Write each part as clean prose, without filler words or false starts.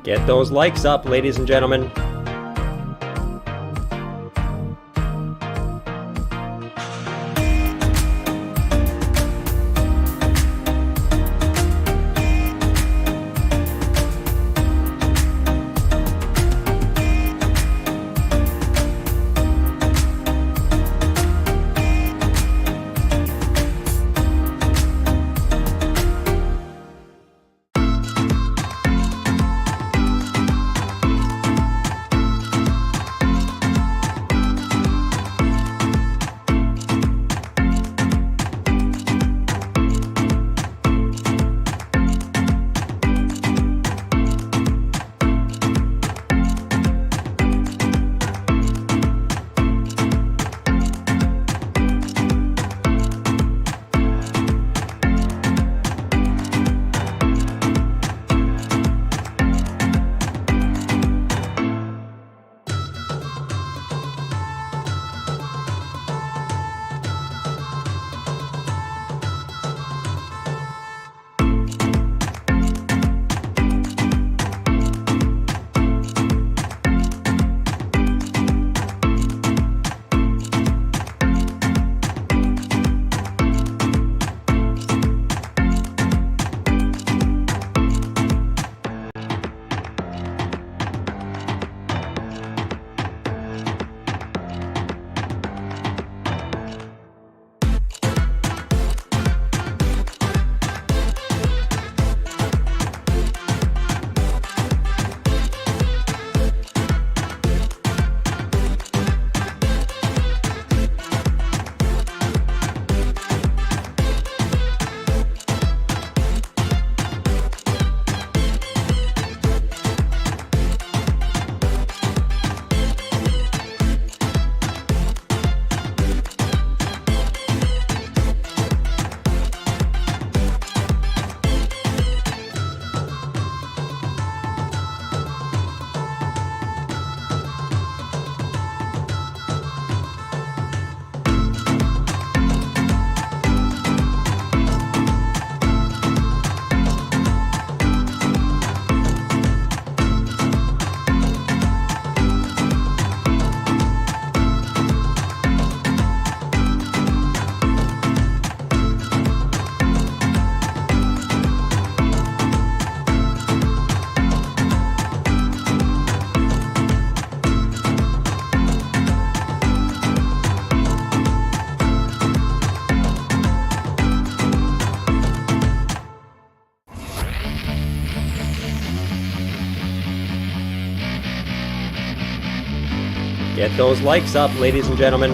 Get those likes up, ladies and gentlemen. Get those likes up, ladies and gentlemen.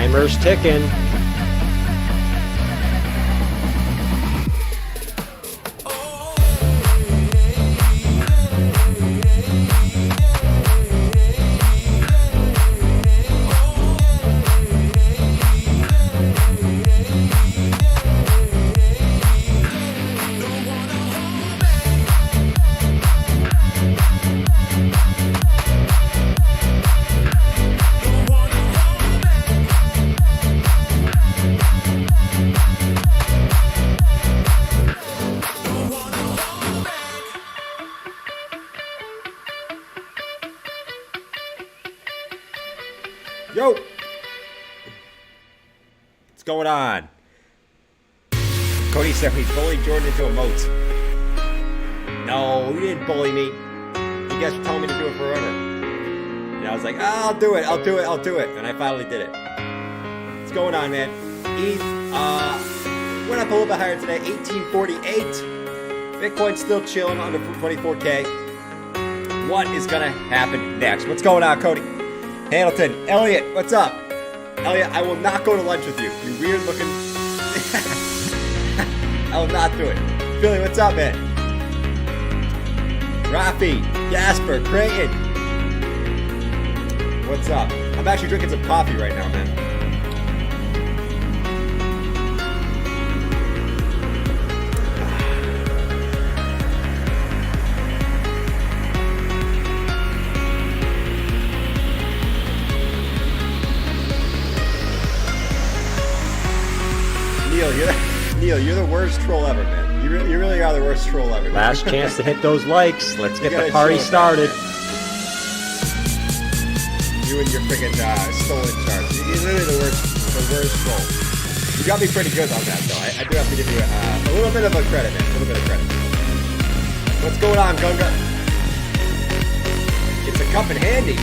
Timer's ticking. Yo! What's going on? Cody said we bullied Jordan into a moat. No, he didn't bully me. You guys were telling me to do it forever. And I was like, I'll do it. And I finally did it. What's going on, man? ETH went up a little bit higher today, 1848. Bitcoin's still chilling under 24K. What is going to happen next? What's going on, Cody? Hamilton, Elliot, what's up? Elliot, I will not go to lunch with you. You weird looking. I will not do it. Billy, what's up, man? Rafi, Jasper, Creighton. What's up? I'm actually drinking some coffee right now, man. Neil, you're the worst troll ever, man. You really are the worst troll ever. Last chance to hit those likes. Let's get the party started. You and your freaking stolen charts. You're literally the worst troll. You got me pretty good on that, though. I do have to give you a little bit of a credit, man. A little bit of credit. What's going on, Gunga? It's a cup in handy.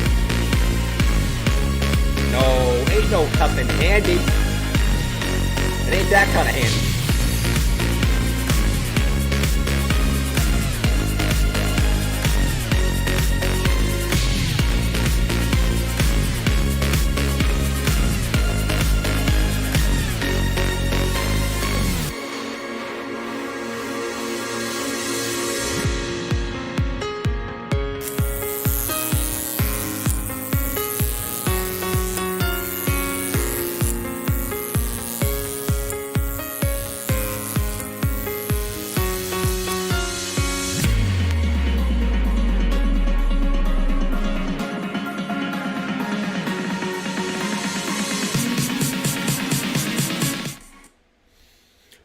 No, ain't no cup in handy. It ain't that kind of handy.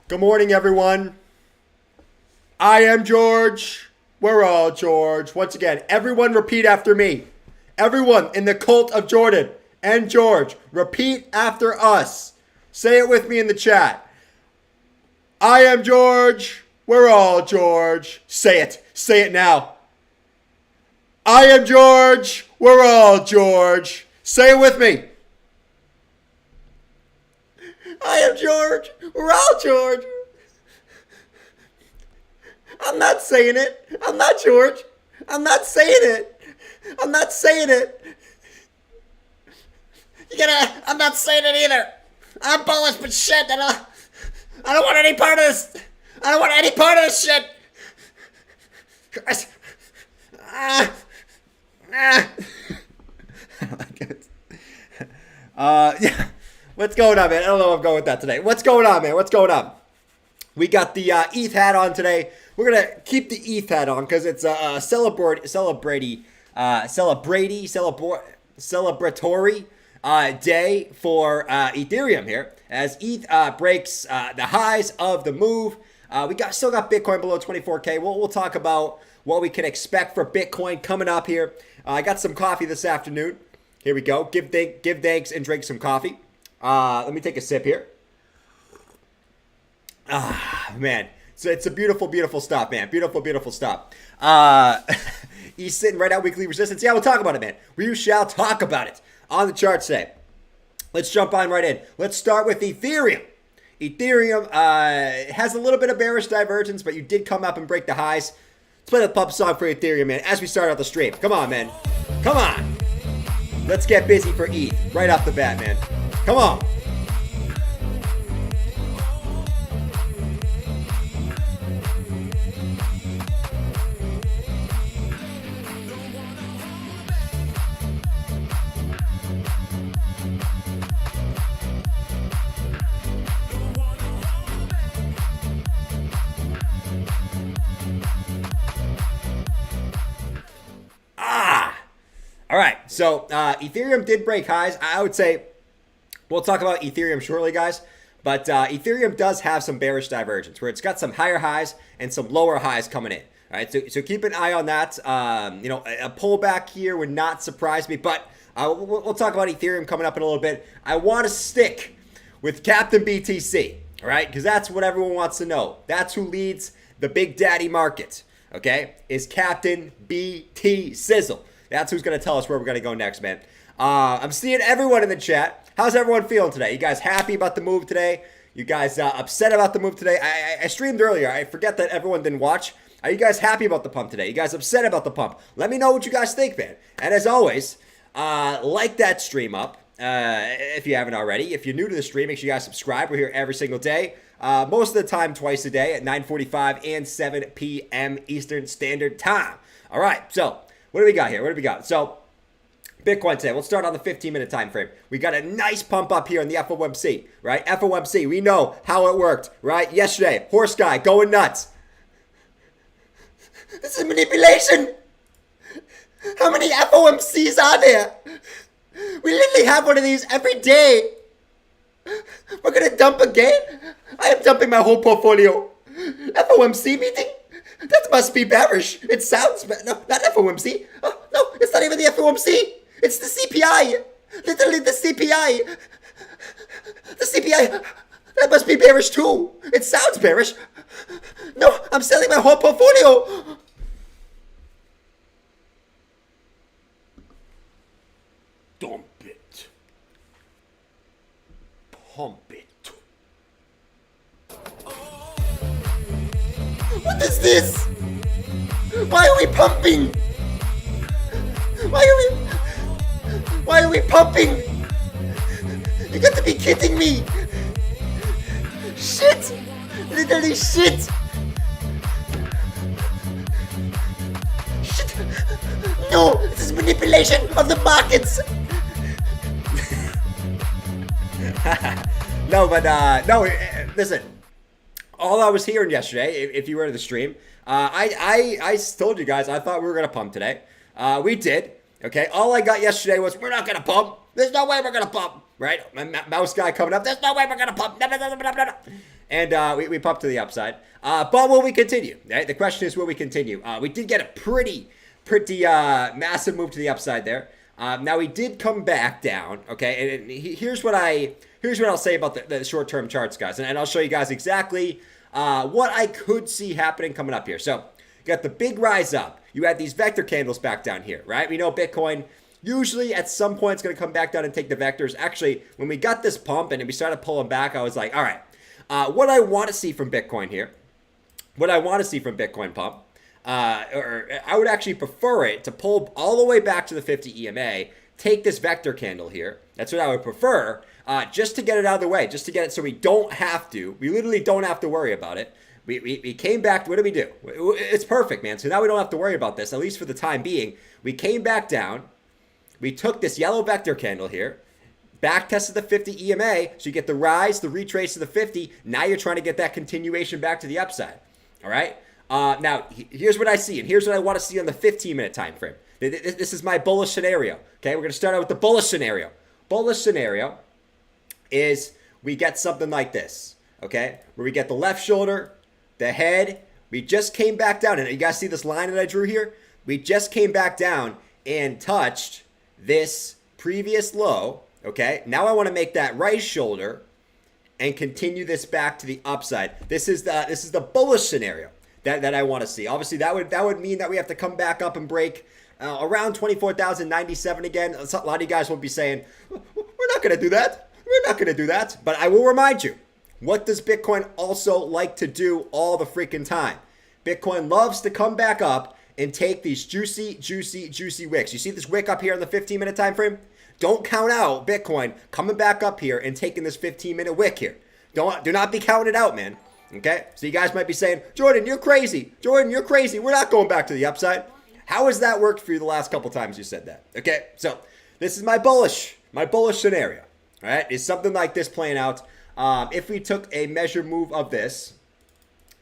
Good morning, everyone. I am George. We're all George. Once again, everyone repeat after me. Everyone in the cult of Jordan and George, repeat after us. Say it with me in the chat. I am George. We're all George. Say it. Say it now. I am George. We're all George. Say it with me. I am George. We're all George. I'm not saying it. I'm not George. I'm not saying it. I'm not saying it. I'm not saying it either. I'm bullish, but shit, I don't want any part of this. I don't want any part of this shit. Yeah. What's going on, man? I don't know where I'm going with that today. What's going on, man? What's going on? We got the ETH hat on today. We're going to keep the ETH hat on because it's a celebratory day for Ethereum here. As ETH breaks the highs of the move. We still got Bitcoin below 24K. We'll talk about what we can expect for Bitcoin coming up here. I got some coffee this afternoon. Here we go. Give thanks and drink some coffee. Let me take a sip here. Man. So it's a beautiful, beautiful stop, man. Beautiful, beautiful stop. He's sitting right at weekly resistance. Yeah, we'll talk about it, man. We shall talk about it on the chart today. Let's jump on right in. Let's start with Ethereum. Ethereum has a little bit of bearish divergence, but you did come up and break the highs. Let's play the pub song for Ethereum, man, as we start out the stream. Come on, man. Come on. Let's get busy for ETH right off the bat, man. Come on. All right, so Ethereum did break highs. I would say we'll talk about Ethereum shortly, guys. But Ethereum does have some bearish divergence where it's got some higher highs and some lower highs coming in. All right, so keep an eye on that. You know, a pullback here would not surprise me. But we'll talk about Ethereum coming up in a little bit. I want to stick with Captain BTC, all right, because that's what everyone wants to know. That's who leads the Big Daddy market, okay, is Captain BT Sizzle. That's who's going to tell us where we're going to go next, man. I'm seeing everyone in the chat. How's everyone feeling today? You guys happy about the move today? You guys upset about the move today? I streamed earlier. I forget that everyone didn't watch. Are you guys happy about the pump today? You guys upset about the pump? Let me know what you guys think, man. And as always, like that stream up if you haven't already. If you're new to the stream, make sure you guys subscribe. We're here every single day. Most of the time, twice a day at 9:45 and 7 p.m. Eastern Standard Time. All right, so what do we got here? What do we got? So Bitcoin today. We'll start on the 15-minute time frame. We got a nice pump up here in the FOMC, right? FOMC, we know how it worked, right? Yesterday, horse guy going nuts. This is manipulation. How many FOMCs are there? We literally have one of these every day. We're going to dump again? I am dumping my whole portfolio. FOMC meeting? That must be bearish. It sounds bad. No, not FOMC. Oh, no, it's not even the FOMC. It's the CPI. Literally the CPI. The CPI. That must be bearish too. It sounds bearish. No, I'm selling my whole portfolio. Dump it. Pump it. What is this? Why are we pumping? Why are we pumping? You got to be kidding me. Shit. Literally shit. Shit. No, this is manipulation of the markets. No, but no, listen. All I was hearing yesterday, if you were to the stream, I told you guys I thought we were going to pump today. We did. Okay. All I got yesterday was we're not going to pump. There's no way we're going to pump. Right? My mouse guy coming up. There's no way we're going to pump. And we pumped to the upside. But will we continue? Right? The question is, will we continue? We did get a pretty massive move to the upside there. Now we did come back down. Okay. And here's what I'll say about the short-term charts, guys. And I'll show you guys exactly what I could see happening coming up here. So you got the big rise up. You had these vector candles back down here, right? We know Bitcoin usually at some point it's going to come back down and take the vectors. Actually, when we got this pump and we started pulling back, I was like, all right, what I want to see from Bitcoin here, what I want to see from Bitcoin pump, or I would actually prefer it to pull all the way back to the 50 EMA, take this vector candle here. That's what I would prefer. Just to get it out of the way, just to get it so we literally don't have to worry about it. We came back, what did we do? It's perfect, man. So now we don't have to worry about this, at least for the time being. We came back down, we took this yellow vector candle here, back tested the 50 EMA, so you get the rise, the retrace to the 50, now you're trying to get that continuation back to the upside, all right? Now, here's what I see, and here's what I want to see on the 15-minute time frame. This is my bullish scenario, okay? We're going to start out with the bullish scenario. Bullish scenario is we get something like this, okay? Where we get the left shoulder, the head, we just came back down. And you guys see this line that I drew here? We just came back down and touched this previous low, okay? Now I want to make that right shoulder and continue this back to the upside. This is the bullish scenario that I want to see. Obviously, that would mean that we have to come back up and break around 24,097 again. A lot of you guys will be saying, we're not going to do that. We're not going to do that. But I will remind you, what does Bitcoin also like to do all the freaking time? Bitcoin loves to come back up and take these juicy, juicy, juicy wicks. You see this wick up here on the 15-minute time frame? Don't count out Bitcoin coming back up here and taking this 15-minute wick here. Do not be counted out, man. Okay? So you guys might be saying, Jordan, you're crazy. Jordan, you're crazy. We're not going back to the upside. How has that worked for you the last couple times you said that? Okay? So this is my bullish scenario. All right? Is something like this playing out? If we took a measured move of this,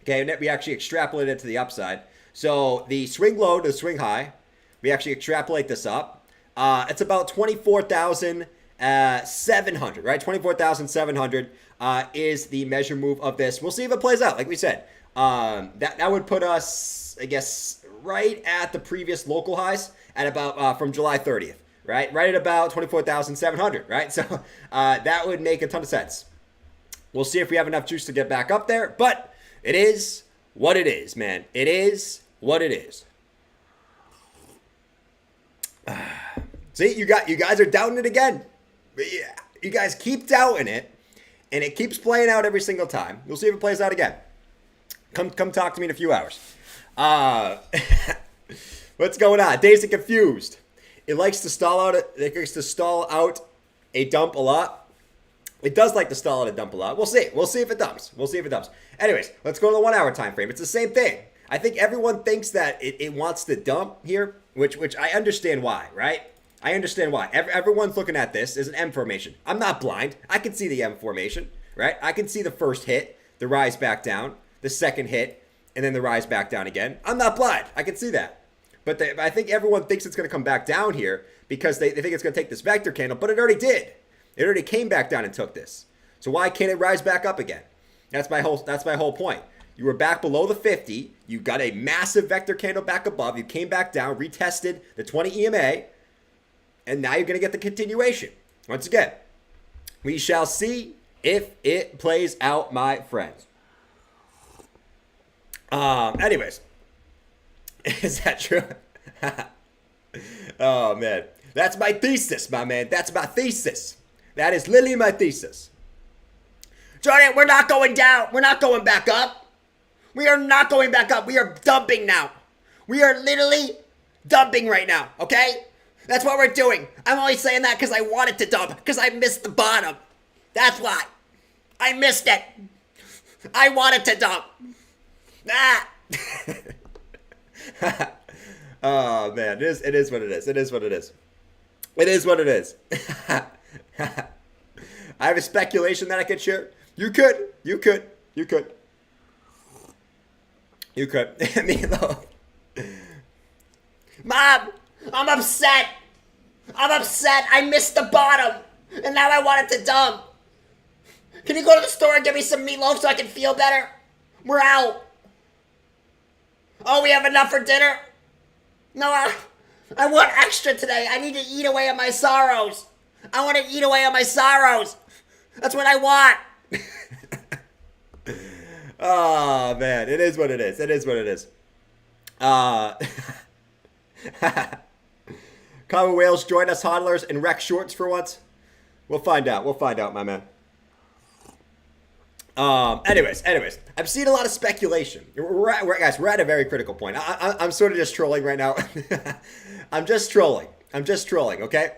okay, and we actually extrapolate it to the upside. So the swing low to the swing high, we actually extrapolate this up. It's about 24,700, right? 24,700 is the measure move of this. We'll see if it plays out. Like we said, that would put us, I guess, right at the previous local highs at about from July 30th, right? Right at about 24,700, right? So that would make a ton of sense. We'll see if we have enough juice to get back up there, but it is what it is, man. It is what it is. See, you guys are doubting it again. Yeah, you guys keep doubting it, and it keeps playing out every single time. We'll see if it plays out again. Come talk to me in a few hours. What's going on? Dazed and confused. It likes to stall out. It likes to stall out a dump a lot. It does like to stall out a dump a lot. We'll see. We'll see if it dumps. We'll see if it dumps. Anyways, let's go to the 1 hour time frame. It's the same thing. I think everyone thinks that it wants to dump here, which I understand why, right? I understand why. Everyone's looking at this as an M formation. I'm not blind. I can see the M formation, right? I can see the first hit, the rise back down, the second hit, and then the rise back down again. I'm not blind. I can see that. But I think everyone thinks it's going to come back down here because they think it's going to take this vector candle, but it already did. It already came back down and took this. So why can't it rise back up again? That's my whole point. You were back below the 50. You got a massive vector candle back above. You came back down, retested the 20 EMA, and now you're going to get the continuation. Once again, we shall see if it plays out, my friends. Anyways, is that true? Oh, man. That's my thesis, my man. That's my thesis. That is literally my thesis. Jordan, we're not going down. We're not going back up. We are not going back up. We are dumping now. We are literally dumping right now, okay? That's what we're doing. I'm only saying that because I wanted to dump, because I missed the bottom. That's why. I missed it. I wanted to dump. Ah. Oh, man. It is what it is. It is what it is. It is what it is. I have a speculation that I could share. You could. Meatloaf. Mom, I'm upset. I missed the bottom, and now I want it to dump. Can you go to the store and get me some meatloaf so I can feel better? We're out. Oh, we have enough for dinner? No, I want extra today. I need to eat away at my sorrows. I want to eat away at my sorrows. That's what I want. Oh, man. It is what it is. It is what it is. Common whales join us hodlers and wreck shorts for once. We'll find out. We'll find out, my man. Anyways, I'm seeing a lot of speculation. Guys, we're at a very critical point. I'm sort of just trolling right now. I'm just trolling, okay?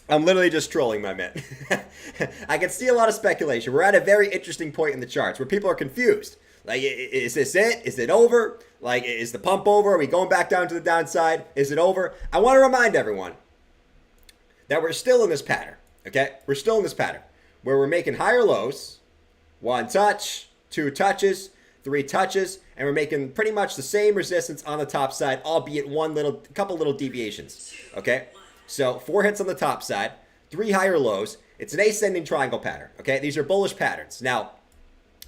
I'm literally just trolling, my man. I can see a lot of speculation. We're at a very interesting point in the charts where people are confused. Like, is this it? Is it over? Like, is the pump over? Are we going back down to the downside? Is it over? I want to remind everyone that we're still in this pattern, okay? We're still in this pattern where we're making higher lows, 1 touch, 2 touches, 3 touches, and we're making pretty much the same resistance on the top side, albeit couple little deviations, okay? So 4 hits on the top side, 3 higher lows. It's an ascending triangle pattern, okay? These are bullish patterns. Now,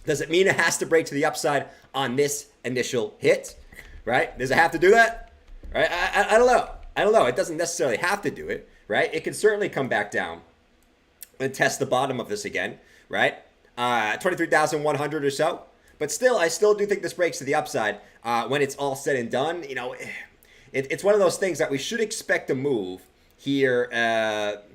does it mean it has to break to the upside on this initial hit, right? Does it have to do that? Right? I don't know. I don't know. It doesn't necessarily have to do it, right? It can certainly come back down and test the bottom of this again, right? 23,100 or so. But still, I still do think this breaks to the upside when it's all said and done. You know, it's one of those things that we should expect to move here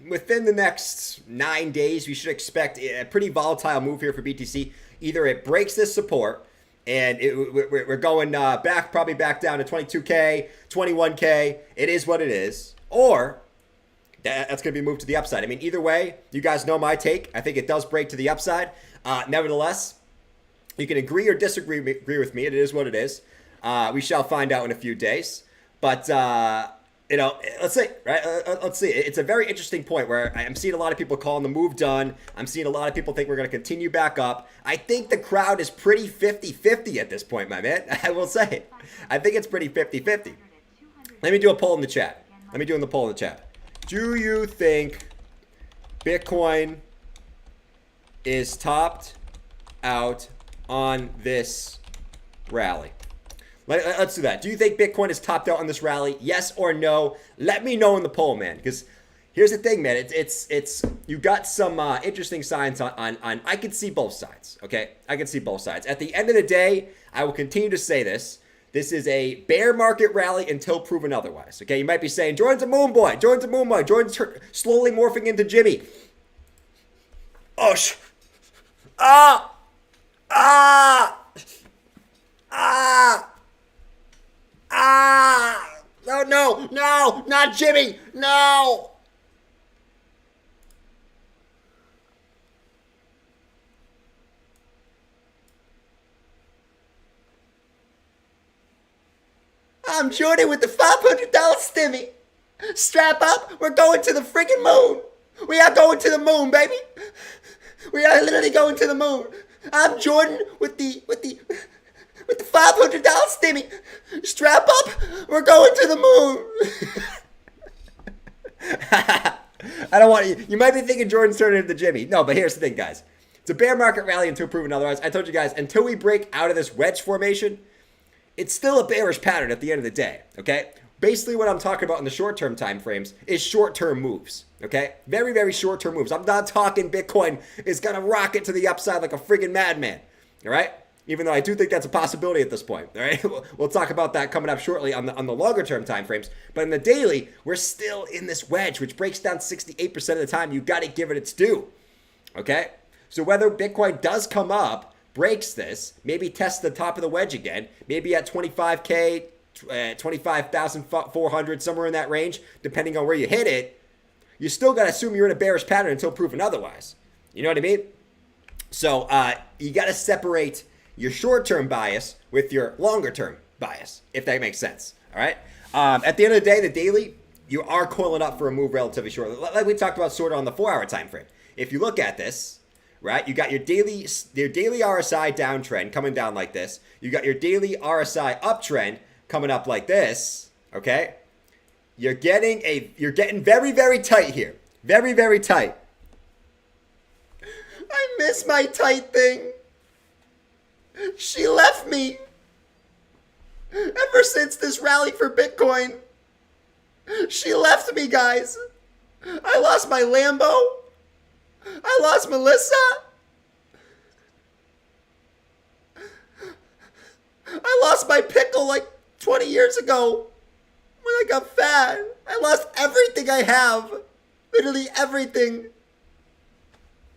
within the next 9 days. We should expect a pretty volatile move here for BTC. Either it breaks this support And we're going probably back down to 22K, 21K. It is what it is. Or that's going to be moved to the upside. I mean, either way, you guys know my take. I think it does break to the upside. Nevertheless, you can agree or disagree with me. It is what it is. We shall find out in a few days. But, let's see, right? Let's see. It's a very interesting point where I'm seeing a lot of people calling the move done. I'm seeing a lot of people think we're going to continue back up. I think the crowd is pretty 50-50 at this point, my man. I will say. I think it's pretty 50-50. Let me do a poll in the chat. Do you think Bitcoin is topped out on this rally? Let's do that. Do you think Bitcoin is topped out on this rally? Yes or no? Let me know in the poll, man. Because here's the thing, man. It's you got some interesting signs on. I can see both sides. Okay, I can see both sides. At the end of the day, I will continue to say this. This is a bear market rally until proven otherwise. Okay, you might be saying Jordan's a moon boy. Jordan's slowly morphing into Jimmy. Oh No, not Jimmy. No. I'm Jordan with the $500 stimmy. Strap up. We're going to the freaking moon. We are going to the moon, baby. We are literally going to the moon. I'm Jordan with the $500 stimmy. Strap up. We're going to the moon. I don't want you. You might be thinking Jordan's turning into Jimmy. No, but here's the thing, guys. It's a bear market rally until proven otherwise. I told you guys, until we break out of this wedge formation, it's still a bearish pattern at the end of the day, okay? Basically what I'm talking about in the short-term time frames is short-term moves, okay? Very, very short-term moves. I'm not talking Bitcoin is going to rocket to the upside like a friggin' madman, all right? Even though I do think that's a possibility at this point, all right? We'll talk about that coming up shortly on the longer-term time frames. But in the daily, we're still in this wedge, which breaks down 68% of the time. You got to give it its due, okay? So whether Bitcoin does come up, breaks this, maybe tests the top of the wedge again, maybe at 25K, 25,400, somewhere in that range, depending on where you hit it, you still got to assume you're in a bearish pattern until proven otherwise. You know what I mean? So you got to separate your short-term bias with your longer-term bias, if that makes sense. All right? At the end of the day, the daily, you are coiling up for a move relatively shortly. Like we talked about sort of on the 4-hour time frame. If you look at this, right, you got your daily RSI downtrend coming down like this. You got your daily RSI uptrend coming up like this. Okay, you're getting very, very tight here. Very, very tight. I miss my tight thing. She left me. Ever since this rally for Bitcoin, she left me, guys. I lost my Lambo. I lost Melissa. I lost my pickle like 20 years ago when I got fat. I lost everything I have. Literally everything.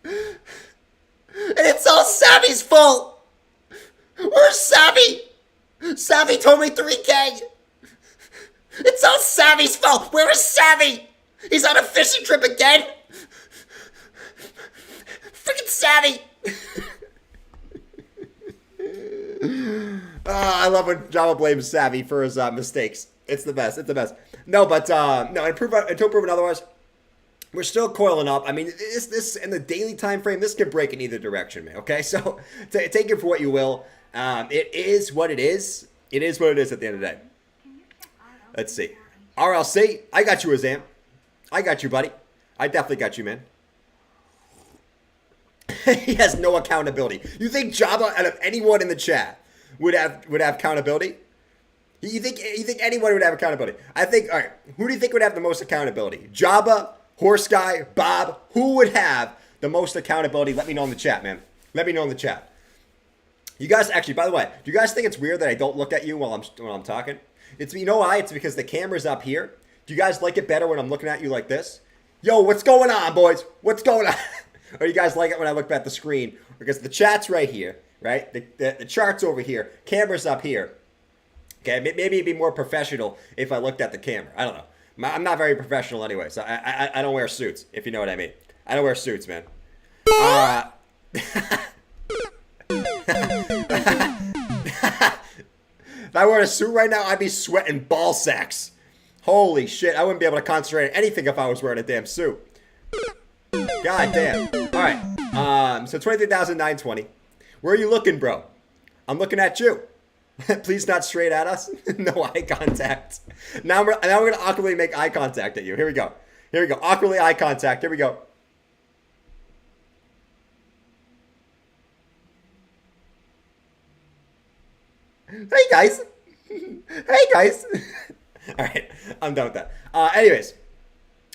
And it's all Savvy's fault. Where's Savvy? Savvy told me 3K. It's all Savvy's fault. Where is Savvy? He's on a fishing trip again. Freaking Savvy. I love when Java blames Savvy for his mistakes. It's the best. It's the best. No, but no. Until proven otherwise, we're still coiling up. I mean, this in the daily time frame, this can break in either direction, man. Okay, so take it for what you will. It is what it is. It is what it is at the end of the day. Let's see. RLC, I got you, Azam. I got you, buddy. I definitely got you, man. He has no accountability. You think Java, out of anyone in the chat, would have accountability? You think anyone would have accountability? I think. All right. Who do you think would have the most accountability? Java, Horse Guy, Bob. Who would have the most accountability? Let me know in the chat, man. Let me know in the chat. You guys, actually, by the way, do you guys think it's weird that I don't look at you while I'm talking? It's, you know why? It's because the camera's up here. Do you guys like it better when I'm looking at you like this? Yo, what's going on, boys? What's going on? Or you guys like it when I look at the screen? Because the chat's right here. right? The chart's over here. Camera's up here. Okay, maybe it'd be more professional if I looked at the camera. I don't know. I'm not very professional anyway, so I don't wear suits, if you know what I mean. I don't wear suits, man. If I wore a suit right now, I'd be sweating ball sacks. Holy shit, I wouldn't be able to concentrate on anything if I was wearing a damn suit. God damn. All right, so 23,920. Where are you looking, bro? I'm looking at you. Please not straight at us. No eye contact. Now we're going to awkwardly make eye contact at you. Here we go. Here we go. Awkwardly eye contact. Here we go. Hey, guys. Hey, guys. All right. I'm done with that. Anyways,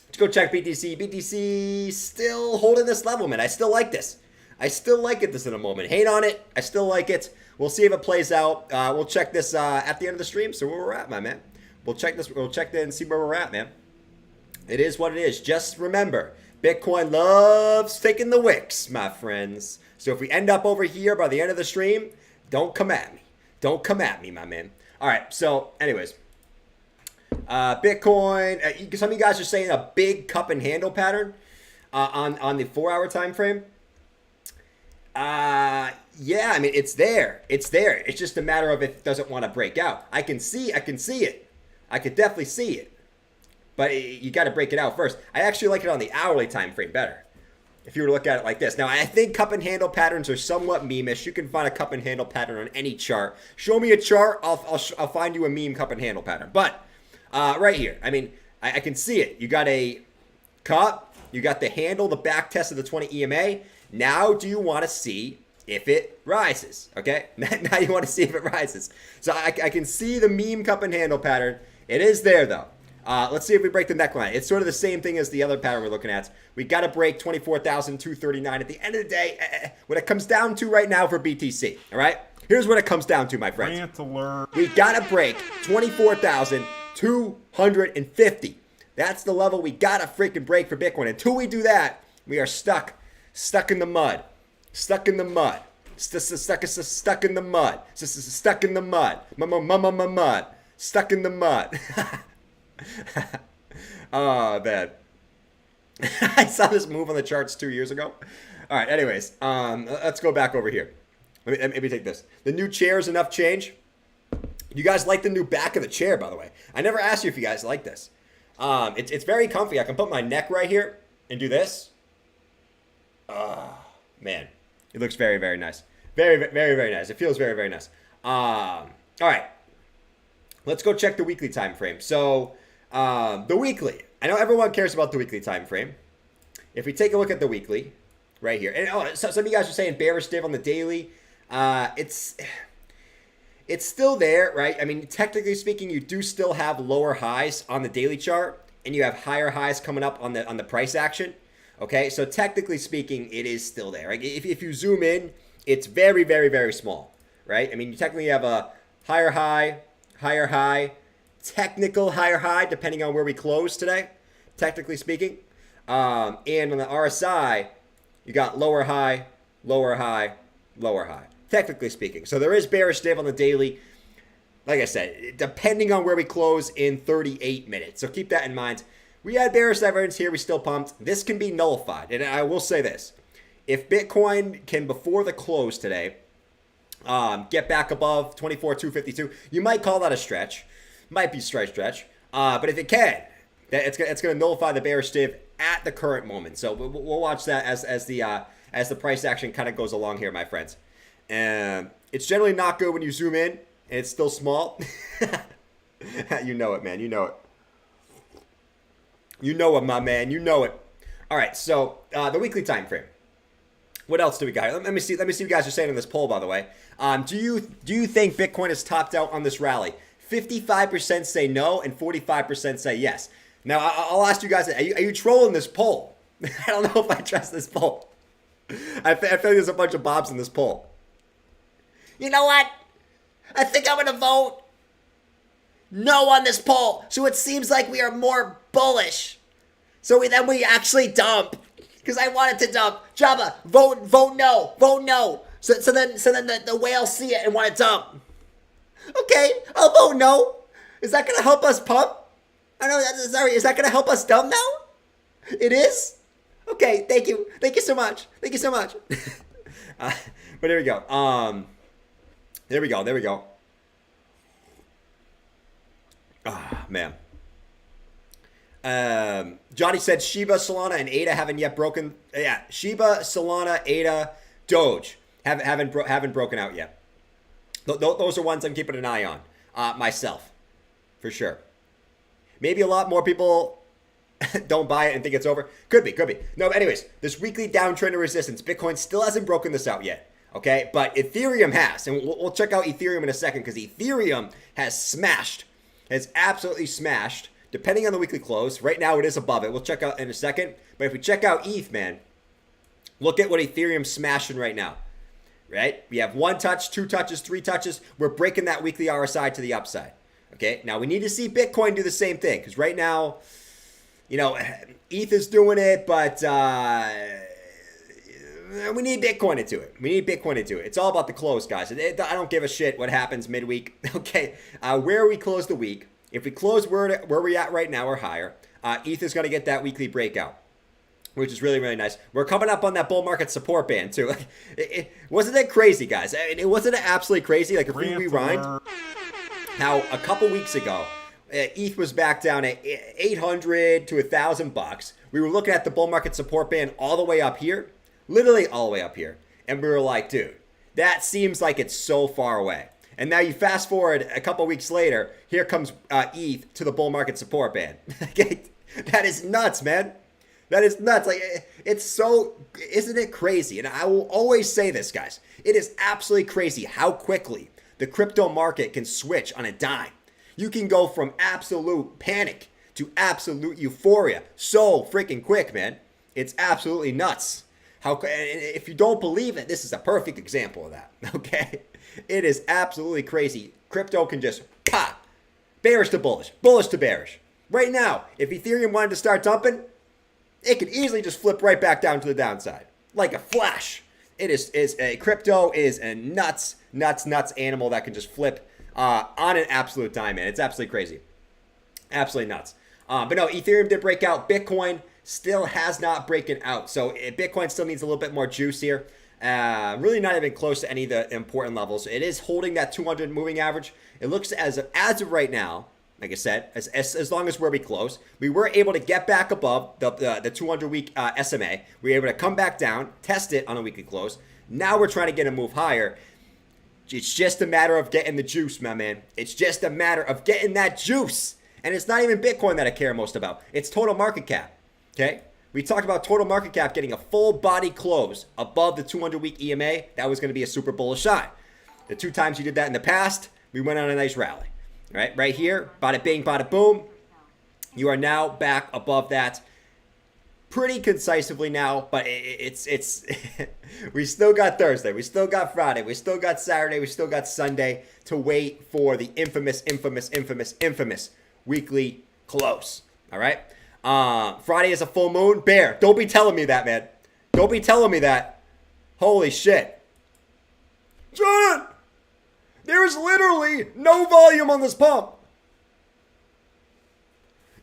let's go check BTC. BTC still holding this level, man. I still like this. I still like it this in a moment. Hate on it. I still like it. We'll see if it plays out. We'll check this at the end of the stream. So where we're at, my man. We'll check this. We'll check that and see where we're at, man. It is what it is. Just remember, Bitcoin loves taking the wicks, my friends. So if we end up over here by the end of the stream, don't come at me. Don't come at me, my man. All right. So, anyways, Bitcoin. Some of you guys are saying a big cup and handle pattern on the 4-hour time frame. Yeah, I mean, it's there. It's there. It's just a matter of if it doesn't want to break out. I can see it. I could definitely see it. But you got to break it out first. I actually like it on the hourly time frame better. If you were to look at it like this. Now, I think cup and handle patterns are somewhat meme-ish. You can find a cup and handle pattern on any chart. Show me a chart, I'll find you a meme cup and handle pattern. But right here, I mean, I can see it. You got a cup. You got the handle, the back test of the 20 EMA. Now, do you want to see if it rises? Okay, now you want to see if it rises. So I can see the meme cup and handle pattern. It is there though. Let's see if we break the neckline. It's sort of the same thing as the other pattern we're looking at. We got to break 24,239. At the end of the day, what it comes down to right now for BTC. All right, here's what it comes down to, my friends. Rant alert. We got to break 24,250. That's the level we got to freaking break for Bitcoin. Until we do that, we are stuck in the mud. Stuck in the mud. Stuck in the mud. Stuck in the mud. Mud. Stuck in the mud. Oh, man. I saw this move on the charts 2 years ago. All right, anyways, let's go back over here. Let me take this. The new chair is enough change. You guys like the new back of the chair, by the way. I never asked you if you guys like this. It's very comfy. I can put my neck right here and do this. Man, it looks very, very nice. Very, very, very nice. It feels very, very nice. All right. Let's go check the weekly time frame. So the weekly. I know everyone cares about the weekly time frame. If we take a look at the weekly right here. And so some of you guys are saying bearish div on the daily. It's still there, right? I mean, technically speaking, you do still have lower highs on the daily chart. And you have higher highs coming up on the price action. Okay, so technically speaking, it is still there. Right? If you zoom in, it's very, very, very small, right? I mean, you technically have a higher high, technical higher high, depending on where we close today, technically speaking. And on the RSI, you got lower high, technically speaking. So there is bearish div on the daily. Like I said, depending on where we close in 38 minutes. So keep that in mind. We had bearish divergence here. We still pumped. This can be nullified. And I will say this. If Bitcoin can, before the close today, get back above 24,252, you might call that a stretch. Might be stretch. But if it can, it's going to nullify the bearish div at the current moment. So we'll watch that as the price action kind of goes along here, my friends. And it's generally not good when you zoom in and it's still small. You know it, man. You know it. You know it, my man. You know it. All right, so the weekly time frame. What else do we got? Let me see what you guys are saying in this poll, by the way. Do you think Bitcoin is topped out on this rally? 55% say no and 45% say yes. Now, I'll ask you guys, are you trolling this poll? I don't know if I trust this poll. I feel like there's a bunch of bobs in this poll. You know what? I think I'm going to vote no on this poll. So it seems like we are more bullish. So then we actually dump. Because I wanted to dump. Jabba, vote no. So then the whales see it and want to dump. Okay, I'll vote no. Is that going to help us pump? I know, sorry, is that going to help us dump now? It is? Okay, thank you. Thank you so much. Thank you so much. But there we go. There we go. Ah, man. Johnny said Shiba, Solana, and ADA haven't yet broken. Yeah, Shiba, Solana, ADA, Doge haven't broken out yet. Those are ones I'm keeping an eye on myself, for sure. Maybe a lot more people don't buy it and think it's over. Could be. No, but anyways, this weekly downtrend of resistance, Bitcoin still hasn't broken this out yet. Okay, but Ethereum has, and we'll check out Ethereum in a second because Ethereum has absolutely smashed. Depending on the weekly close, right now it is above it. We'll check out in a second. But if we check out ETH, man, look at what Ethereum's smashing right now. Right? We have 1 touch, 2 touches, 3 touches. We're breaking that weekly RSI to the upside. Okay? Now we need to see Bitcoin do the same thing because right now, you know, ETH is doing it, but we need Bitcoin to do it. It's all about the close, guys. I don't give a shit what happens midweek. Okay? Where we close the week. If we close where we're at right now or higher, ETH is going to get that weekly breakout, which is really, really nice. We're coming up on that bull market support band, too. Wasn't it crazy, guys? I mean, wasn't it absolutely crazy? Like, if we rewind, how a couple weeks ago, ETH was back down at 800 to $1,000. We were looking at the bull market support band all the way up here, literally all the way up here. And we were like, dude, that seems like it's so far away. And now you fast forward a couple weeks later, here comes ETH to the bull market support band. That is nuts, man. That is nuts. Like, it's so, isn't it crazy? And I will always say this, guys. It is absolutely crazy how quickly the crypto market can switch on a dime. You can go from absolute panic to absolute euphoria so freaking quick, man. It's absolutely nuts. If you don't believe it, this is a perfect example of that, okay? It is absolutely crazy. Crypto can just pop. Bearish to bullish. Bullish to bearish. Right now, if Ethereum wanted to start dumping, it could easily just flip right back down to the downside. Like a flash. Crypto is a nuts animal that can just flip on an absolute dime, man. It's absolutely crazy. Absolutely nuts. But no, Ethereum did break out. Bitcoin still has not broken out. So Bitcoin still needs a little bit more juice here. Really not even close to any of the important levels. It is holding that 200 moving average. It looks as of right now, like I said, as long as where we close, we were able to get back above the 200 week SMA. We were able to come back down, test it on a weekly close. Now we're trying to get a move higher. It's just a matter of getting the juice, my man. It's just a matter of getting that juice. And it's not even Bitcoin that I care most about. It's total market cap. Okay? We talked about total market cap getting a full body close above the 200-week EMA. That was going to be a super bullish sign. The 2 times you did that in the past, we went on a nice rally. Right here, bada bing, bada boom. You are now back above that pretty concisely now, but it's we still got Thursday, we still got Friday, we still got Saturday, we still got Sunday to wait for the infamous weekly close. All right. Friday is a full moon. Bear, don't be telling me that, man. Don't be telling me that. Holy shit. John, there is literally no volume on this pump.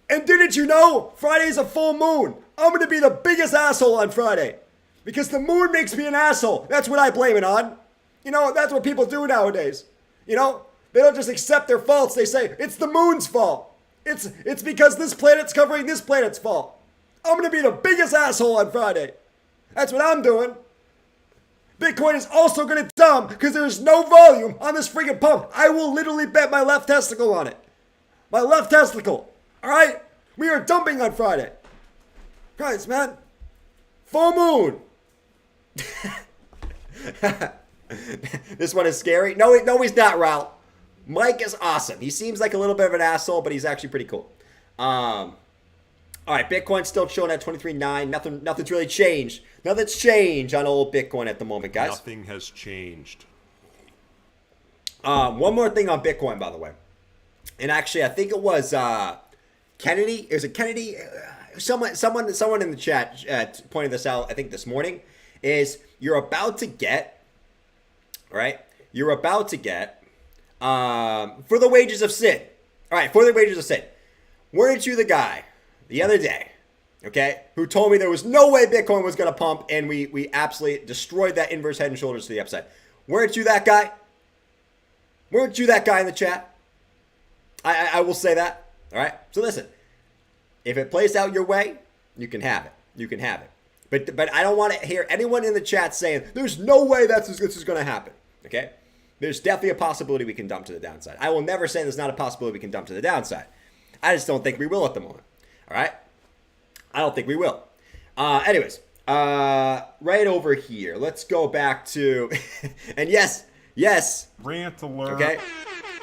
And didn't you know Friday is a full moon? I'm going to be the biggest asshole on Friday. Because the moon makes me an asshole. That's what I blame it on. You know, that's what people do nowadays. You know, they don't just accept their faults. They say, it's the moon's fault. It's because this planet's covering this planet's fault. I'm going to be the biggest asshole on Friday. That's what I'm doing. Bitcoin is also going to dump because there's no volume on this freaking pump. I will literally bet my left testicle on it. My left testicle. All right? We are dumping on Friday. Guys, man. Full moon. This one is scary. No, he's not, Raul. Mike is awesome. He seems like a little bit of an asshole, but he's actually pretty cool. All right, Bitcoin's still chilling at 23.9. Nothing's really changed. Nothing's changed on old Bitcoin at the moment, guys. Nothing has changed. One more thing on Bitcoin, by the way. And actually, I think it was Kennedy. Is it Kennedy? Someone in the chat pointed this out, I think this morning, is you're about to get All right, you're about to get for the wages of sin. All right, for the wages of sin. Weren't you the guy the other day, okay, who told me there was no way Bitcoin was going to pump, and we absolutely destroyed that inverse head and shoulders to the upside? Weren't you that guy? Weren't you that guy in the chat? I will say that. All right. So listen, if it plays out your way, you can have it. You can have it. But I don't want to hear anyone in the chat saying there's no way this is going to happen. Okay. There's definitely a possibility we can dump to the downside. I will never say there's not a possibility we can dump to the downside. I just don't think we will at the moment. All right. I don't think we will. Anyways, right over here, let's go back to, and yes, Rant alert. okay,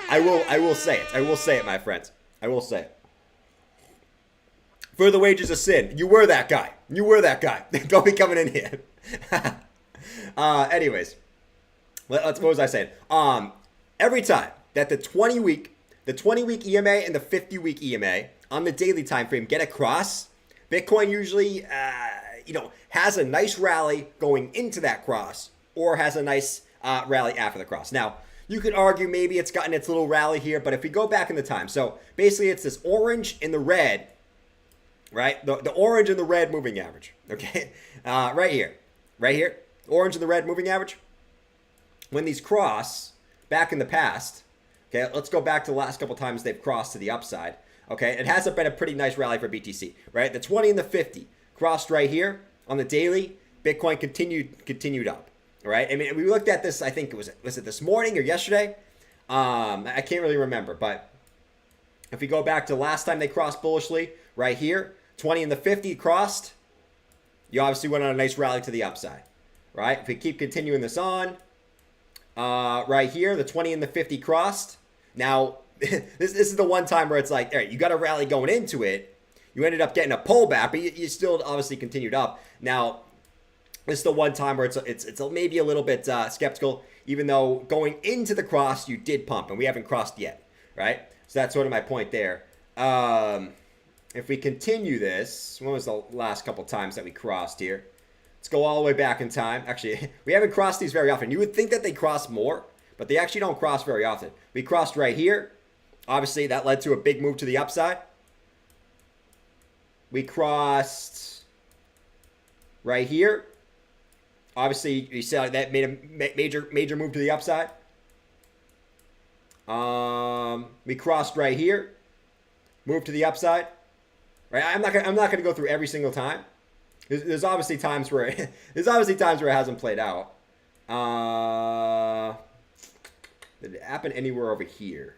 I will say it. I will say it, my friends. I will say it. For the wages of sin, you were that guy. You were that guy. Don't be coming in here. Anyways, what was I saying? Every time that the 20-week EMA and the 50-week EMA on the daily time frame get across, Bitcoin usually, has a nice rally going into that cross, or has a nice rally after the cross. Now, you could argue maybe it's gotten its little rally here, but if we go back in the time, so basically it's this orange and the red, right? The orange and the red moving average, okay? Right here, orange and the red moving average. When these cross back in the past, okay, let's go back to the last couple times they've crossed to the upside. Okay, it hasn't been a pretty nice rally for BTC, right? The 20 and the 50 crossed right here on the daily. Bitcoin continued up, right? I mean, we looked at this, I think was it this morning or yesterday? I can't really remember, but if we go back to last time they crossed bullishly, right here, 20 and the 50 crossed, you obviously went on a nice rally to the upside, right? If we keep continuing this on, right here, the 20 and the 50 crossed. Now, this is the one time where it's like, all right, you got a rally going into it. You ended up getting a pullback, but you still obviously continued up. Now, this is the one time where it's maybe a little bit skeptical, even though going into the cross, you did pump, and we haven't crossed yet, right? So that's sort of my point there. If we continue this, when was the last couple times that we crossed here? Let's go all the way back in time. Actually, we haven't crossed these very often. You would think that they cross more, but they actually don't cross very often. We crossed right here. Obviously, that led to a big move to the upside. We crossed right here. Obviously, you saw that made a major move to the upside. We crossed right here. Move to the upside. Right? I'm not gonna go through every single time. There's obviously times where it hasn't played out. Did it happen anywhere over here?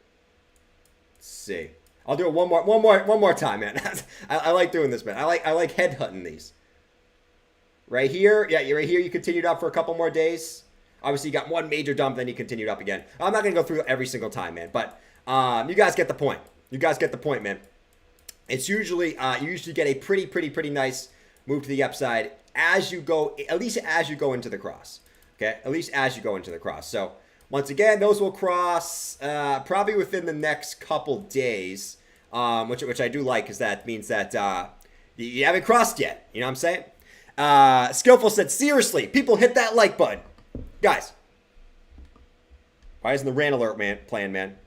Let's see. I'll do it one more time, man. I like doing this, man. I like headhunting these. Right here, yeah, right here. You continued up for a couple more days. Obviously, you got one major dump, then you continued up again. I'm not gonna go through every single time, man. But you guys get the point. You guys get the point, man. It's usually you usually get a pretty nice move to the upside as you go, at least as you go into the cross. Okay, at least as you go into the cross. So once again, those will cross probably within the next couple days, which I do like, because that means that you haven't crossed yet. You know what I'm saying? Skillful said, seriously, people hit that like button. Guys, why isn't the rant alert playing, man?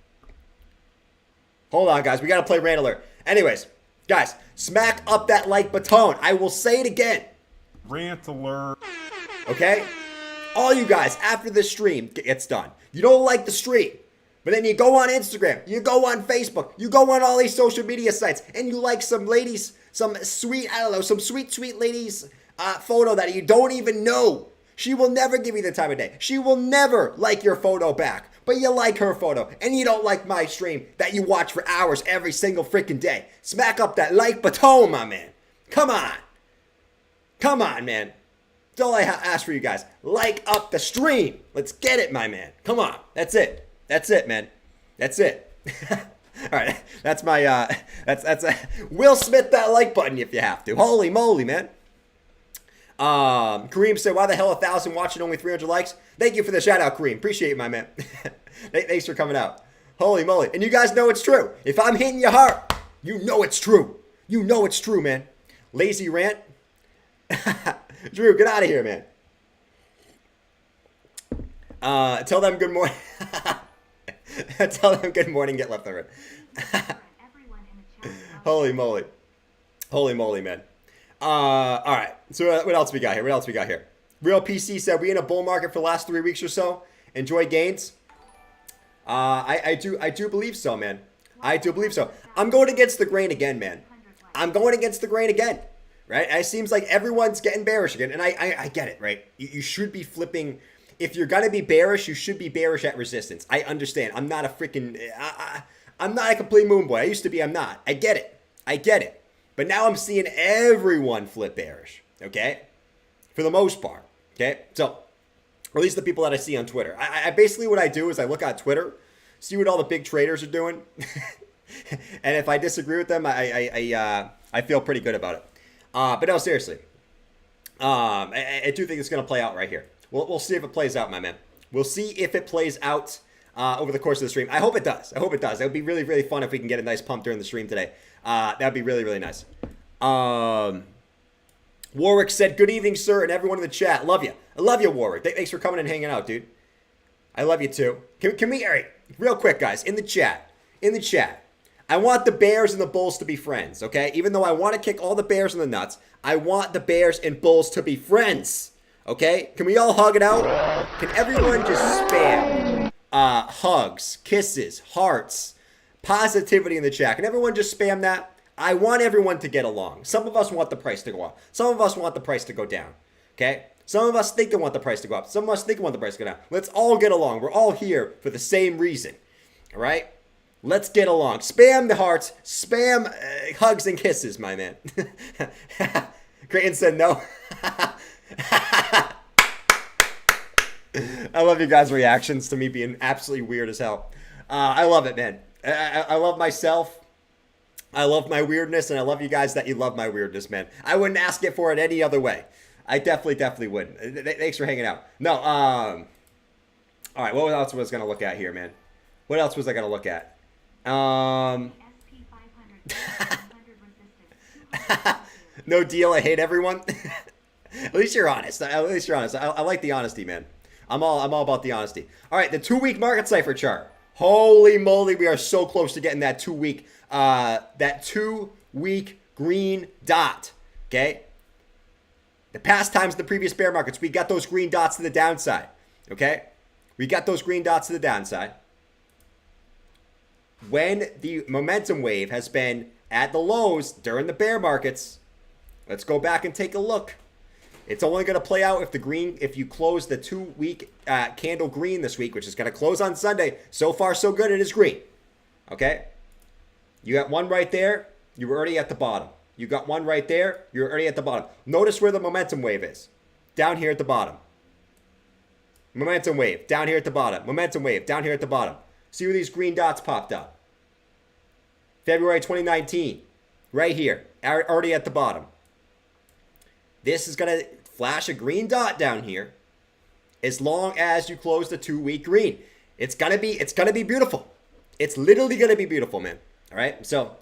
Hold on, guys. We got to play rant alert. Anyways, guys, smack up that like button. I will say it again. Rant alert. Okay? All you guys, after this stream gets done, you don't like the stream, but then you go on Instagram, you go on Facebook, you go on all these social media sites, and you like some ladies, some sweet ladies photo that you don't even know. She will never give you the time of day. She will never like your photo back, but you like her photo, and you don't like my stream that you watch for hours every single freaking day. Smack up that like button, my man. Come on. Come on, man. That's all I ask for you guys. Like up the stream. Let's get it, my man. Come on. That's it. That's it, man. That's it. All right. That's my, Will Smith that like button if you have to. Holy moly, man. Kareem said, why the hell 1,000 watching, only 300 likes? Thank you for the shout out, Kareem. Appreciate it, my man. Thanks for coming out. Holy moly. And you guys know it's true. If I'm hitting your heart, you know it's true. You know it's true, man. Lazy rant. Drew, get out of here, man. Tell them good morning. Tell them good morning, get left over. Holy moly. Holy moly, man. All right. So what else we got here? What else we got here? Real PC said, we in a bull market for the last 3 weeks or so. Enjoy gains. I do believe so, man. I do believe so. I'm going against the grain again, man. I'm going against the grain again. Right? It seems like everyone's getting bearish again. And I get it, right? You should be flipping. If you're going to be bearish, you should be bearish at resistance. I understand. I'm not a freaking... I'm not a complete moon boy. I used to be. I'm not. I get it. I get it. But now I'm seeing everyone flip bearish. Okay? For the most part. Okay? So, or at least the people that I see on Twitter. I basically what I do is I look at Twitter, see what all the big traders are doing. And if I disagree with them, I feel pretty good about it. But no, seriously. I do think it's going to play out right here. We'll see if it plays out, my man. We'll see if it plays out over the course of the stream. I hope it does. I hope it does. It would be really, really fun if we can get a nice pump during the stream today. That would be really, really nice. Warwick said, good evening, sir, and everyone in the chat. Love you. I love you, Warwick. Thanks for coming and hanging out, dude. I love you, too. Can we, all right, real quick, guys, in the chat, I want the bears and the bulls to be friends, okay? Even though I want to kick all the bears in the nuts, I want the bears and bulls to be friends, okay? Can we all hug it out? Can everyone just spam hugs, kisses, hearts, positivity in the chat? Can everyone just spam that? I want everyone to get along. Some of us want the price to go up. Some of us want the price to go down, okay? Some of us think they want the price to go up. Some of us think they want the price to go down. Let's all get along. We're all here for the same reason, all right? Let's get along. Spam the hearts. Spam hugs and kisses, my man. Creighton said no. I love you guys' reactions to me being absolutely weird as hell. I love it, man. I love myself. I love my weirdness, and I love you guys that you love my weirdness, man. I wouldn't ask it for it any other way. I definitely wouldn't. Thanks for hanging out. No, all right, what else was I going to look at here, man? What else was I going to look at? No deal. I hate everyone. At least you're honest. At least you're honest. I like the honesty, man. I'm all about the honesty. All right, the 2-week market cipher chart. Holy moly, we are so close to getting that 2-week green dot. Okay. The past times, the previous bear markets, we got those green dots to the downside. Okay, we got those green dots to the downside. When the momentum wave has been at the lows during the bear markets, let's go back and take a look. It's only going to play out if you close the 2-week candle green this week, which is going to close on Sunday. So far, so good. It is green. Okay? You got one right there. You were already at the bottom. You got one right there. You're already at the bottom. Notice where the momentum wave is. Down here at the bottom. Momentum wave. Down here at the bottom. Momentum wave. Down here at the bottom. See where these green dots popped up. February 2019. Right here. Already at the bottom. This is going to flash a green dot down here as long as you close the 2-week green. It's going to be beautiful. It's literally going to be beautiful, man. All right? So,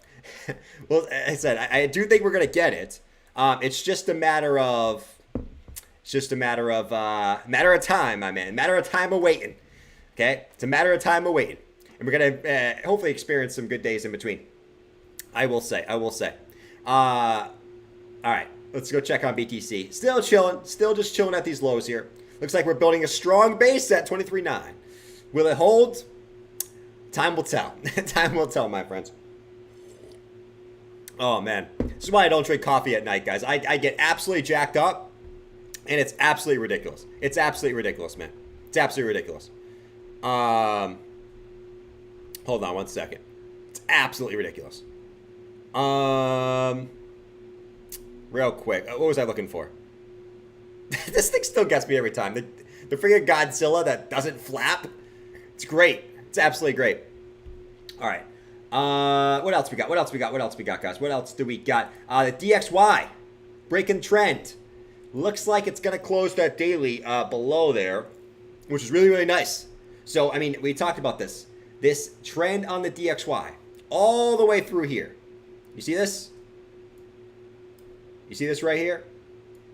well, as I said, I do think we're going to get it. It's just a matter of matter of time, my man. Matter of time of waiting. Okay? It's a matter of time of waiting. And we're going to hopefully experience some good days in between. I will say. All right. Let's go check on BTC. Still chilling. Still just chilling at these lows here. Looks like we're building a strong base at 23.9. Will it hold? Time will tell. Time will tell, my friends. Oh, man. This is why I don't drink coffee at night, guys. I get absolutely jacked up, and it's absolutely ridiculous. It's absolutely ridiculous, man. It's absolutely ridiculous. Hold on one second. It's absolutely ridiculous. Real quick. What was I looking for? This thing still gets me every time. The freaking Godzilla that doesn't flap. It's great. It's absolutely great. All right. What else we got? What else we got, guys? What else do we got? The DXY. Breaking trend. Looks like it's going to close that daily below there, which is really, really nice. So, I mean, we talked about this. This trend on the DXY. All the way through here. You see this? You see this right here?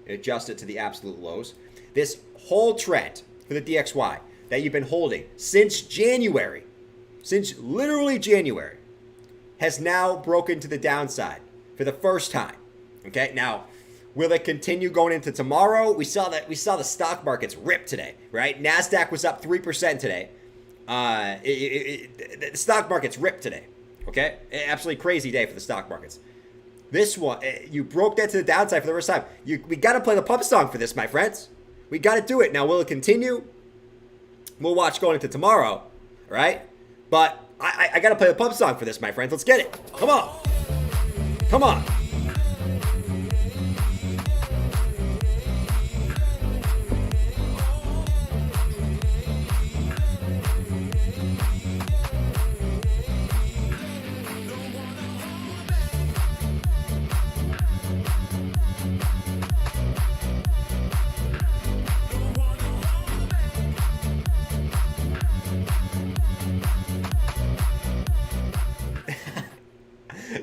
Adjust it to the absolute lows. This whole trend for the DXY that you've been holding since January, since literally January, has now broken to the downside for the first time. Okay, now will it continue going into tomorrow? We saw the stock markets rip today, right? Nasdaq was up 3% today. The stock markets ripped today. Okay, absolutely crazy day for the stock markets. This one, you broke that to the downside for the first time. We got to play the pump song for this, my friends. We got to do it. Now, will it continue? We'll watch going into tomorrow, right? But I got to play the pump song for this, my friends. Let's get it. Come on. Come on.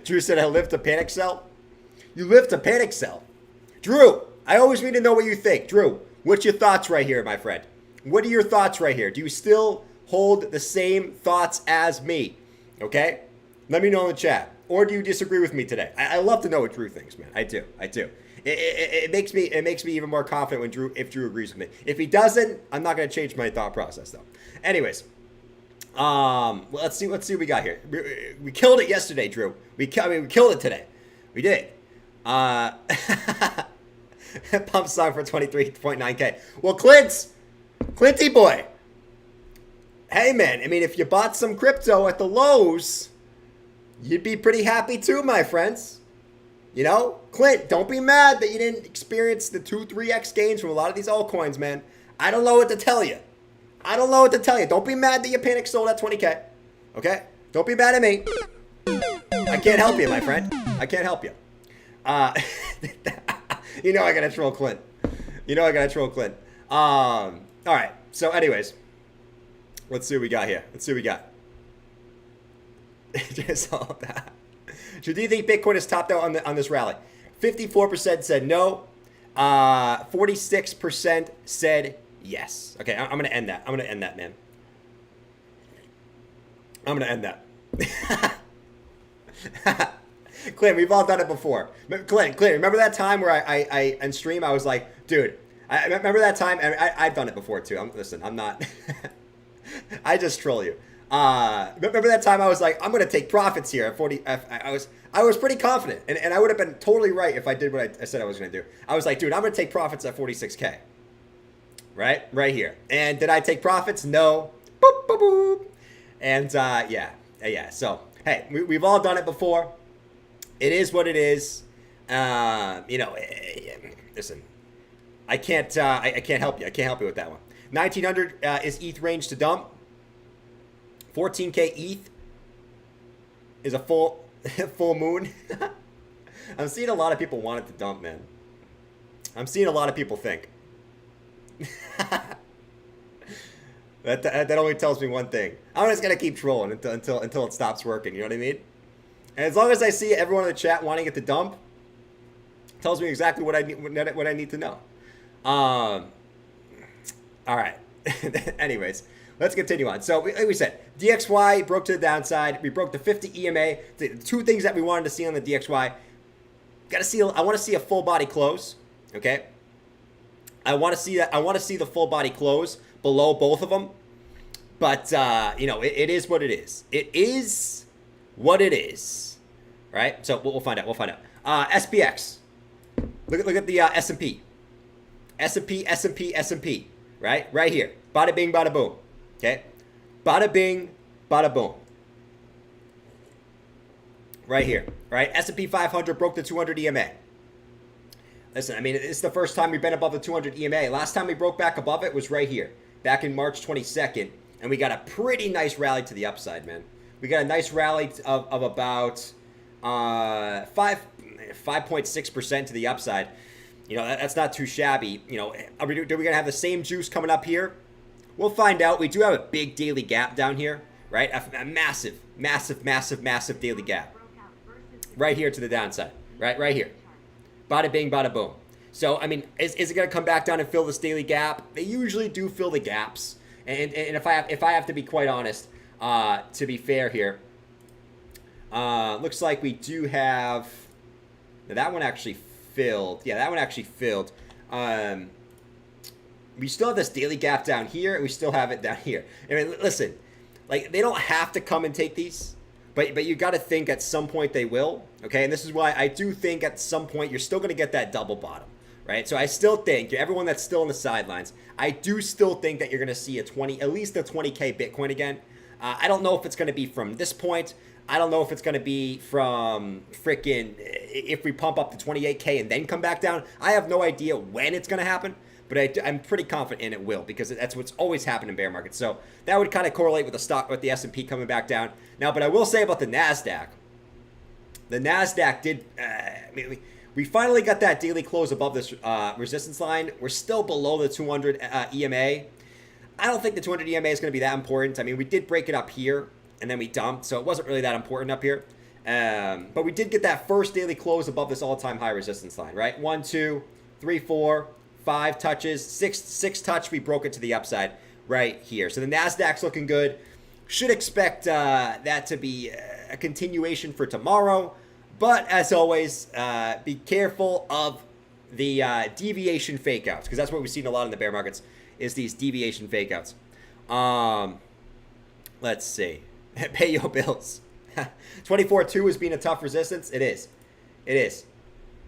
Drew said, I live to panic sell. You live to panic sell. Drew, I always need to know what you think. Drew, what's your thoughts right here, my friend? What are your thoughts right here? Do you still hold the same thoughts as me? Okay? Let me know in the chat. Or do you disagree with me today? I love to know what Drew thinks, man. I do. It makes me even more confident if Drew agrees with me. If he doesn't, I'm not going to change my thought process, though. Anyways. Well, let's see what we got here. We killed it yesterday, Drew. We killed it today. We did. Pump song for 23.9K. Well, Clinty boy. Hey, man. I mean, if you bought some crypto at the lows, you'd be pretty happy too, my friends. You know, Clint, don't be mad that you didn't experience the 2-3x gains from a lot of these altcoins, man. I don't know what to tell you. Don't be mad that you panic sold at 20K. Okay? Don't be mad at me. I can't help you, my friend. I can't help you. You know I gotta troll Clint. All right. So anyways, let's see what we got here. Just all that. So do you think Bitcoin is topped out on this rally? 54% said no. 46% said yes. Okay, I'm going to end that, man. I'm going to end that. Clint, we've all done it before. Clint, remember that time where I on stream, I was like, dude, I remember that time? I've done it before, too. I'm not. I just troll you. Remember that time I was like, I'm going to take profits here at 40. I was pretty confident, and I would have been totally right if I did what I said I was going to do. I was like, dude, I'm going to take profits at 46K. Right here. And did I take profits? No. Boop, boop, boop. And yeah. So, hey, we've all done it before. It is what it is. Listen, I can't help you. I can't help you with that one. 1900 is ETH range to dump. 14K ETH is a full moon. I'm seeing a lot of people want it to dump, man. I'm seeing a lot of people think. that only tells me one thing. I'm just gonna keep trolling until it stops working. You know what I mean? And as long as I see everyone in the chat wanting it to dump, it tells me exactly what I need to know. All right. Anyways, let's continue on. So like we said, DXY broke to the downside. We broke the 50 EMA. The two things that we wanted to see on the DXY. I want to see a full body close. Okay. I want to see that. I want to see the full body close below both of them. But it is what it is. It is what it is. Right? So we'll find out. SPX. Look at the S&P. S&P. Right here. Bada bing, bada boom. Okay? Bada bing, bada boom. Right here. Right? S&P 500 broke the 200 EMA. Listen, I mean, it's the first time we've been above the 200 EMA. Last time we broke back above it was right here, back in March 22nd, and we got a pretty nice rally to the upside, man. We got a nice rally of about 5.6% to the upside. You know, that's not too shabby. You know, are we going to have the same juice coming up here? We'll find out. We do have a big daily gap down here, right? A massive daily gap. Right here to the downside, right here. Bada bing, bada boom. So, I mean, is it going to come back down and fill this daily gap? They usually do fill the gaps. And if I have to be quite honest, to be fair here, looks like we do have, that one actually filled. Yeah, that one actually filled. We still have this daily gap down here, and we still have it down here. I mean, listen, like, they don't have to come and take these, but you got to think at some point they will, okay? And this is why I do think at some point you're still going to get that double bottom, right? So I still think, everyone that's still on the sidelines, I do still think that you're going to see at least a 20K Bitcoin again. I don't know if it's going to be from this point. I don't know if it's going to be from if we pump up to 28K and then come back down. I have no idea when it's going to happen. But I'm pretty confident it will, because that's what's always happened in bear markets. So that would kind of correlate with the S&P coming back down. Now, but I will say about the NASDAQ. The NASDAQ did, we finally got that daily close above this resistance line. We're still below the 200 EMA. I don't think the 200 EMA is going to be that important. I mean, we did break it up here, and then we dumped, so it wasn't really that important up here. But we did get that first daily close above this all-time high resistance line, right? 1, 2, 3, 4. 5 touches, six touch, we broke it to the upside right here. So the NASDAQ's looking good. Should expect that to be a continuation for tomorrow. But as always, be careful of the deviation fakeouts, because that's what we've seen a lot in the bear markets, is these deviation fakeouts. Let's see. Pay your bills. 24.2 has been a tough resistance. It is. It is.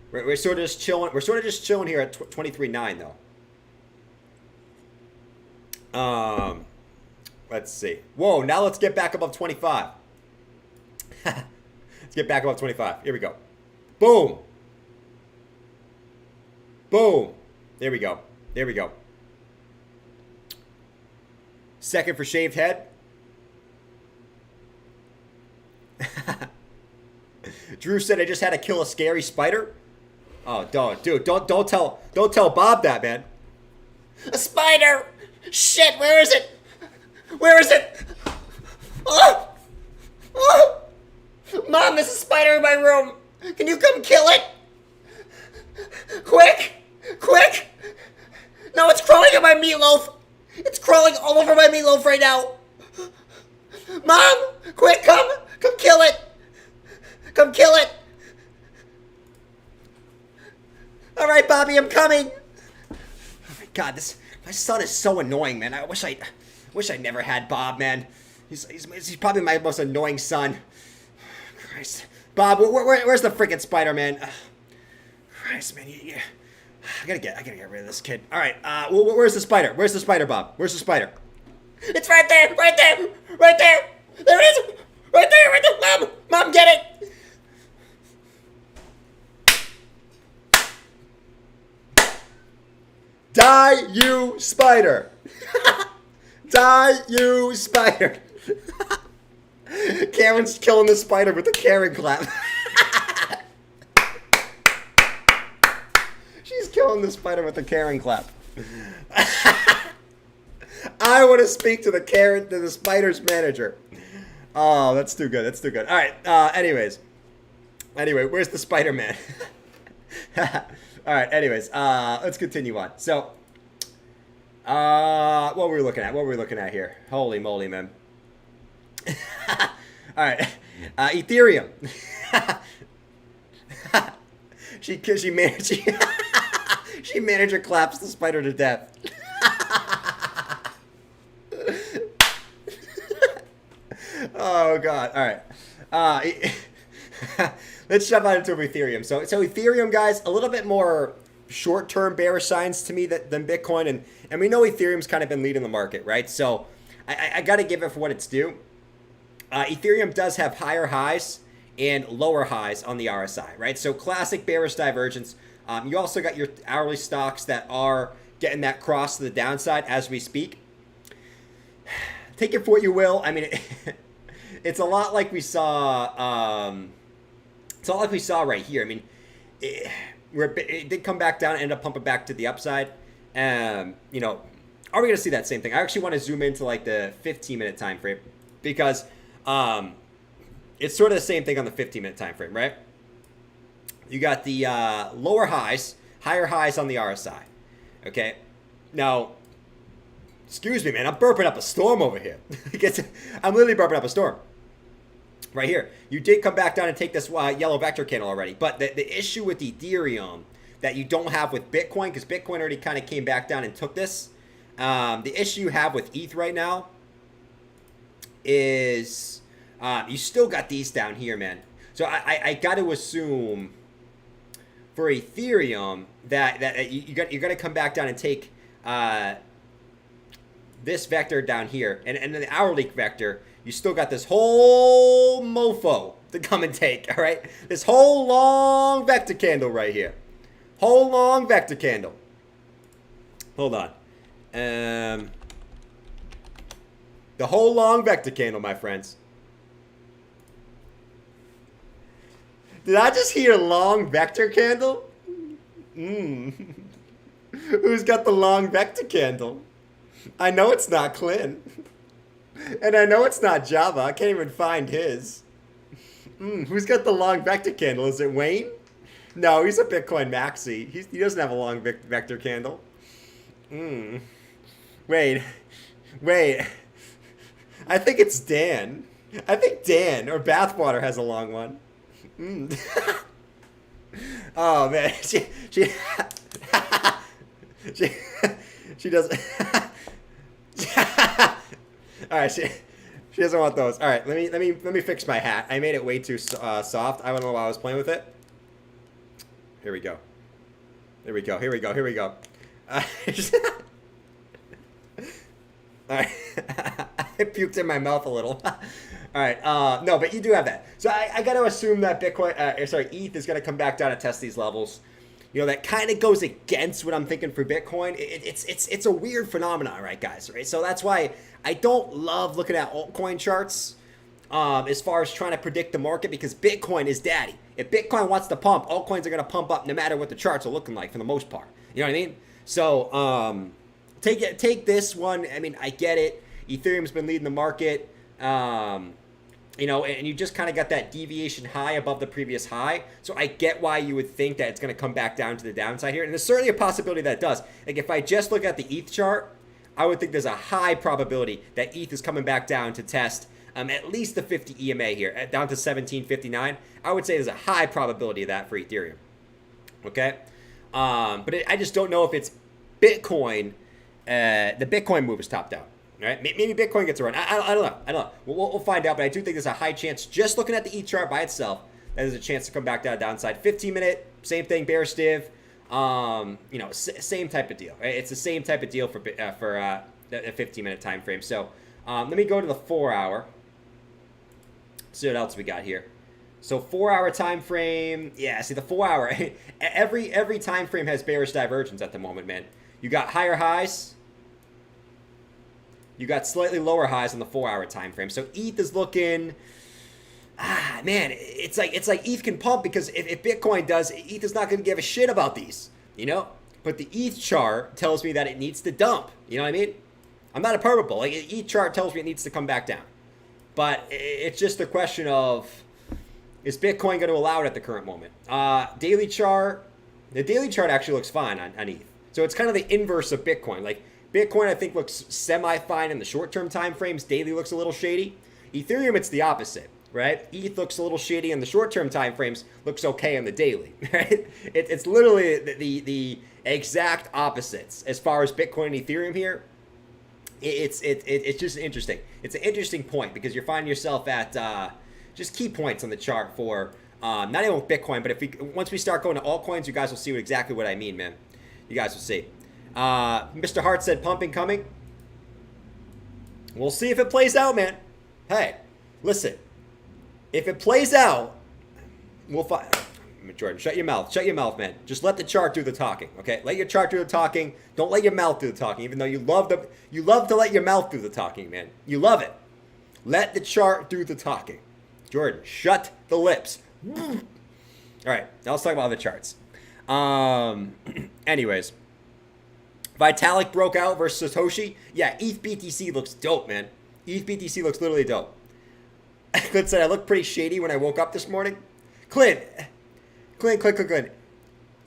We're sort of just chilling. We're sort of just chilling here at 23.9 though. Let's see. Whoa! Now let's get back above 25. Let's get back above 25. Here we go. Boom. Boom. There we go. There we go. Second for shaved head. Drew said I just had to kill a scary spider. Oh, don't tell Bob that, man. A spider! Shit, where is it? Where is it? Oh! Oh! Mom, there's a spider in my room. Can you come kill it? Quick! Quick! No, it's crawling on my meatloaf. It's crawling all over my meatloaf right now. Mom, quick, come kill it. Come kill it. All right, Bobby, I'm coming. Oh my God, my son is so annoying, man. I wish I never had Bob, man. He's probably my most annoying son. Christ, Bob, where's the freaking spider, man? Christ, man, I gotta get rid of this kid. All right, where's the spider? Where's the spider, Bob? Where's the spider? It's right there, right there, right there. There it is, right there, right there. Mom, get it. Die, you spider! Die, you spider! Karen's killing the spider with a Karen clap. She's killing the spider with a Karen clap. I want to speak to the spider's manager. Oh, that's too good. That's too good. All right. Anyway, where's the Spider Man? All right. Anyways, let's continue on. So, what were we looking at? What were we looking at here? Holy moly, man! All right, Ethereum. She manager claps the spider to death. Oh God! All right. Let's jump on into Ethereum. So Ethereum, guys, a little bit more short-term bearish signs to me than Bitcoin, and we know Ethereum's kind of been leading the market, right? So I got to give it for what it's due. Ethereum does have higher highs and lower highs on the RSI, right? So classic bearish divergence. You also got your hourly stocks that are getting that cross to the downside as we speak. Take it for what you will. I mean, it's a lot like we saw. It's all like we saw right here. I mean, it did come back down and end up pumping back to the upside. Are we going to see that same thing? I actually want to zoom into like the 15-minute time frame because it's sort of the same thing on the 15-minute time frame, right? You got the lower highs, higher highs on the RSI. Okay, now Excuse me, man. I'm burping up a storm over here. I'm literally burping up a storm. Right here. You did come back down and take this yellow vector candle already. But the issue with Ethereum that you don't have with Bitcoin, because Bitcoin already kind of came back down and took this. The issue you have with ETH right now is you still got these down here, man. So I got to assume for Ethereum that you're going to come back down and take this vector down here. And then the hourly vector, you still got this whole mofo to come and take, all right? This whole long vector candle right here. Whole long vector candle. Hold on. The whole long vector candle, my friends. Did I just hear long vector candle? Who's got the long vector candle? I know it's not Clint. And I know it's not Java. I can't even find his. Who's got the long vector candle? Is it Wayne? No, he's a Bitcoin maxi. He doesn't have a long vector candle. Wait. I think it's Dan. I think Dan or Bathwater has a long one. Oh man, she doesn't. All right, she doesn't want those. All right, let me fix my hat. I made it way too soft. I don't know why I was playing with it. Here we go. All right. I puked in my mouth a little. All right. No, but you do have that. So I got to assume that ETH is going to come back down and test these levels. You know, that kind of goes against what I'm thinking for Bitcoin. It's a weird phenomenon, right, guys? Right. So that's why I don't love looking at altcoin charts as far as trying to predict the market, because Bitcoin is daddy. If Bitcoin wants to pump, altcoins are going to pump up no matter what the charts are looking like for the most part. You know what I mean? So take this one. I mean, I get it. Ethereum's been leading the market. You know, and you just kind of got that deviation high above the previous high. So I get why you would think that it's going to come back down to the downside here. And there's certainly a possibility that it does. Like if I just look at the ETH chart, I would think there's a high probability that ETH is coming back down to test at least the 50 EMA here, down to 1759. I would say there's a high probability of that for Ethereum. Okay? But I just don't know if it's Bitcoin. The Bitcoin move is topped out. All right, maybe Bitcoin gets a run. I don't know. We'll find out, but I do think there's a high chance, just looking at the ETH chart by itself, that there's a chance to come back down downside. 15-minute, same thing, bearish div. You know, same type of deal. Right? It's the same type of deal for the 15-minute time frame. So let me go to the 4-hour. See what else we got here. So 4-hour time frame. Yeah, see the 4-hour. every time frame has bearish divergence at the moment, man. You got higher highs. You got slightly lower highs on the 4-hour time frame. So ETH is looking, man, it's like ETH can pump, because if Bitcoin does, ETH is not going to give a shit about these, you know? But the ETH chart tells me that it needs to dump. You know what I mean? I'm not a purple. Like, ETH chart tells me it needs to come back down. But it's just a question of, is Bitcoin going to allow it at the current moment? Daily chart, the daily chart actually looks fine on ETH. So it's kind of the inverse of Bitcoin. Like, Bitcoin, I think, looks semi-fine in the short-term time frames. Daily looks a little shady. Ethereum, it's the opposite, right? ETH looks a little shady in the short-term time frames, looks okay on the daily, right? It's literally the exact opposites as far as Bitcoin and Ethereum here. It's just interesting. It's an interesting point, because you're finding yourself at just key points on the chart for not even with Bitcoin, but once we start going to altcoins, you guys will see exactly what I mean, man. You guys will see. Mr. Hart said pumping coming. We'll see if it plays out, man. Hey, listen. If it plays out, we'll find. Jordan, shut your mouth. Shut your mouth, man. Just let the chart do the talking, okay? Let your chart do the talking. Don't let your mouth do the talking, even though you love to let your mouth do the talking, man. You love it. Let the chart do the talking. Jordan, shut the lips. All right, now let's talk about other charts. Anyways. Vitalik broke out versus Satoshi. Yeah, ETH BTC looks dope, man. ETH BTC looks literally dope. Clint said I look pretty shady when I woke up this morning. Clint.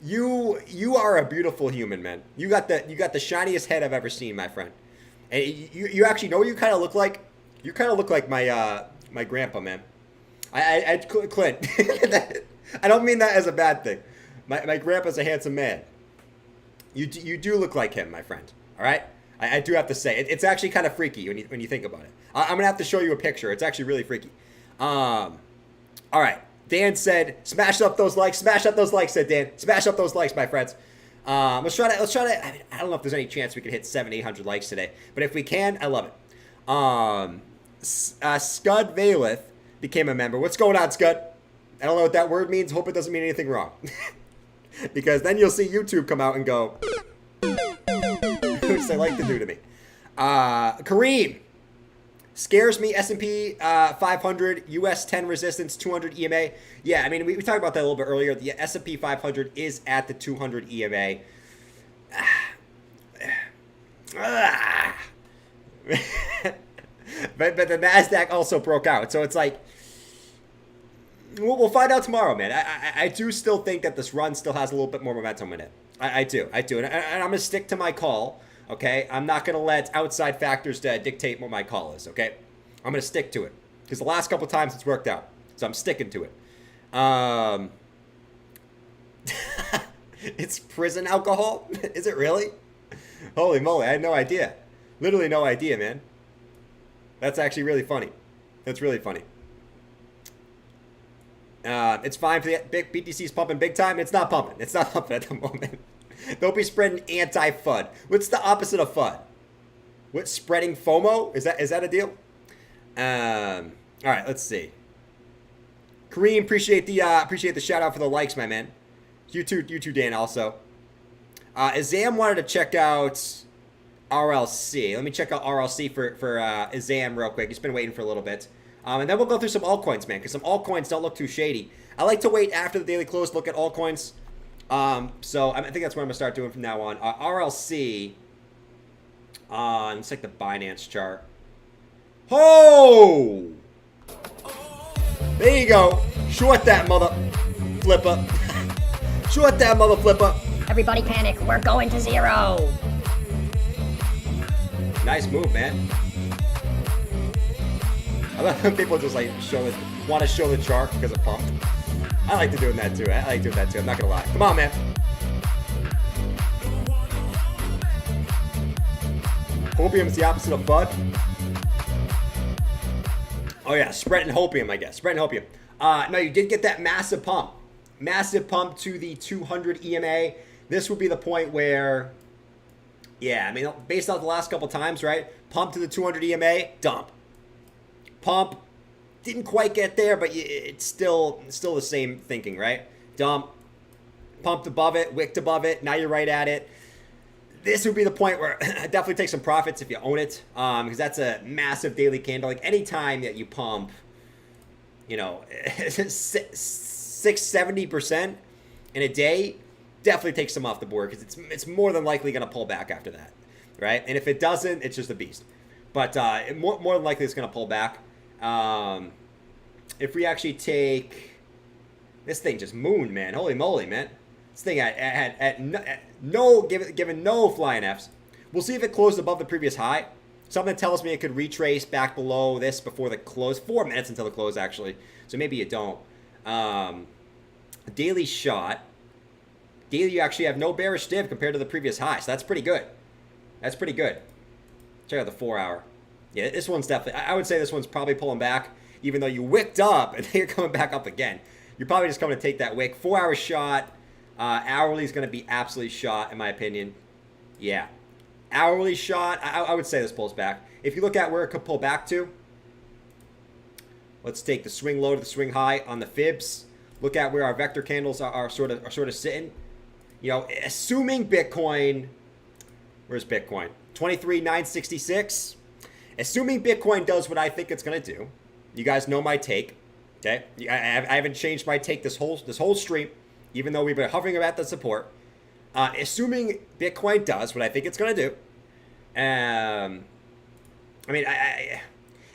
You are a beautiful human, man. You got the shiniest head I've ever seen, my friend. And you actually know what you kind of look like? You kind of look like my my grandpa, man. Clint. I don't mean that as a bad thing. My grandpa's a handsome man. You do look like him, my friend. All right? I do have to say. It's actually kind of freaky when you think about it. I'm going to have to show you a picture. It's actually really freaky. All right. Dan said, smash up those likes. Smash up those likes, said Dan. Smash up those likes, my friends. Let's try to, I mean, I don't know if there's any chance we could hit 700-800 likes today. But if we can, I love it. Scud Valeth became a member. What's going on, Scud? I don't know what that word means. Hope it doesn't mean anything wrong. Because then you'll see YouTube come out and go, which they like to do to me. Kareem. Scares me, S&P 500, US 10 resistance, 200 EMA. Yeah, I mean, we talked about that a little bit earlier. The S&P 500 is at the 200 EMA. but the NASDAQ also broke out. So it's like, we'll find out tomorrow, man. I do still think that this run still has a little bit more momentum in it. I do. And I'm going to stick to my call. Okay, I'm not going to let outside factors dictate what my call is, okay? I'm going to stick to it. Because the last couple times it's worked out. So I'm sticking to it. It's prison alcohol? Is it really? Holy moly, I had no idea. Literally no idea, man. That's actually really funny. That's really funny. It's fine for the big BTC's pumping big time. It's not pumping. It's not pumping at the moment. Don't be spreading anti-FUD. What's the opposite of FUD? What's spreading FOMO? Is that a deal? All right, let's see. Kareem, appreciate the shout out for the likes, my man. You too, Dan. Also, Azam wanted to check out RLC. Let me check out RLC for Azam real quick. He's been waiting for a little bit. And then we'll go through some altcoins, man, because some altcoins don't look too shady. I like to wait after the daily close to look at altcoins. So I think that's what I'm going to start doing from now on. RLC, let's take the Binance chart. Oh! There you go. Short that mother flipper. Short that mother flipper. Everybody panic. We're going to zero. Nice move, man. I love when people just like want to show the chart because of pump. I like doing that too. I'm not gonna lie. Come on, man. Hopium is the opposite of FUD. Oh yeah, spreading hopium, I guess. Spreading hopium. No, you did get that massive pump. Massive pump to the 200 EMA. This would be the point where, yeah, I mean, based on the last couple times, right? Pump to the 200 EMA, dump. Pump, didn't quite get there, but it's still the same thinking, right? Dump, pumped above it, wicked above it. Now you're right at it. This would be the point where definitely take some profits if you own it, because that's a massive daily candle. Like any time that you pump, 670% in a day, definitely take some off the board because it's more than likely going to pull back after that, right? And if it doesn't, it's just a beast. But more than likely, it's going to pull back. If we actually take this thing, just mooned, man. Holy moly, man. This thing given no flying Fs. We'll see if it closed above the previous high. Something tells me it could retrace back below this before the close. 4 minutes until the close, actually. So maybe you don't. Daily shot. Daily, you actually have no bearish div compared to the previous high. So that's pretty good. That's pretty good. Check out the 4 hour. Yeah, this one's definitely, I would say this one's probably pulling back, even though you wicked up and then you're coming back up again. You're probably just coming to take that wick. 4 hour shot. Hourly is going to be absolutely shot, in my opinion. Yeah. Hourly shot, I would say this pulls back. If you look at where it could pull back to, let's take the swing low to the swing high on the fibs. Look at where our vector candles are sort of sitting. Assuming Bitcoin, where's Bitcoin? 23,966. Assuming Bitcoin does what I think it's going to do. You guys know my take. Okay, I haven't changed my take this whole stream, even though we've been hovering about the support. Assuming Bitcoin does what I think it's going to do.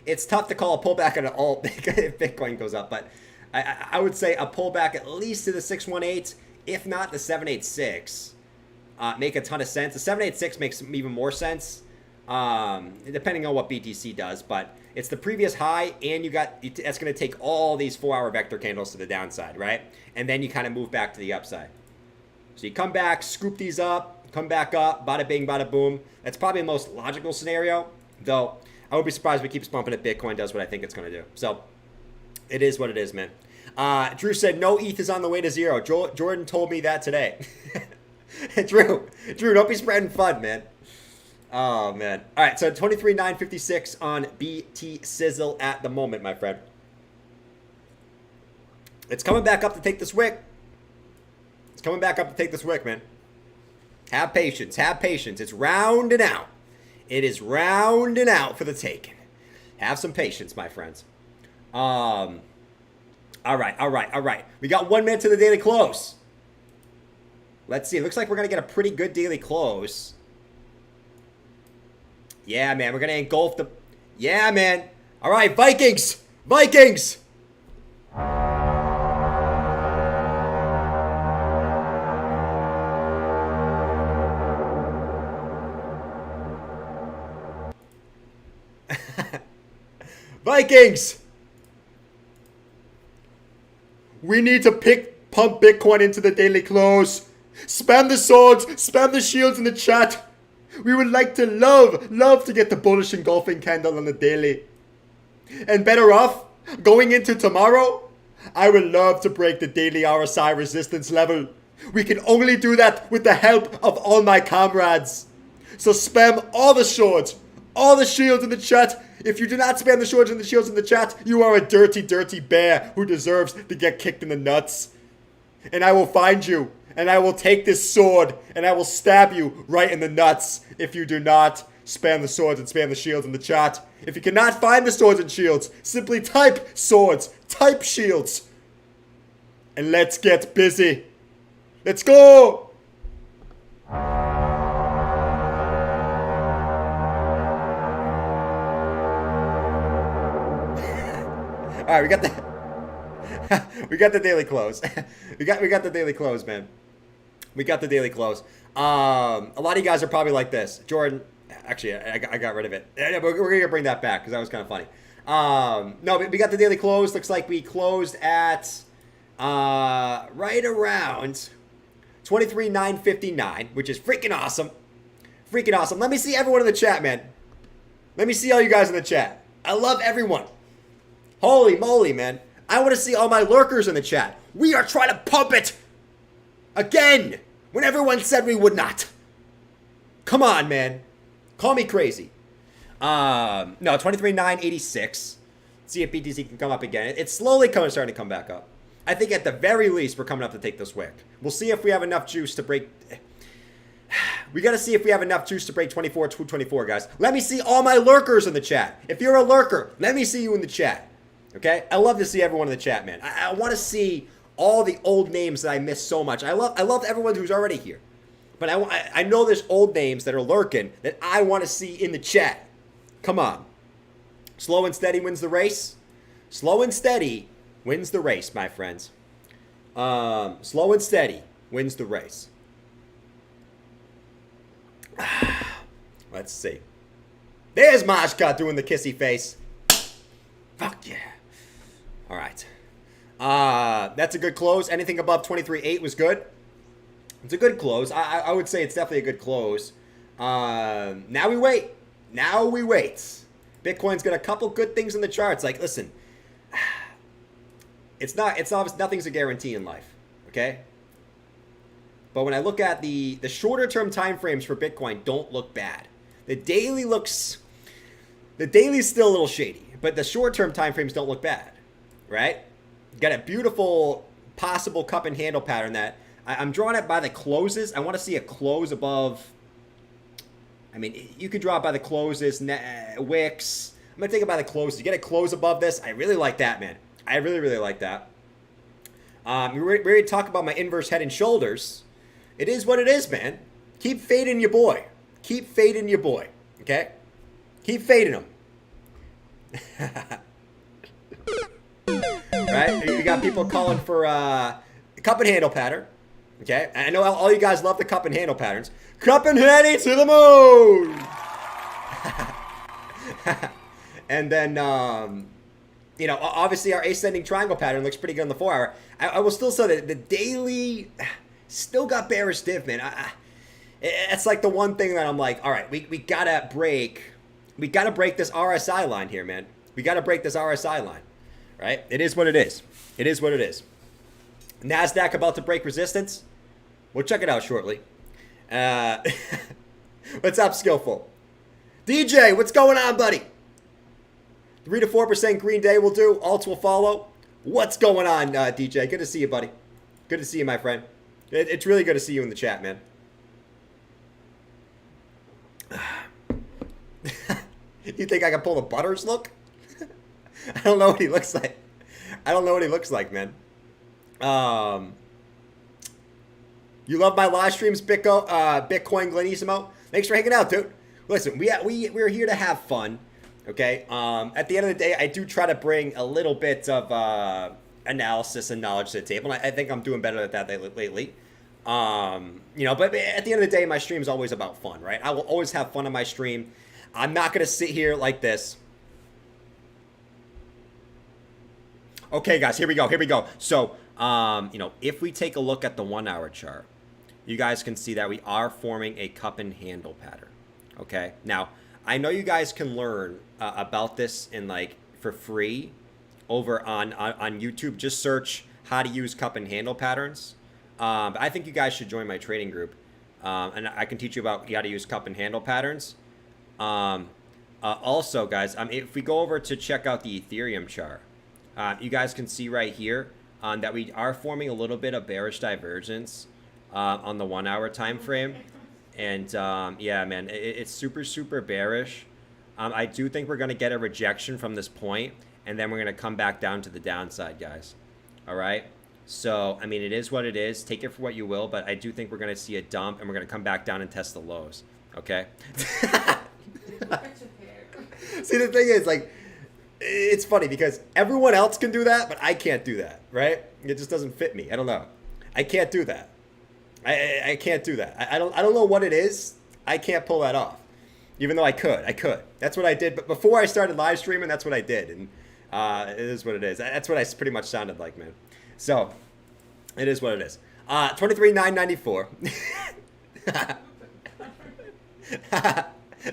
It's tough to call a pullback on an alt if Bitcoin goes up, but I would say a pullback at least to the 618, if not the 786, make a ton of sense. The 786 makes even more sense. depending on what BTC does, but it's the previous high, and that's going to take all these 4-hour vector candles to the downside, right? And then you kind of move back to the upside. So you come back, scoop these up, come back up, bada bing, bada boom. That's probably the most logical scenario, though I would be surprised if it keeps bumping if Bitcoin does what I think it's going to do. So it is what it is, man. Drew said no ETH is on the way to zero. Jordan told me that today. Drew, don't be spreading FUD, man. Oh, man. All right, so 23,956 on BT Sizzle at the moment, my friend. It's coming back up to take this wick. It's coming back up to take this wick, man. Have patience. Have patience. It's rounding out. It is rounding out for the taking. Have some patience, my friends. All right. We got 1 minute to the daily close. Let's see. It looks like we're going to get a pretty good daily close. Yeah, man. We're going to engulf the... Yeah, man. All right, Vikings. Vikings. Vikings. We need to pump Bitcoin into the daily close. Spam the swords, spam the shields in the chat. We would like to love to get the bullish engulfing candle on the daily. And better off, going into tomorrow, I would love to break the daily RSI resistance level. We can only do that with the help of all my comrades. So spam all the swords, all the shields in the chat. If you do not spam the swords and the shields in the chat, you are a dirty, dirty bear who deserves to get kicked in the nuts. And I will find you, and I will take this sword, and I will stab you right in the nuts if you do not spam the swords and spam the shields in the chat. If you cannot find the swords and shields, simply type swords, type shields, and let's get busy. Let's go! All right, we got the daily close. we got the daily close, man. We got the daily close. A lot of you guys are probably like this. Jordan, actually, I got rid of it. We're going to bring that back because that was kind of funny. No, we got the daily close. Looks like we closed at right around 23,959, which is freaking awesome. Freaking awesome. Let me see everyone in the chat, man. Let me see all you guys in the chat. I love everyone. Holy moly, man. I want to see all my lurkers in the chat. We are trying to pump it again when everyone said we would not. Come on, man. Call me crazy. No, 23,986. See if BTC can come up again. It's slowly starting to come back up. I think at the very least, we're coming up to take this wick. We'll see if we have enough juice to break... We got to see if we have enough juice to break 24, guys. Let me see all my lurkers in the chat. If you're a lurker, let me see you in the chat. Okay? I love to see everyone in the chat, man. I want to see all the old names that I miss so much. I love everyone who's already here. But I know there's old names that are lurking that I want to see in the chat. Come on. Slow and steady wins the race. Slow and steady wins the race, my friends. Slow and steady wins the race. Let's see. There's Majka doing the kissy face. Fuck yeah. All right. That's a good close. Anything above 23.8 was good. It's a good close. I would say it's definitely a good close. Now we wait. Now we wait. Bitcoin's got a couple good things in the charts. Like, listen. It's obvious nothing's a guarantee in life. Okay? But when I look at the shorter term time frames for Bitcoin don't look bad. The daily's still a little shady, but the short term time frames don't look bad, right? Got a beautiful possible cup and handle pattern that I'm drawing it by the closes. I want to see a close above. I mean, you could draw it by the closes, wicks. I'm gonna take it by the closes. You get a close above this. I really like that, man. I really like that. We already talked about my inverse head and shoulders. It is what it is, man. Keep fading your boy. Keep fading your boy. Okay? Keep fading him. Right? You got people calling for cup and handle pattern. Okay? I know all you guys love the cup and handle patterns. Cup and handy to the moon! And then, you know, obviously our ascending triangle pattern looks pretty good on the 4 hour. I will still say that the daily still got bearish div, man. It's like the one thing that I'm like, all right, we gotta break this RSI line here, man. We gotta break this RSI line, right? It is what it is. It is what it is. NASDAQ about to break resistance. We'll check it out shortly. What's up, Skillful? DJ, what's going on, buddy? 3 to 4% green day will do. Alts will follow. What's going on, DJ? Good to see you, buddy. Good to see you, my friend. It's really good to see you in the chat, man. You think I can pull the Butters look? I don't know what he looks like. I don't know what he looks like, man. You love my live streams, Bitcoin Glenisimo. Thanks for hanging out, dude. Listen, we're here to have fun, okay? At the end of the day, I do try to bring a little bit of analysis and knowledge to the table. And I think I'm doing better at that lately. You know, but at the end of the day, my stream is always about fun, right? I will always have fun on my stream. I'm not going to sit here like this. Okay, guys, here we go. Here we go. So, you know, if we take a look at the 1 hour chart, you guys can see that we are forming a cup and handle pattern. Okay. Now, I know you guys can learn about this in like for free over on YouTube. Just search how to use cup and handle patterns. But I think you guys should join my trading group, and I can teach you about how to use cup and handle patterns. Also, guys, if we go over to check out the Ethereum chart, you guys can see right here that we are forming a little bit of bearish divergence on the 1 hour time frame. And yeah, man, it's super bearish. I do think we're going to get a rejection from this point, and then we're going to come back down to the downside, guys. All right. So, I mean, it is what it is. Take it for what you will, but I do think we're going to see a dump, and we're going to come back down and test the lows. Okay. See, the thing is, like, it's funny because everyone else can do that, but I can't do that, right? It just doesn't fit me. I don't know. I can't do that. I can't do that. I don't know what it is. I can't pull that off. Even though I could. That's what I did. But before I started live streaming, that's what I did. And it is what it is. That's what I pretty much sounded like, man. So, it is what it is. 23,994.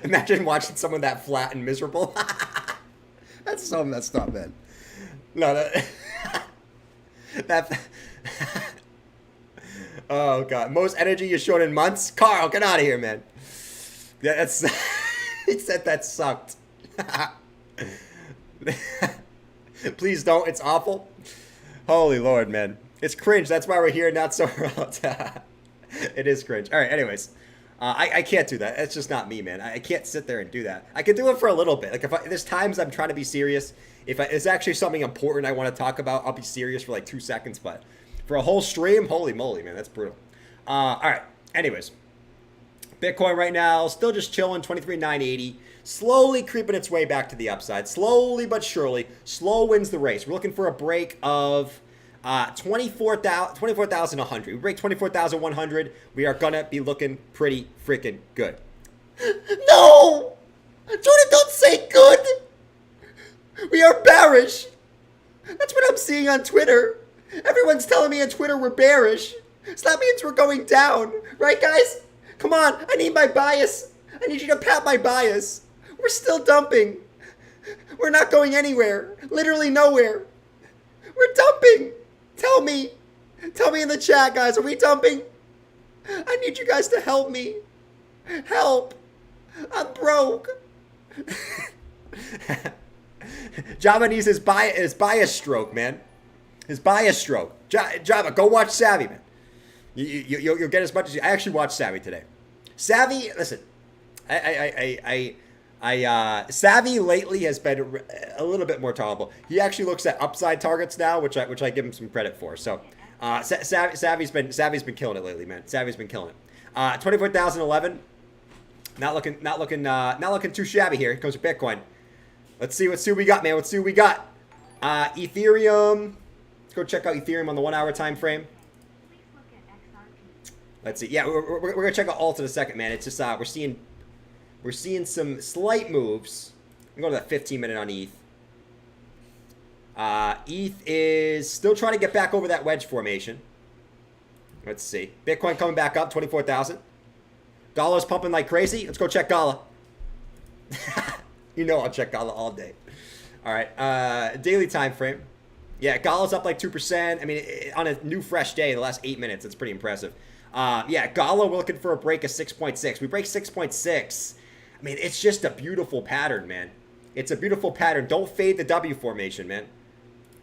Imagine watching someone that flat and miserable. That's so messed up, man. No, that oh god, most energy you've shown in months. Carl, get out of here, man. That's he said that sucked. Please don't. It's awful. Holy Lord, man. It's cringe. That's why we're here, not so around. It is cringe. All right. Anyways. I can't do that. It's just not me, man. I can't sit there and do that. I can do it for a little bit. Like there's times I'm trying to be serious. If it's actually something important I want to talk about, I'll be serious for like 2 seconds. But for a whole stream, holy moly, man, that's brutal. All right. Anyways, Bitcoin right now still just chilling, 23,980, slowly creeping its way back to the upside, slowly but surely. Slow wins the race. We're looking for a break of 24,100. We break 24,100. We are gonna be looking pretty freaking good. No! Jordan, don't say good! We are bearish. That's what I'm seeing on Twitter. Everyone's telling me on Twitter we're bearish. So that means we're going down. Right, guys? Come on. I need my bias. I need you to pat my bias. We're still dumping. We're not going anywhere. Literally nowhere. We're dumping. Tell me in the chat, guys, are we dumping? I need you guys to help me. Help. I'm broke. Java needs his bias stroke, man. His bias stroke. Java, go watch Savvy, man. You'll get as much as you. I actually watched Savvy today. Savvy, listen, Savvy lately has been a little bit more tolerable. He actually looks at upside targets now, which I give him some credit for. So, Savvy's been killing it lately, man. Savvy's been killing it. 24,011. Not looking too shabby here. Here comes Bitcoin. Let's see what we got, man. Let's see what we got. Ethereum. Let's go check out Ethereum on the 1 hour time frame. Let's see. Yeah, we're gonna check out alt in a second, man. It's just we're seeing We're seeing some slight moves. I'm going to go to that 15-minute on ETH. ETH is still trying to get back over that wedge formation. Let's see. Bitcoin coming back up, 24,000. Gala's pumping like crazy. Let's go check Gala. You know I'll check Gala all day. All right. Daily time frame. Yeah, Gala's up like 2%. I mean, on a new fresh day in the last 8 minutes, it's pretty impressive. Yeah, Gala, we're looking for a break of 6.6. We break 6.6. I mean, it's just a beautiful pattern, man. It's a beautiful pattern. Don't fade the W formation, man.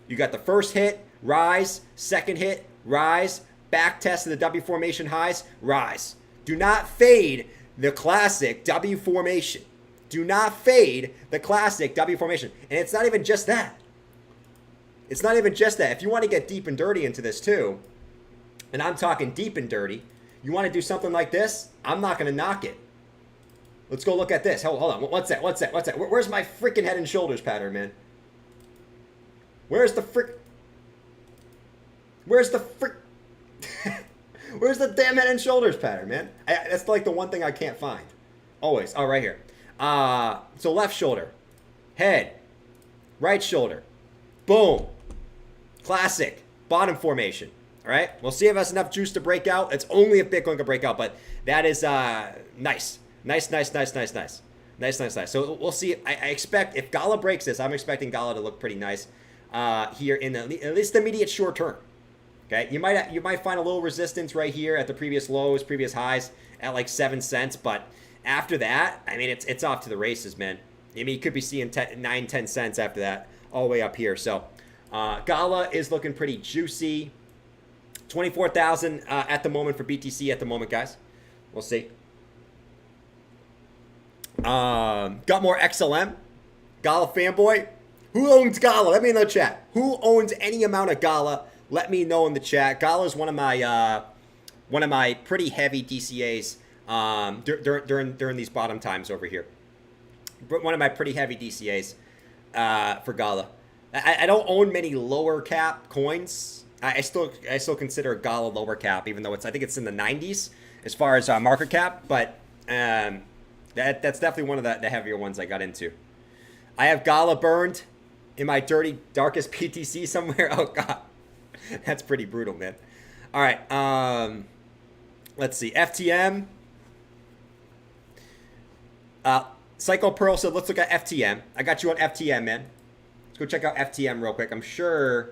You got the first hit, rise. Second hit, rise. Back test of the W formation highs, rise. Do not fade the classic W formation. Do not fade the classic W formation. And it's not even just that. It's not even just that. If you want to get deep and dirty into this too, and I'm talking deep and dirty, you want to do something like this, I'm not going to knock it. Let's go look at this. Hold on. What's that? Where's my freaking head and shoulders pattern, man? Where's the Where's the damn head and shoulders pattern, man? That's like the one thing I can't find. Always. Oh, right here. So left shoulder, head, right shoulder, boom. Classic bottom formation. All right. We'll see if it has enough juice to break out. It's only if Bitcoin can break out, but that is nice. Nice. So we'll see. I expect if Gala breaks this, I'm expecting Gala to look pretty nice here in at least the immediate short term. Okay, you might find a little resistance right here at the previous lows, previous highs at like 7 cents, but after that, I mean, it's off to the races, man. I mean, you could be seeing 9-10 cents after that, all the way up here. So, Gala is looking pretty juicy. 24,000 at the moment for BTC at the moment, guys. We'll see. Got more XLM. Gala fanboy. Who owns Gala? Let me know in the chat. Who owns any amount of Gala? Let me know in the chat. Gala is one of my pretty heavy DCAs during these bottom times over here. One of my pretty heavy DCAs for Gala. I don't own many lower cap coins. I still consider Gala lower cap, even though I think it's in the 90s as far as market cap. But that's definitely one of the heavier ones I got into. I have Gala burned in my dirty, darkest PTC somewhere. Oh God. That's pretty brutal, man. All right. Let's see. FTM. Psycho Pearl said, let's look at FTM. I got you on FTM, man. Let's go check out FTM real quick. I'm sure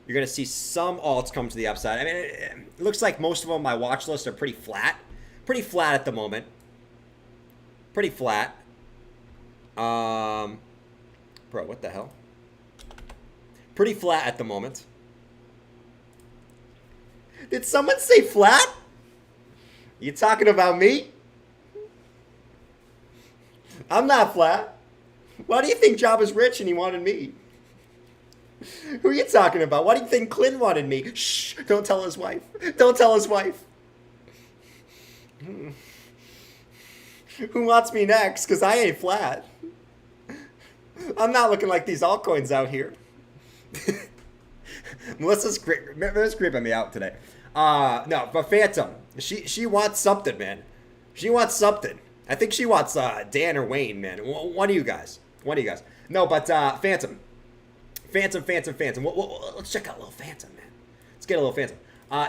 you're going to see some alts come to the upside. I mean, it looks like most of them on my watch list are pretty flat. Pretty flat at the moment. Pretty flat. Bro, what the hell? Pretty flat at the moment. Did someone say flat? You talking about me? I'm not flat. Why do you think Job is rich and he wanted me? Who are you talking about? Why do you think Clint wanted me? Shh, don't tell his wife. Don't tell his wife. Who wants me next? Because I ain't flat. I'm not looking like these altcoins out here. Melissa's creeping me out today. No, but Phantom, she wants something, man. She wants something. I think she wants Dan or Wayne, man. One of you guys. No, but Phantom. Let's check out a little Phantom, man. Let's get a little Phantom.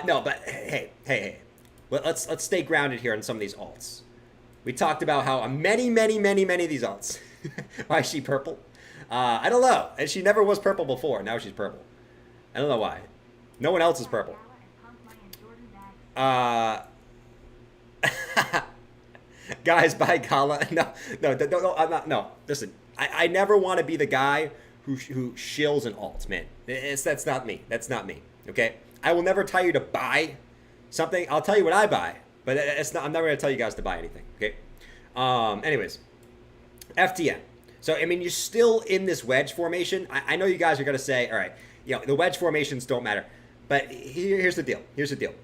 No, but hey. Let's stay grounded here on some of these alts. We talked about how many of these alts. Why is she purple? I don't know. And she never was purple before. Now she's purple. I don't know why. No one else is purple. Guys, buy Gala. No, I'm not. No, listen. I never want to be the guy who shills an alt, man. That's not me. That's not me. Okay. I will never tell you to buy something. I'll tell you what I buy, but it's not. I'm never gonna tell you guys to buy anything. Okay. Anyways, FTN. So I mean, you're still in this wedge formation. I know you guys are gonna say, all right, the wedge formations don't matter, but here's the deal. Here's the deal.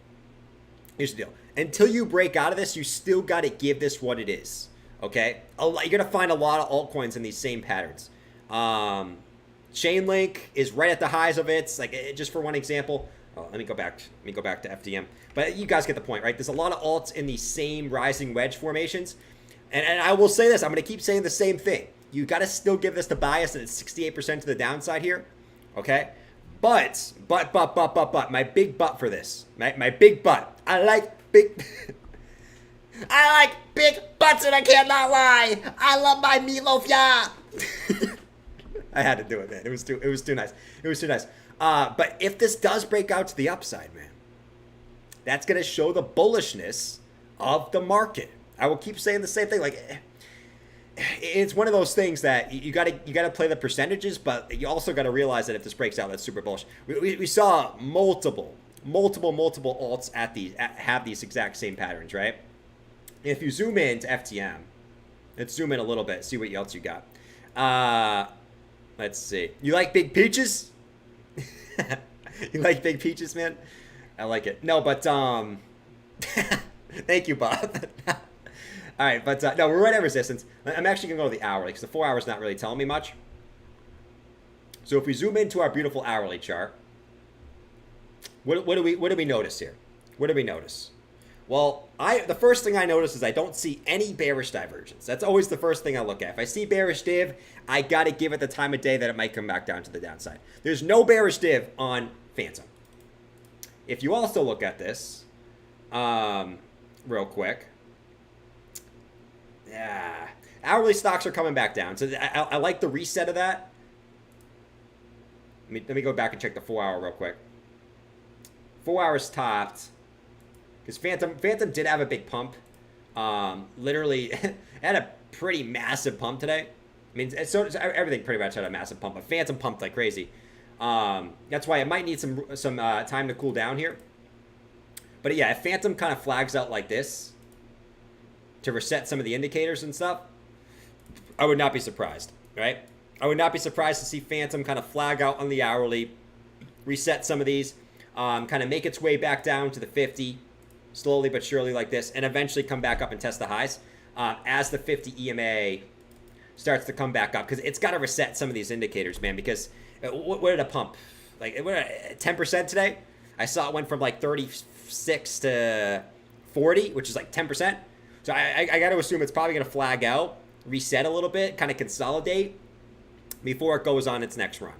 Until you break out of this, you still got to give this what it is. Okay? You're going to find a lot of altcoins in these same patterns. Chainlink is right at the highs of it. Like, just for one example. Oh, let me go back to FDM. But you guys get the point, right? There's a lot of alts in these same rising wedge formations. And I will say this. I'm going to keep saying the same thing. You got to still give this the bias, and it's 68% to the downside here. Okay? But, my big but for this. My big but. I like big butts, and I cannot lie. I love my meatloaf, yeah. I had to do it, man. It was too nice. It was too nice. But if this does break out to the upside, man, that's going to show the bullishness of the market. I will keep saying the same thing. Like, it's one of those things that you got to play the percentages, but you also got to realize that if this breaks out, that's super bullish. We saw multiple alts have these exact same patterns, right? If you zoom in to FTM, let's zoom in a little bit, see what else you got. Let's see. You like big peaches? You like big peaches, man? I like it. No, but thank you, Bob. All right, but no, we're right at resistance. I'm actually gonna go to the hourly because the 4 hours not really telling me much. So if we zoom into our beautiful hourly chart, what do we notice here? What do we notice? Well, the first thing I notice is I don't see any bearish divergence. That's always the first thing I look at. If I see bearish div, I got to give it the time of day that it might come back down to the downside. There's no bearish div on Phantom. If you also look at this, real quick, yeah, hourly stocks are coming back down. So I like the reset of that. Let me go back and check the 4 hour real quick. 4 hours topped. Because Phantom did have a big pump. Literally had a pretty massive pump today. I mean, so everything pretty much had a massive pump, but Phantom pumped like crazy. That's why it might need some time to cool down here. But yeah, if Phantom kind of flags out like this to reset some of the indicators and stuff, I would not be surprised, right? I would not be surprised to see Phantom kind of flag out on the hourly, reset some of these, kind of make its way back down to the 50, slowly but surely like this, and eventually come back up and test the highs as the 50 EMA starts to come back up, because it's got to reset some of these indicators, man, because what did it pump? Like, 10% today? I saw it went from like 36 to 40, which is like 10%. So I got to assume it's probably going to flag out, reset a little bit, kind of consolidate before it goes on its next run.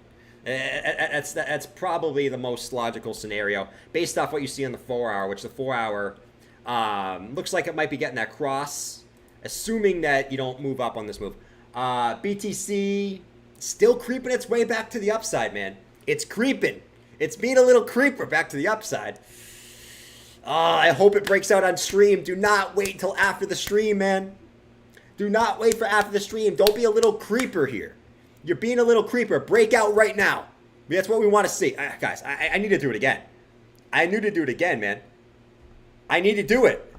That's probably the most logical scenario based off what you see on the 4 hour, which the 4 hour looks like it might be getting that cross, assuming that you don't move up on this move. BTC still creeping its way back to the upside, man. It's creeping. It's being a little creeper back to the upside. I hope it breaks out on stream. Do not wait till after the stream, man. Do not wait for after the stream. Don't be a little creeper here. You're being a little creeper. Break out right now. That's what we want to see. Guys, I need to do it again. I need to do it again, man. I need to do it.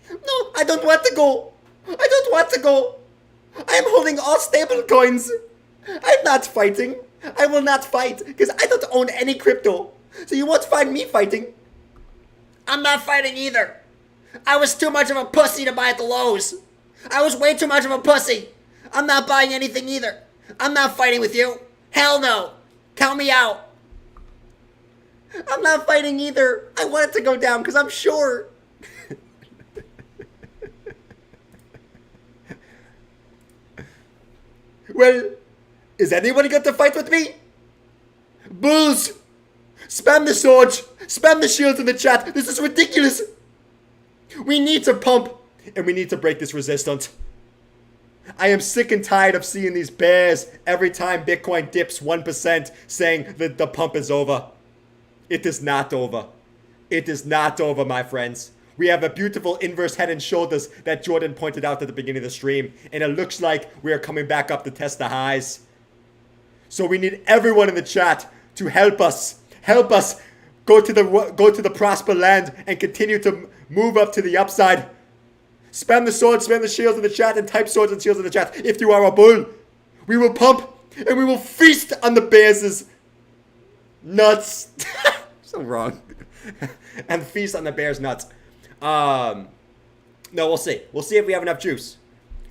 No, I don't want to go. I don't want to go. I am holding all stable coins. I'm not fighting. I will not fight because I don't own any crypto. So you won't find me fighting. I'm not fighting either. I was too much of a pussy to buy at the lows. I was way too much of a pussy. I'm not buying anything either. I'm not fighting with you. Hell no. Count me out. I'm not fighting either. I want it to go down because I'm sure. Well, is anybody going to fight with me? Bulls! Spam the swords! Spam the shields in the chat! This is ridiculous! We need to pump, and we need to break this resistance. I am sick and tired of seeing these bears every time Bitcoin dips 1% saying that the pump is over. It is not over. It is not over, my friends. We have a beautiful inverse head and shoulders that Jordan pointed out at the beginning of the stream, and it looks like we are coming back up to test the highs. So we need everyone in the chat to help us. Help us go to the prosper land and continue to move up to the upside. Spam the swords, spam the shields in the chat, and type swords and shields in the chat. If you are a bull, we will pump and we will feast on the bears' nuts. So wrong. And feast on the bears' nuts. No, we'll see. We'll see if we have enough juice.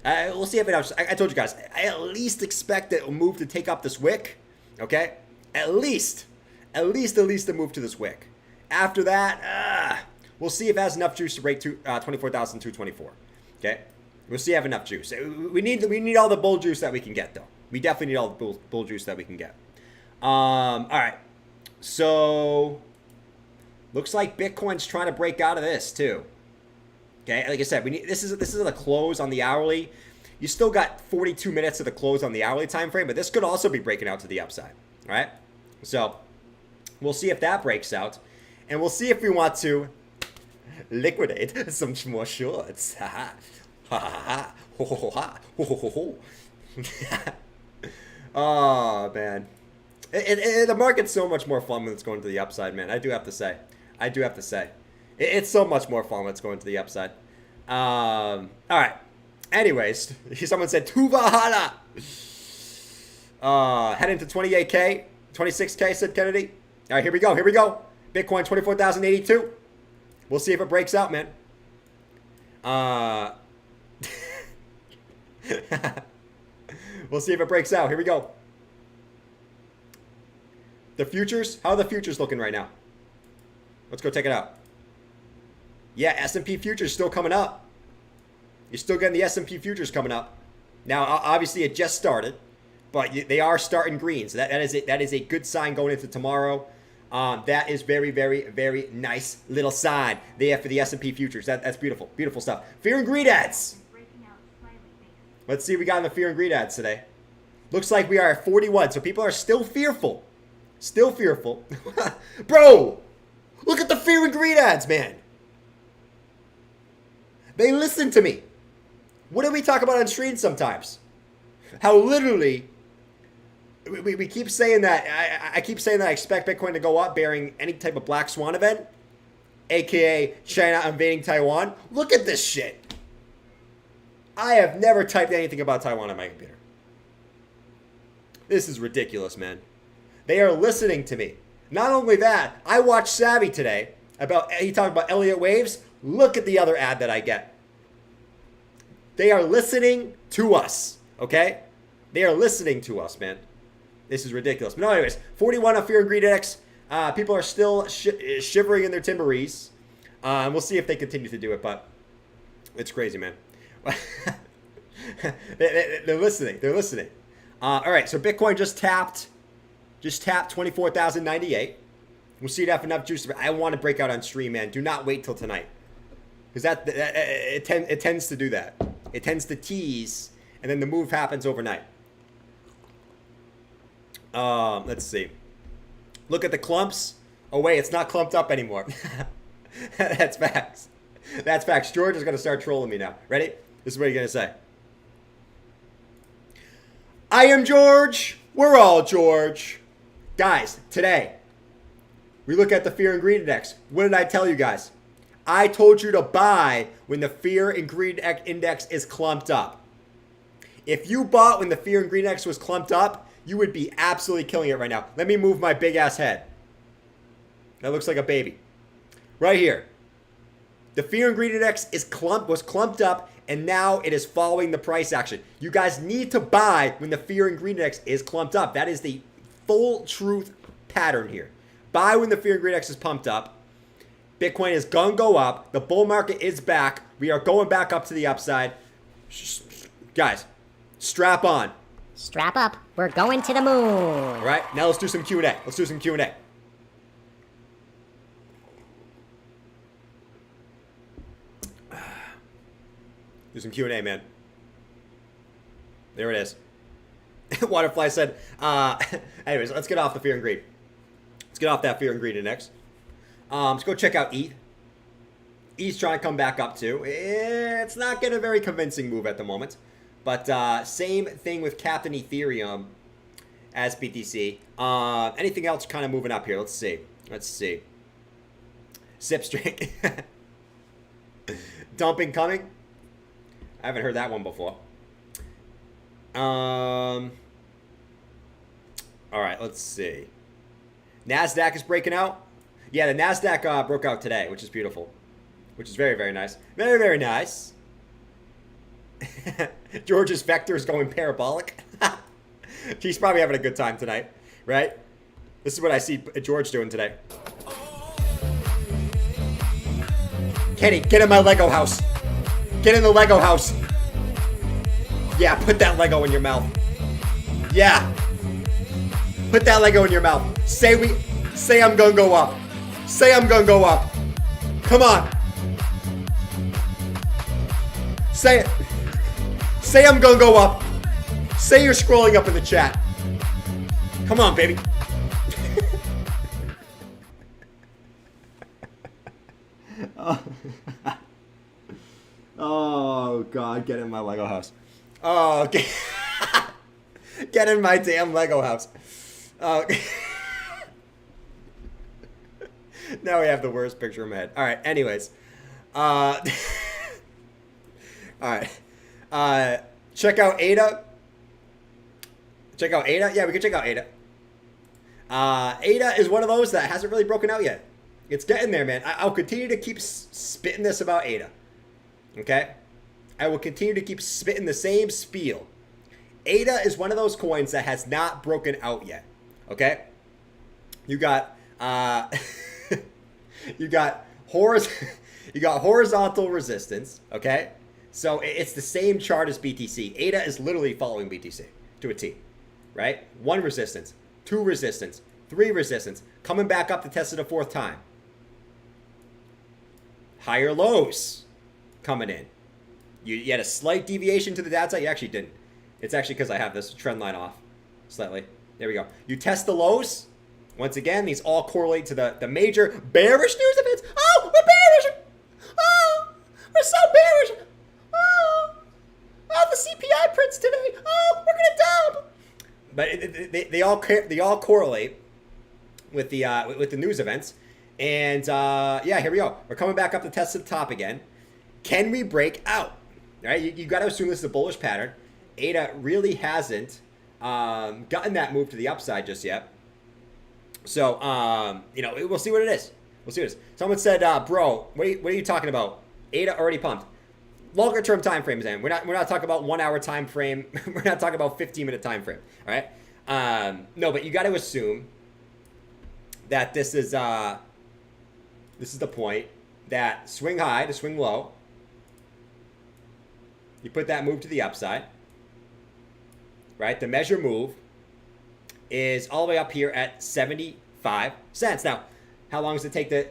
We'll see if it enough. I told you guys, I at least expect that it will move to take up this wick. Okay? At least a move to this wick. After that, we'll see if it has enough juice to break 24,224. Okay? We'll see if it have enough juice. We need all the bull juice that we can get, though. We definitely need all the bull juice that we can get. All right. So, looks like Bitcoin's trying to break out of this, too. Okay? Like I said, this is the close on the hourly. You still got 42 minutes of the close on the hourly time frame, but this could also be breaking out to the upside. All right? So, we'll see if that breaks out. And we'll see if we want to liquidate some more shorts. Ha ha. Ha ha ha. Ho ho ho ha. Ho ho ho ho. Oh, man. The market's so much more fun when it's going to the upside, man. I do have to say. It's so much more fun when it's going to the upside. All right. Anyways, someone said, Tuvahala. Heading to 28K. 26K, said Kennedy. All right, here we go. Bitcoin, 24,082. We'll see if it breaks out, man. We'll see if it breaks out. Here we go. The futures. How are the futures looking right now? Let's go check it out. Yeah, S&P futures still coming up. You're still getting the S&P futures coming up. Now, obviously, it just started, but they are starting green. So that is a good sign going into tomorrow. That is very, very, very nice little sign there for the S&P futures. That's beautiful. Beautiful stuff. Fear and greed ads. Let's see what we got in the fear and greed ads today. Looks like we are at 41. So people are still fearful. Still fearful. Bro, look at the fear and greed ads, man. They listen to me. What do we talk about on stream sometimes? How literally we keep saying that. I keep saying that I expect Bitcoin to go up bearing any type of black swan event, aka China invading Taiwan. Look at this shit. I have never typed anything about Taiwan on my computer. This is ridiculous, man. They are listening to me. Not only that, I watched Savvy today. He talked about Elliott waves. Look at the other ad that I get. They are listening to us, okay? They are listening to us, man. This is ridiculous. But no, anyways, 41 on Fear and Greed Index. People are still shivering in their timberies. And we'll see if they continue to do it, but it's crazy, man. They're listening. They're listening. All right, so Bitcoin just tapped 24,098. We'll see it have enough juice. I want to break out on stream, man. Do not wait till tonight, because it tends to do that. It tends to tease, and then the move happens overnight. Let's see. Look at the clumps. Oh wait, it's not clumped up anymore. That's facts. That's facts. George is gonna start trolling me now. Ready? This is what he's gonna say. I am George. We're all George. Guys, today, we look at the Fear and Greed Index. What did I tell you guys? I told you to buy when the Fear and Greed Index is clumped up. If you bought when the Fear and Greed Index was clumped up, you would be absolutely killing it right now. Let me move my big ass head. That looks like a baby. Right here. The Fear and Greed Index was clumped up, and now it is following the price action. You guys need to buy when the Fear and Greed Index is clumped up. That is the full truth pattern here. Buy when the Fear and Greed Index is pumped up. Bitcoin is going to go up. The bull market is back. We are going back up to the upside. Guys, strap on. Strap up. We're going to the moon. All right, now let's do some Q&A. Let's do some Q&A. Do some Q&A, man. There it is. Waterfly said, anyways, let's get off the Fear and Greed. Let's get off that Fear and Greed Index. Let's go check out ETH. ETH's trying to come back up too. It's not getting a very convincing move at the moment. But same thing with Captain Ethereum as BTC. Anything else kind of moving up here? Let's see. Sipstream. Dumping coming. I haven't heard that one before. All right, let's see. NASDAQ is breaking out. Yeah, the NASDAQ broke out today, which is beautiful. Which is very, very nice. Very, very nice. George's vector is going parabolic. He's probably having a good time tonight. right? This is what I see George doing today. Kenny, get in my Lego house. Get in the Lego house. Yeah, put that Lego in your mouth. Yeah. Put that Lego in your mouth. Say I'm gonna go up. Say I'm gonna go up. Come on. Say it. Say I'm gonna go up. Say you're scrolling up in the chat. Come on, baby. Oh, God, get in my Lego house. Oh, get in my damn Lego house. Oh. Now we have the worst picture in my head. All right, anyways. All right. Check out ADA. Check out ADA. Yeah, we can check out ADA. ADA is one of those that hasn't really broken out yet. It's getting there, man. I'll continue to keep spitting this about ADA. Okay? I will continue to keep spitting the same spiel. ADA is one of those coins that has not broken out yet. Okay? You got you got horizontal resistance, okay? So it's the same chart as BTC. ADA is literally following BTC to a T, right? 1 resistance, 2 resistance, 3 resistance, coming back up to test it a 4th time. Higher lows coming in. You had a slight deviation to the downside. You actually didn't. It's actually because I have this trend line off slightly. There we go. You test the lows. Once again, these all correlate to the major bearish news events. Oh, we're bearish. Oh, we're so bearish. Oh, the CPI prints today. Oh, we're gonna dump. But they all correlate with the news events. And yeah, here we go. We're coming back up to test the top again. Can we break out? All right, you got to assume this is a bullish pattern. ADA really hasn't gotten that move to the upside just yet. So, you know, we'll see what it is. We'll see what it is. Someone said, bro, what are you talking about? ADA already pumped. Longer term time frames, man. We're not talking about 1 hour time frame. We're not talking about 15-minute time frame. All right. No, but you got to assume that this is the point that swing high to swing low. You put that move to the upside, right? The measure move is all the way up here at 75 cents. Now, how long does it take to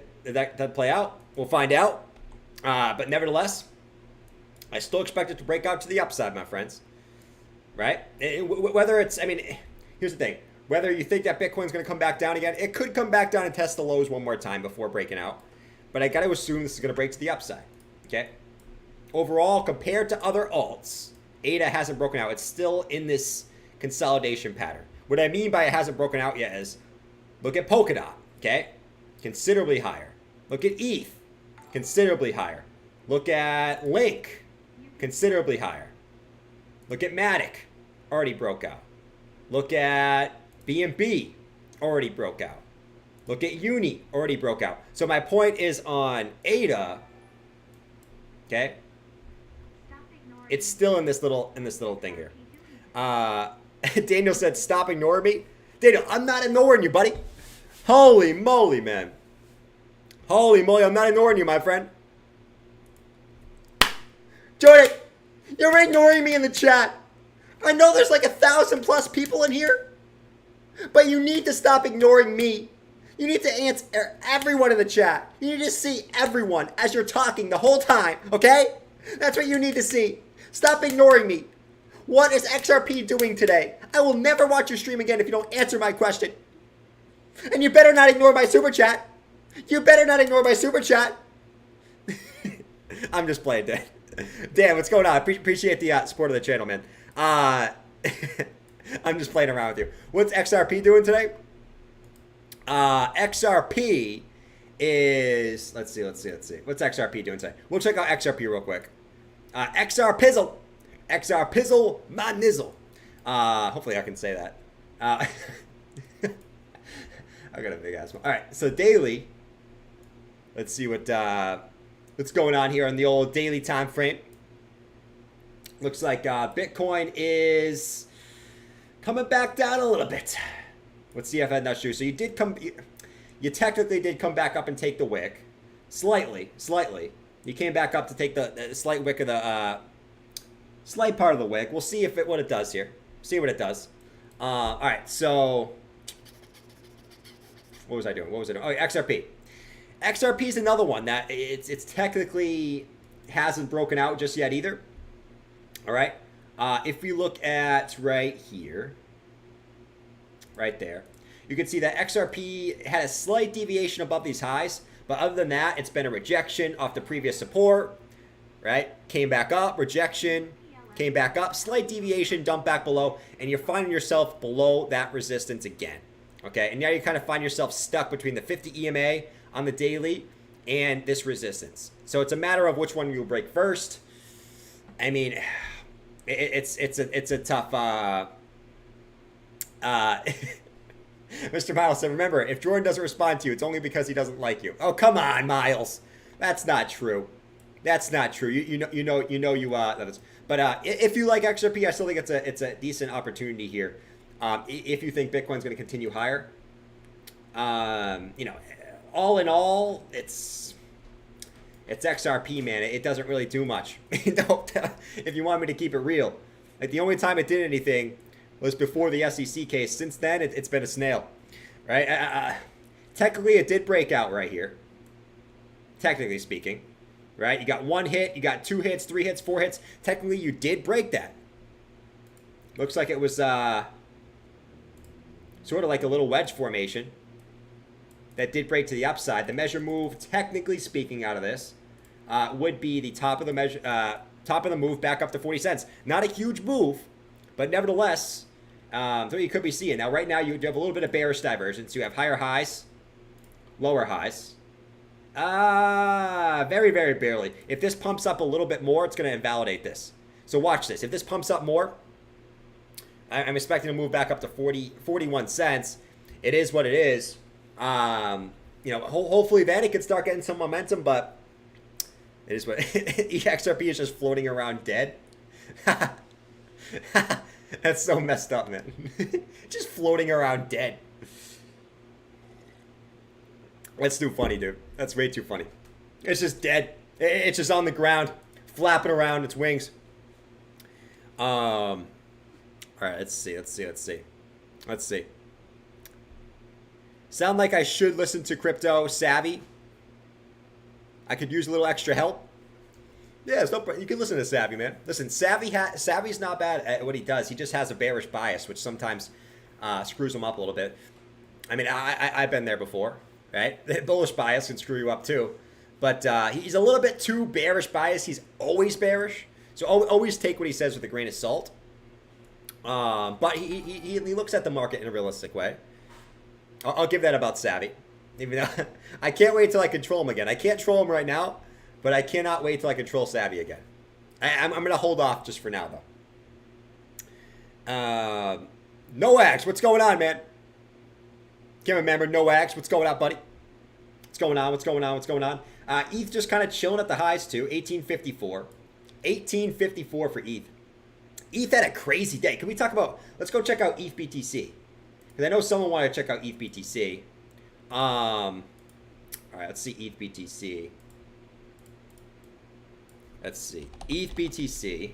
play out? We'll find out. But nevertheless, I still expect it to break out to the upside, my friends. Right? Whether it's, I mean, here's the thing. Whether you think that Bitcoin's going to come back down again, it could come back down and test the lows one more time before breaking out. But I got to assume this is going to break to the upside. Okay? Overall, compared to other alts, ADA hasn't broken out. It's still in this consolidation pattern. What I mean by it hasn't broken out yet is, look at Polkadot, okay? Considerably higher. Look at ETH, considerably higher. Look at Link, considerably higher. Look at Matic, already broke out. Look at BNB, already broke out. Look at Uni, already broke out. So my point is on ADA, okay? It's still in this little thing here. Daniel said, "Stop ignoring me." Daniel, I'm not ignoring you, buddy. Holy moly, man. Holy moly, I'm not ignoring you, my friend. Jordan, you're ignoring me in the chat. I know there's like 1,000+ people in here, but you need to stop ignoring me. You need to answer everyone in the chat. You need to see everyone as you're talking the whole time, okay? That's what you need to see. Stop ignoring me. What is XRP doing today? I will never watch your stream again if you don't answer my question. And you better not ignore my super chat. You better not ignore my super chat. I'm just playing, Dan. Dan, what's going on? Appreciate the support of the channel, man. I'm just playing around with you. What's XRP doing today? XRP is, let's see. What's XRP doing today? We'll check out XRP real quick. XR Pizzle, my nizzle. Hopefully I can say that. I got a big ass one. All right, so daily. Let's see what's going on here on the old daily time frame. Looks like Bitcoin is coming back down a little bit. Let's see if that's true. So you did come, you technically did come back up and take the wick. Slightly. You came back up to take the slight wick of the, slight part of the wick. We'll see what it does here. See what it does. All right, so what was I doing? Oh, XRP. XRP is another one that it's technically hasn't broken out just yet either. All right. If we look at right here, right there, you can see that XRP had a slight deviation above these highs, but other than that, it's been a rejection off the previous support, right? Came back up, rejection, came back up, slight deviation, dump back below, and you're finding yourself below that resistance again, okay? And now you kind of find yourself stuck between the 50 EMA on the daily and this resistance. So it's a matter of which one you'll break first. I mean, it's a tough. Mr. Miles said, remember, if Jordan doesn't respond to you, it's only because he doesn't like you. Oh, come on, Miles. That's not true. That's not true. You know that is. But if you like XRP, I still think it's a decent opportunity here. If you think Bitcoin's going to continue higher, all in all, it's XRP, man. It doesn't really do much. If you want me to keep it real, like the only time it did anything was before the SEC case. Since then, it's been a snail, right? Technically, it did break out right here. Technically speaking, right? You got one hit, you got 2 hits, 3 hits, 4 hits. Technically, you did break that. Looks like it was sort of like a little wedge formation that did break to the upside. The measure move, technically speaking, out of this would be the top of the measure, top of the move back up to 40 cents. Not a huge move, but nevertheless, so you could be seeing. Now, right now, you have a little bit of bearish divergence. You have higher highs, lower highs. Very, very barely. If this pumps up a little bit more, it's going to invalidate this. So watch this. If this pumps up more, I'm expecting to move back up to 41 cents. It is what it is. Hopefully then it can start getting some momentum, but it is what XRP is just floating around dead. That's so messed up, man. Just floating around dead. That's too funny, dude. That's way too funny. It's just dead. It's just on the ground, flapping around its wings. All right, let's see. Sound like I should listen to Crypto Savvy? I could use a little extra help. Yeah, you can listen to Savvy, man. Listen, Savvy's not bad at what he does. He just has a bearish bias, which sometimes screws him up a little bit. I mean, I've been there before, right? The bullish bias can screw you up too. But he's a little bit too bearish bias. He's always bearish. So always take what he says with a grain of salt. But he looks at the market in a realistic way. I'll give that about Savvy. Even though I can't wait till I control him again. I can't troll him right now, but I cannot wait till I control Savvy again. I'm going to hold off just for now, though. Noax, what's going on, man? Can't remember. Noax, what's going on, buddy? What's going on? ETH just kind of chilling at the highs, too. 1854. 1854 for ETH. ETH had a crazy day. Can we talk about... Let's go check out ETH BTC. Because I know someone wanted to check out ETH BTC. All right, let's see ETH BTC. Let's see. ETH BTC.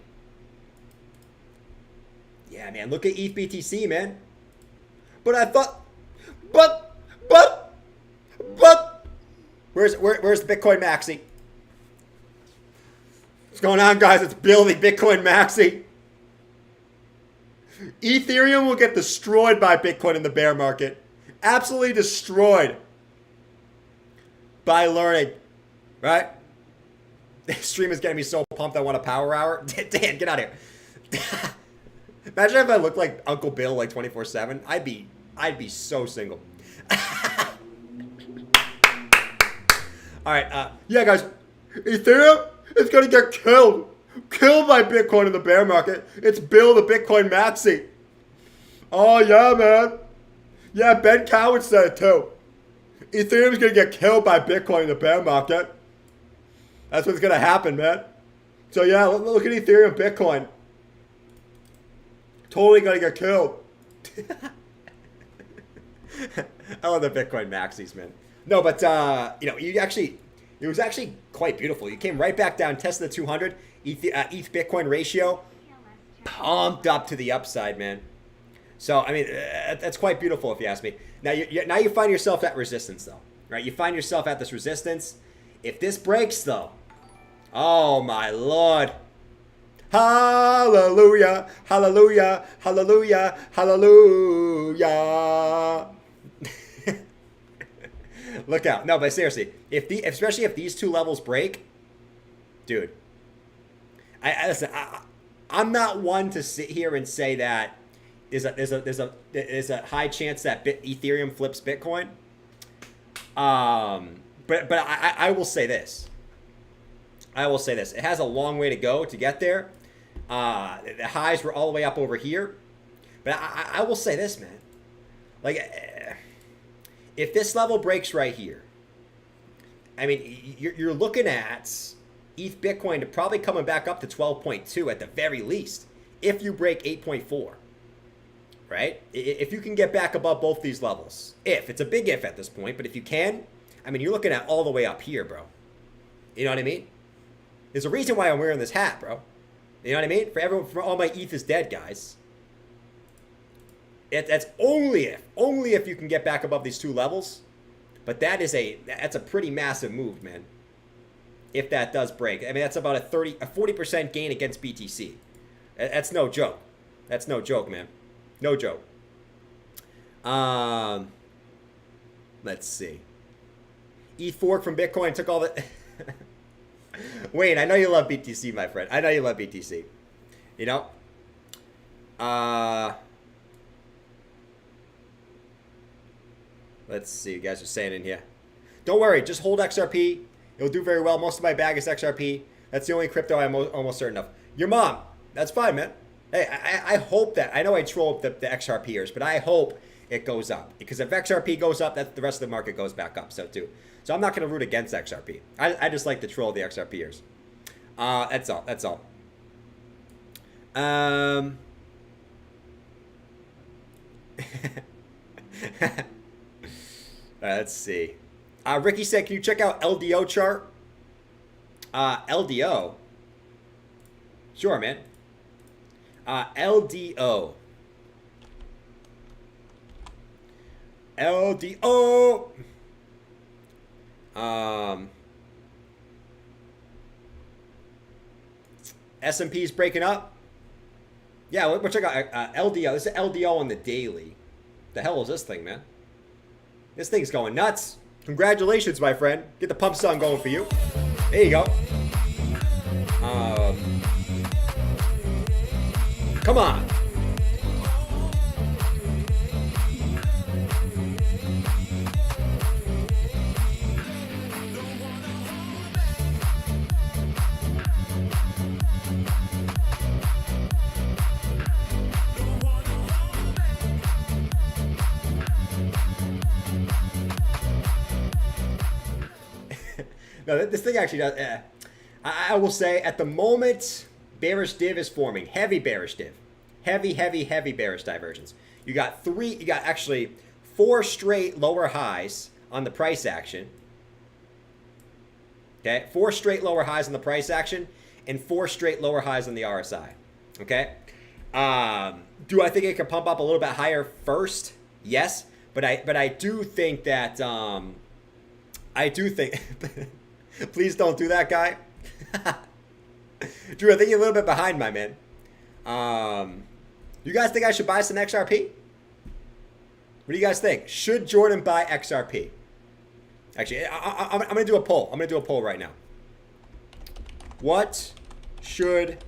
Yeah, man, look at ETH BTC, man. But I thought... But... Where's the Bitcoin Maxi? What's going on, guys? It's Bill, the Bitcoin Maxi. Ethereum will get destroyed by Bitcoin in the bear market. Absolutely destroyed by learning, right? This stream is getting me so pumped I want a power hour. Dan, get out of here. Imagine if I looked like Uncle Bill like 24/7. I'd be so single. All right, yeah, guys. Ethereum is gonna get killed by Bitcoin in the bear market. It's Bill, the Bitcoin Maxi. Oh yeah, man. Yeah, Ben Coward said it too. Ethereum's gonna get killed by Bitcoin in the bear market. That's what's gonna happen, man. So yeah, look at Ethereum, Bitcoin. Totally gonna get killed. I love the Bitcoin maxis, man. No, but you know, it was actually quite beautiful. You came right back down, tested the 200 ETH Bitcoin ratio, pumped up to the upside, man. So I mean, that's quite beautiful if you ask me. Now you find yourself at resistance though, right? You find yourself at this resistance. If this breaks though, oh my Lord. Hallelujah, hallelujah, hallelujah, hallelujah. Look out. No, but seriously, especially if these two levels break, dude, listen, I'm not one to sit here and say that there's a high chance that Ethereum flips Bitcoin. But I will say this. It has a long way to go to get there. The highs were all the way up over here. But I will say this, man. Like, if this level breaks right here, I mean, you're looking at ETH Bitcoin to probably coming back up to 12.2 at the very least, if you break 8.4, right? If you can get back above both these levels. It's a big if at this point, but if you can, I mean, you're looking at all the way up here, bro. You know what I mean? There's a reason why I'm wearing this hat, bro. You know what I mean? For all my ETH is dead, guys. That's only if you can get back above these two levels. But that's a pretty massive move, man. If that does break. I mean, that's about a 40% gain against BTC. That's no joke. That's no joke, man. No joke. Let's see. ETH fork from Bitcoin took all the... Wayne, I know you love BTC, my friend. I know you love BTC. You know? Let's see. You guys are saying in here. Don't worry. Just hold XRP. It'll do very well. Most of my bag is XRP. That's the only crypto I'm almost certain of. Your mom. That's fine, man. Hey, I hope that. I know I troll the XRPers, but I hope it goes up. Because if XRP goes up, the rest of the market goes back up. So, too. So I'm not going to root against XRP. I just like to troll the XRPers. That's all. That's all. Let's see. Ricky said, can you check out LDO chart? LDO? Sure, man. LDO. LDO. S&P's breaking up. Yeah, we'll check out LDO. This is LDO on the daily. The hell is this thing, man? This thing's going nuts. Congratulations, my friend. Get the pump song going for you. There you go. Come on. No, this thing actually does. I will say at the moment, bearish div is forming. Heavy bearish div. Heavy bearish divergence. You got actually 4 straight lower highs on the price action. Okay, 4 straight lower highs on the price action and 4 straight lower highs on the RSI. Okay. Do I think it can pump up a little bit higher first? Yes, but I do think that I do think. Please don't do that, guy. Drew, I think you're a little bit behind, my man. You guys think I should buy some XRP? What do you guys think? Should Jordan buy XRP? Actually, I'm going to do a poll. I'm going to do a poll right now. What should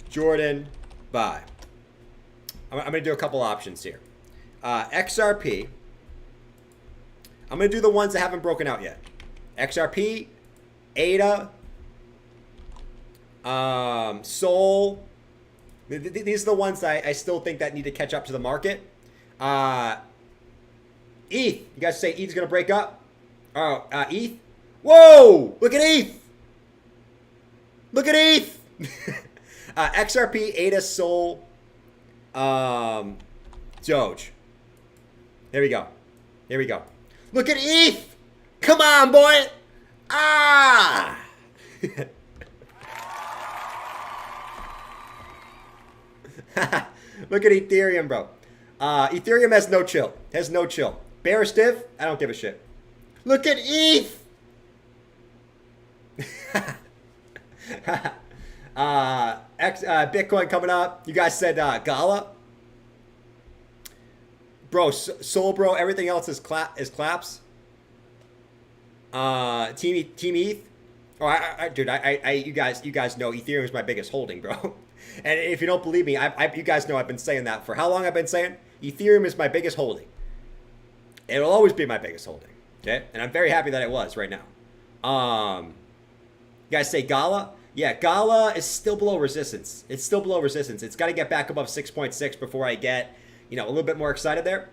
Jordan buy? I'm going to do a couple options here. XRP. I'm going to do the ones that haven't broken out yet. XRP, ADA, Sol. These are the ones I still think that need to catch up to the market. ETH. You guys say ETH's going to break up? Oh, ETH. Whoa! Look at ETH. Look at ETH. XRP, ADA, Sol, Doge. There we go. Here we go. Look at ETH. Come on, boy. Ah. Look at Ethereum, bro. Ethereum has no chill. Has no chill. Bearish div? I don't give a shit. Look at ETH. Bitcoin coming up. You guys said Gala. Bro, Soul Bro, everything else is claps. Team ETH. Oh, dude, you guys know Ethereum is my biggest holding, bro. And if you don't believe me, you guys know I've been saying that for how long I've been saying? Ethereum is my biggest holding. It'll always be my biggest holding. Okay? And I'm very happy that it was right now. You guys say Gala? Yeah, Gala is still below resistance. It's still below resistance. It's got to get back above 6.6 before I get, a little bit more excited there.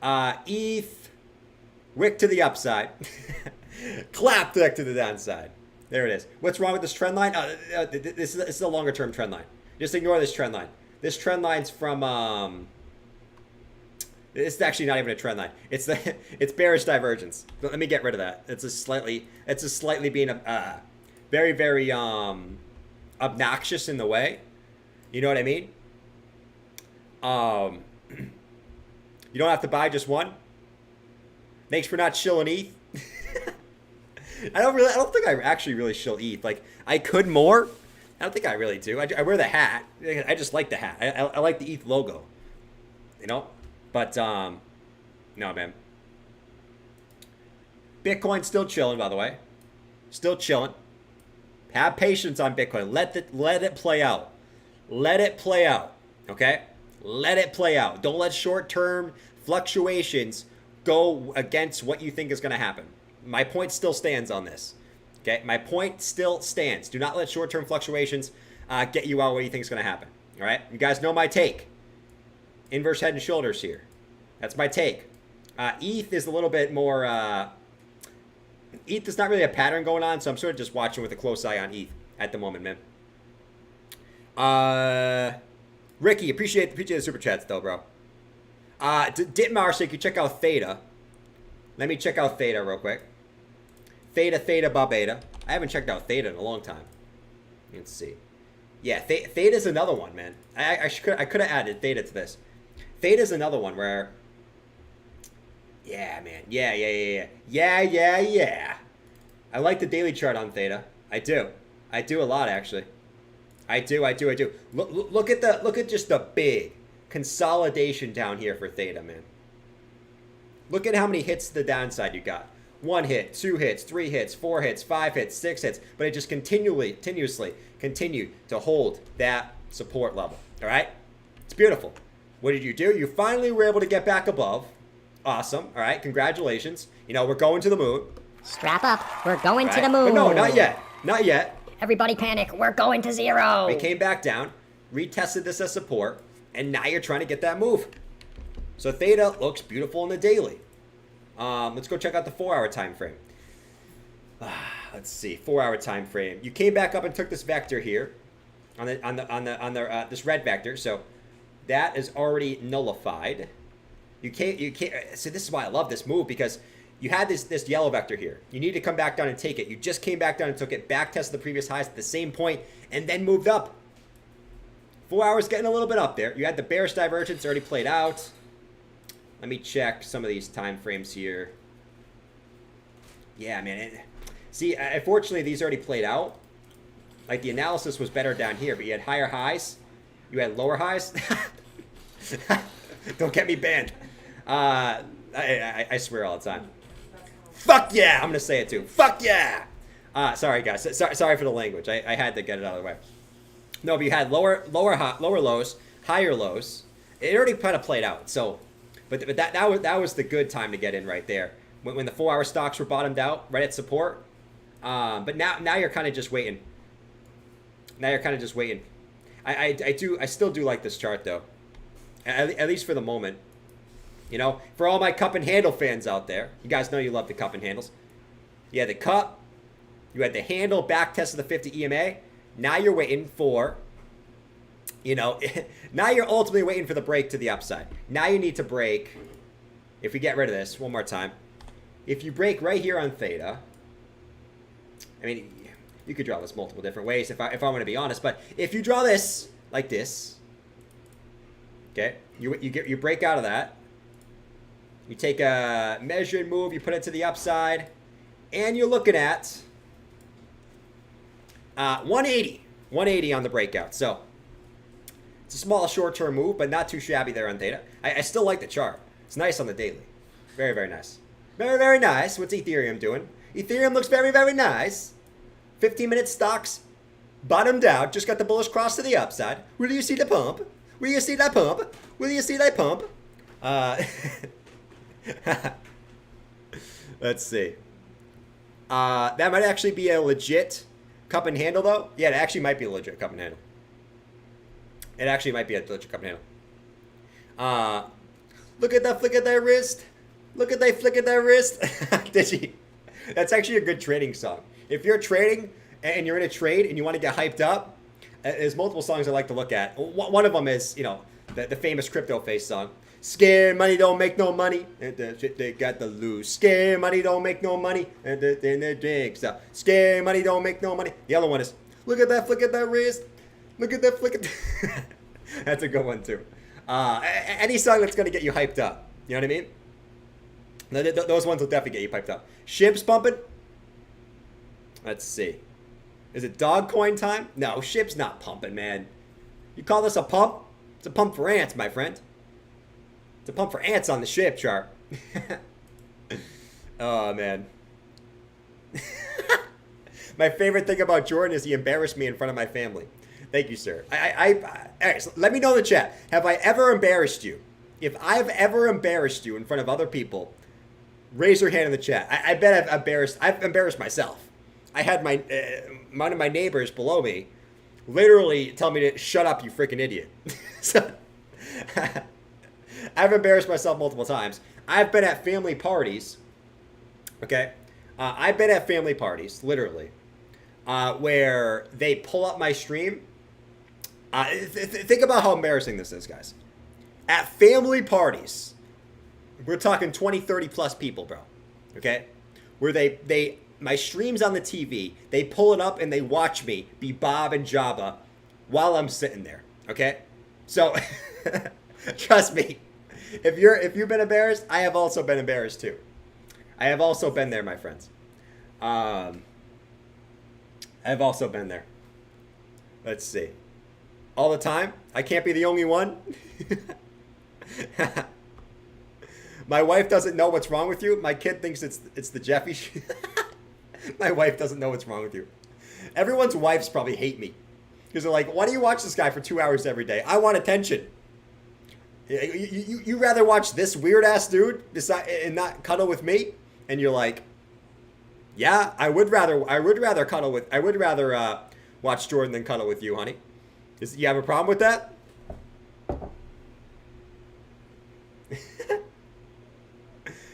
ETH, wick to the upside. Clap deck to the downside. There it is. What's wrong with this trend line? This is a longer term trend line. Just ignore this trend line. This trend line's from it's actually not even a trend line. It's bearish divergence. But let me get rid of that. It's a slightly being very, very obnoxious in the way. You know what I mean? You don't have to buy just one. Thanks for not shilling ETH. I don't think I actually really shill ETH. Like, I could more. I don't think I really do. I wear the hat. I just like the hat. I like the ETH logo. But, no, man. Bitcoin's still chilling, by the way. Still chilling. Have patience on Bitcoin. Let it play out. Let it play out. Okay? Let it play out. Don't let short-term fluctuations go against what you think is going to happen. My point still stands on this. Okay? My point still stands. Do not let short-term fluctuations get you out what you think is going to happen. All right? You guys know my take. Inverse head and shoulders here. That's my take. ETH is a little bit more... ETH is not really a pattern going on, so I'm sort of just watching with a close eye on ETH at the moment, man. Ricky, appreciate the super chats, though, bro. Ditmar said you can check out Theta. Let me check out Theta real quick. Theta, Bob Beta. I haven't checked out Theta in a long time. Let's see. Yeah, Theta's another one, man. I could have added Theta to this. Theta's another one where... Yeah, man. Yeah. I like the daily chart on Theta. I do. I do a lot, actually. I do. Look at just the big consolidation down here for Theta, man. Look at how many hits to the downside you got. 1 hit, 2 hits, 3 hits, 4 hits, 5 hits, 6 hits. But it just continuously continued to hold that support level. All right? It's beautiful. What did you do? You finally were able to get back above. Awesome. All right. Congratulations. We're going to the moon. Strap up. We're going to the moon. But no, not yet. Not yet. Everybody panic. We're going to zero. We came back down, retested this as support, and now you're trying to get that move. So Theta looks beautiful in the daily. Let's go check out the 4-hour time frame. Let's see, 4-hour time frame. You came back up and took this vector here, on this red vector. So that is already nullified. You can't. So this is why I love this move, because you had this yellow vector here. You need to come back down and take it. You just came back down and took it, back tested the previous highs at the same point, and then moved up. 4 hours getting a little bit up there. You had the bearish divergence already played out. Let me check some of these time frames here. Yeah, man. See, unfortunately, these already played out. Like, the analysis was better down here, but you had higher highs. You had lower highs. Don't get me banned. I swear all the time. Fuck yeah! I'm going to say it too. Fuck yeah! Sorry, guys. Sorry for the language. I had to get it out of the way. No, but you had lower lows, higher lows. It already kind of played out. So, but that was the good time to get in right there. When the 4-hour stocks were bottomed out, right at support. But now you're kind of just waiting. I still do like this chart, though. At least for the moment. For all my cup and handle fans out there, you guys know you love the cup and handles. You had the cup, you had the handle, back test of the 50 EMA. Now you're waiting for, now you're ultimately waiting for the break to the upside. Now you need to break, if we get rid of this one more time, if you break right here on theta, I mean, you could draw this multiple different ways if I want to be honest, but if you draw this like this, okay, you break out of that, you take a measured move, you put it to the upside, and you're looking at 180 on the breakout. So it's a small short-term move, but not too shabby there on theta. I still like the chart. It's nice on the daily. Very, very nice. Very, very nice. What's Ethereum doing? Ethereum looks very, very nice. 15-minute stocks bottomed out. Just got the bullish cross to the upside. Will you see the pump? Will you see that pump? Will you see that pump? Let's see. That might actually be a legit cup and handle, though. Yeah, it actually might be a legit cup and handle. It actually might be a legit cup and handle. Look at that flick of that wrist. Look at that flick of that wrist. Did she? That's actually a good trading song. If you're trading and you're in a trade and you want to get hyped up, there's multiple songs I like to look at. One of them is, you know, the famous Crypto Face song. Scared money don't make no money, and they got to lose. Scared money don't make no money, and then they drink stuff. Scared money don't make no money. The other one is, look at that flick at that wrist. Look at that flick at that. That's a good one too. Any song that's going to get you hyped up. You know what I mean? Those ones will definitely get you hyped up. Shib's pumping. Let's see. Is it dog coin time? No, Shib's not pumping, man. You call this a pump? It's a pump for ants, my friend. It's a pump for ants on the Shib chart. Oh, man. My favorite thing about Jordan is he embarrassed me in front of my family. Thank you, sir. All right, so let me know in the chat. Have I ever embarrassed you? If I've ever embarrassed you in front of other people, raise your hand in the chat. I bet I've embarrassed myself. I had one of my neighbors below me literally tell me to shut up, you freaking idiot. So I've embarrassed myself multiple times. I've been at family parties. Okay, I've been at family parties, literally, where they pull up my stream. Think about how embarrassing this is, guys. At family parties, we're talking 20, 30 plus people, bro. Okay, where my stream's on the TV, they pull it up and they watch me be Bob and Jabba while I'm sitting there. Okay, so trust me, if you've been embarrassed, I have also been embarrassed too. I have also been there, my friends. I have also been there. Let's see. All the time? I can't be the only one. My wife doesn't know what's wrong with you. My kid thinks it's the Jeffy. My wife doesn't know what's wrong with you. Everyone's wives probably hate me because they're like, "Why do you watch this guy for 2 hours every day? I want attention." You rather watch this weird ass dude and not cuddle with me? And you're like, "Yeah, I would rather watch Jordan than cuddle with you, honey." You have a problem with that?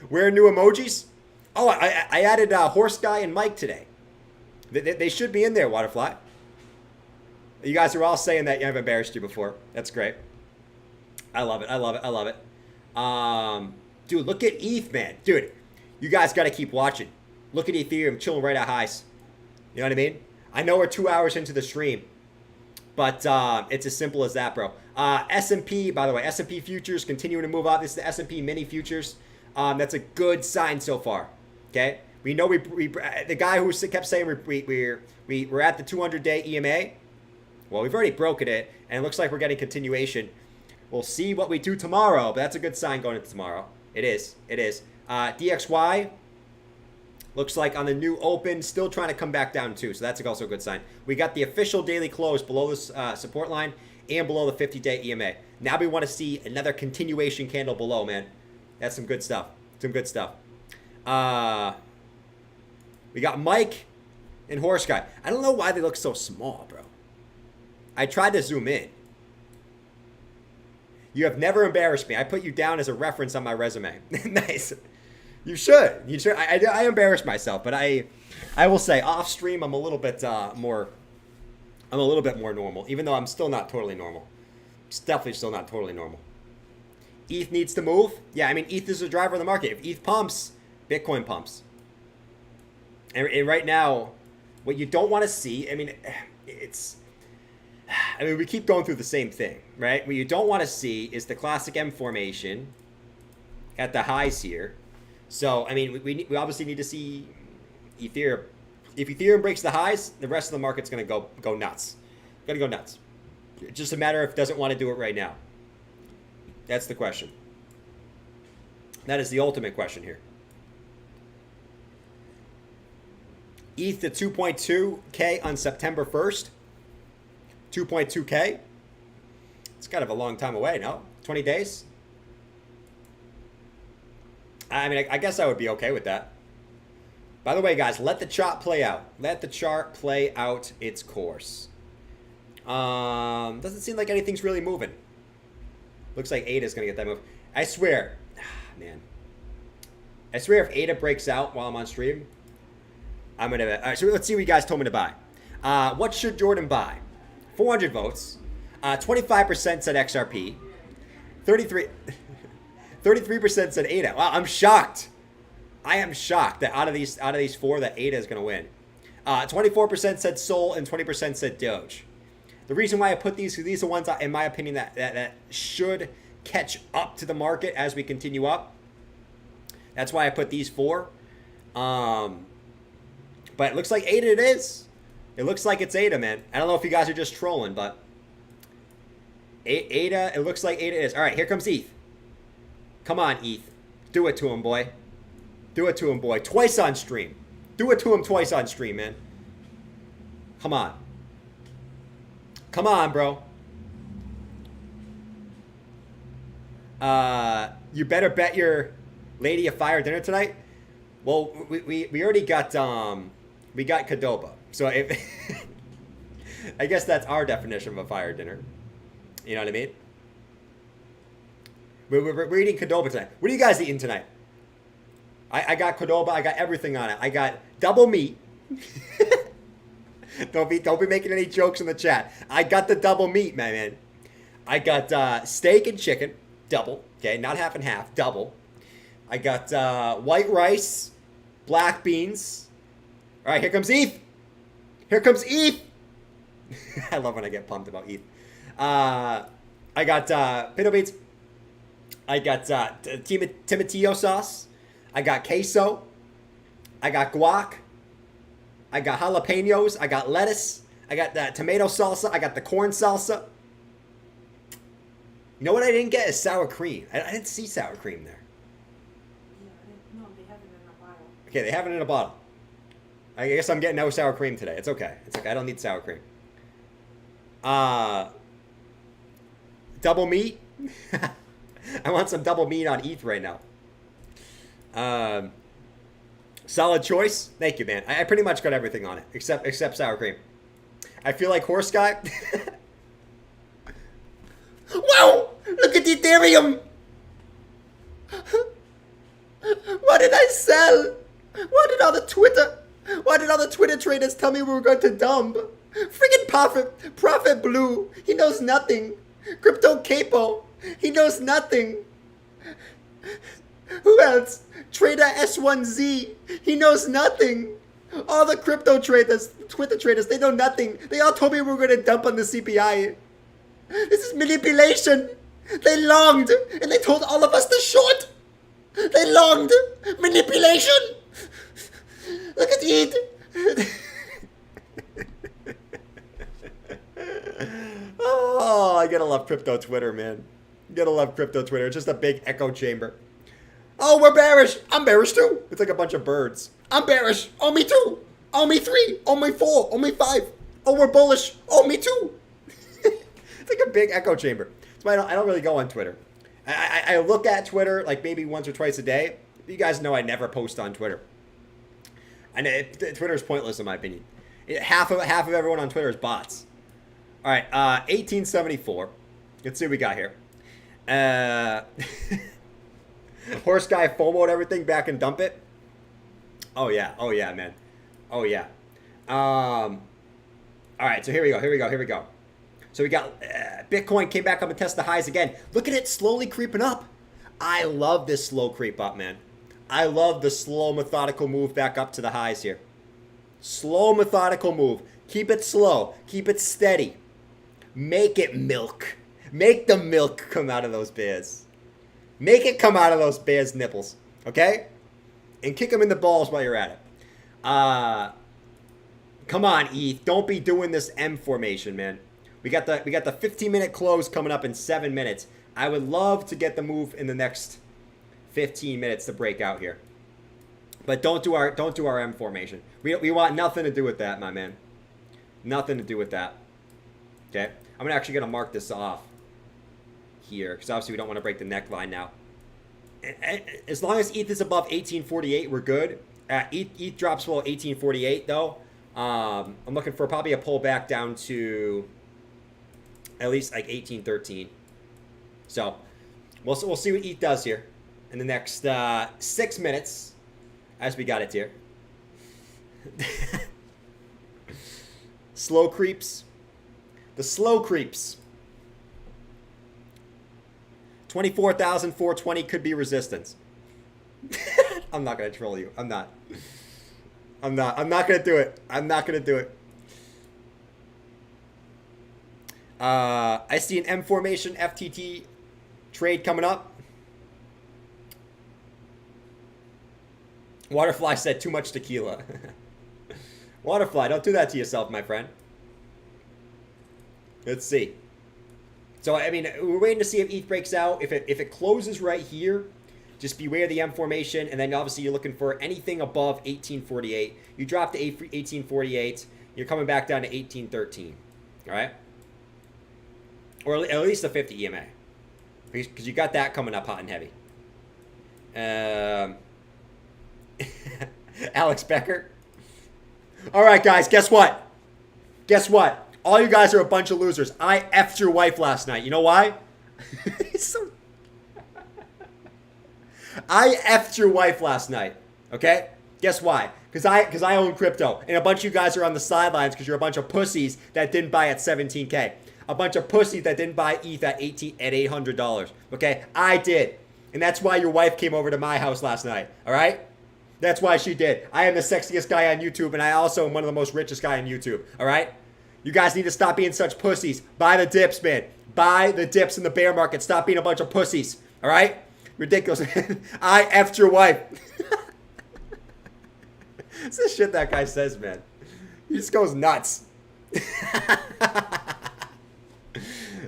Wearing new emojis? Oh, I added Horse Guy and Mike today. They should be in there, Waterfly. You guys are all saying that I've embarrassed you before. That's great. I love it. I love it. I love it. Dude, look at ETH, man. Dude, you guys got to keep watching. Look at Ethereum chilling right at highs. You know what I mean? I know we're 2 hours into the stream, but it's as simple as that, bro. S&P, by the way, S&P futures continuing to move up. This is the S&P mini futures. That's a good sign so far. Okay, we know we the guy who kept saying we're at the 200-day EMA. Well, we've already broken it, and it looks like we're getting continuation. We'll see what we do tomorrow, but that's a good sign going into tomorrow. It is. It is. DXY looks like on the new open, still trying to come back down too, so that's also a good sign. We got the official daily close below this support line and below the 50-day EMA. Now we want to see another continuation candle below, man. That's some good stuff. Some good stuff. We got Mike and Horse Guy. I don't know why they look so small, bro. I tried to zoom in. You have never embarrassed me. I put you down as a reference on my resume. Nice. You should. You should. I embarrassed myself, but I will say off stream I'm a little bit more. I'm a little bit more normal, even though I'm still not totally normal. It's definitely still not totally normal. ETH needs to move. Yeah, I mean, ETH is the driver of the market. If ETH pumps, Bitcoin pumps. And right now, what you don't want to see, I mean, we keep going through the same thing, right? What you don't want to see is the classic M formation at the highs here. So, I mean, we obviously need to see Ethereum. If Ethereum breaks the highs, the rest of the market's going to go nuts. Going to go nuts. It's just a matter of it doesn't want to do it right now. That's the question. That is the ultimate question here. ETH to 2.2K on September 1st. 2.2K. It's kind of a long time away, no? 20 days? I mean, I guess I would be okay with that. By the way, guys, let the chart play out. Let the chart play out its course. Doesn't seem like anything's really moving. Looks like ADA's going to get that move. I swear. Man. I swear if ADA breaks out while I'm on stream, I'm going to... All right, so let's see what you guys told me to buy. What should Jordan buy? 400 votes. 25% said XRP. 33% said ADA. Wow, I'm shocked. I am shocked that out of these four that ADA is going to win. 24% said Sol and 20% said Doge. The reason why I put these are the ones, in my opinion, that should catch up to the market as we continue up. That's why I put these four. But it looks like ADA it is. It looks like it's ADA, man. I don't know if you guys are just trolling, but ADA, it looks like ADA is. All right, here comes ETH. Come on, ETH. Do it to him, boy. Do it to him, boy. Twice on stream. Do it to him twice on stream, man. Come on. Come on, bro. You better bet your lady a fire dinner tonight. Well, we already got we got Qdoba. So if I guess that's our definition of a fire dinner. You know what I mean? We're eating Qdoba tonight. What are you guys eating tonight? I got Qdoba. I got everything on it. I got double meat. Don't be making any jokes in the chat. I got the double meat, my man. I got steak and chicken, double. Okay, not half and half, double. I got white rice, black beans. All right, here comes ETH. Here comes ETH. I love when I get pumped about ETH. I got pinto beans. I got tomatillo sauce. I got queso. I got guac. I got jalapenos. I got lettuce. I got the tomato salsa. I got the corn salsa. You know what I didn't get is sour cream. I didn't see sour cream there. No, they have it in a bottle. Okay, they have it in a bottle. I guess I'm getting no sour cream today. It's okay. It's okay. I don't need sour cream. Double meat. I want some double meat on ETH right now. Solid choice. Thank you, man. I pretty much got everything on it except sour cream. I feel like horse guy. Wow! Look at Ethereum. What did I sell? Why did all the Twitter traders tell me we were going to dump? Friggin' Prophet Blue. He knows nothing. Crypto Capo. He knows nothing. Who else? Trader S1Z. He knows nothing. All the crypto traders, Twitter traders, they know nothing. They all told me we were going to dump on the CPI. This is manipulation. They longed, and they told all of us to short. They longed. Manipulation. Look at ETH. Oh, I gotta love crypto Twitter, man. You gotta love crypto Twitter. It's just a big echo chamber. Oh, we're bearish. I'm bearish too. It's like a bunch of birds. I'm bearish. Oh, me too. Oh, me 3. Oh, me 4. Oh, me 5. Oh, we're bullish. Oh, me too. It's like a big echo chamber. That's why I don't really go on Twitter. I look at Twitter like maybe once or twice a day. You guys know I never post on Twitter. And Twitter is pointless in my opinion. Half of everyone on Twitter is bots. All right, 1874. Let's see what we got here. Horse guy FOMO'd everything back and dump it. Oh yeah, man. Oh yeah. All right, so here we go. So we got Bitcoin came back up and tested the highs again. Look at it slowly creeping up. I love this slow creep up, man. I love the slow, methodical move back up to the highs here. Slow, methodical move. Keep it slow. Keep it steady. Make it milk. Make the milk come out of those bears. Make it come out of those bears' nipples. Okay? And kick them in the balls while you're at it. Come on, ETH. Don't be doing this M formation, man. We got the 15-minute close coming up in 7 minutes. I would love to get the move in the next 15 minutes to break out here. But don't do our M formation. We want nothing to do with that, my man. Nothing to do with that. Okay? I'm actually going to mark this off here because obviously we don't want to break the neckline now. As long as ETH is above 1848, we're good. ETH drops below 1848 though. I'm looking for probably a pullback down to at least like 1813. So we'll see what ETH does here in the next 6 minutes as we got it here. Slow creeps. The slow creeps. 24,420 could be resistance. I'm not going to troll you. I'm not going to do it. I'm not going to do it. I see an M formation FTT trade coming up. Waterfly said too much tequila. Waterfly, don't do that to yourself, my friend. Let's see. So, I mean, we're waiting to see if ETH breaks out. If it closes right here, just beware the M formation. And then obviously you're looking for anything above 1848. You drop to 1848. You're coming back down to 1813. All right? Or at least a 50 EMA. Because you got that coming up hot and heavy. Alex Becker. All right, guys, guess what? Guess what? All you guys are a bunch of losers. I effed your wife last night. You know why? I effed your wife last night. Okay? Guess why? Because I own crypto. And a bunch of you guys are on the sidelines because you're a bunch of pussies that didn't buy at 17K. A bunch of pussies that didn't buy ETH at $800. Okay? I did. And that's why your wife came over to my house last night. All right? That's why she did. I am the sexiest guy on YouTube, and I also am one of the most richest guy on YouTube. All right? You guys need to stop being such pussies. Buy the dips, man. Buy the dips in the bear market. Stop being a bunch of pussies. All right? Ridiculous. I effed your wife. It's the shit that guy says, man. He just goes nuts.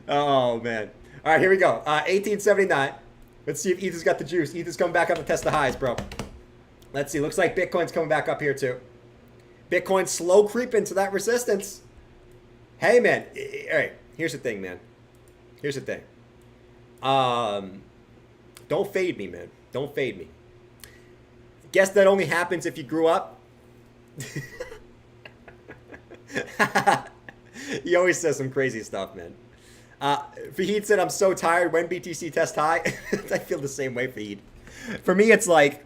Oh, man. All right, here we go. 1879. Let's see if ETH has got the juice. ETH is coming back up to test the highs, bro. Let's see. Looks like Bitcoin's coming back up here, too. Bitcoin slow creeping to that resistance. Hey, man. All right. Here's the thing, man. Here's the thing. Don't fade me, man. Don't fade me. Guess that only happens if you grew up. He always says some crazy stuff, man. Fahid said, I'm so tired. When BTC test high? I feel the same way, Fahid. For me, it's like...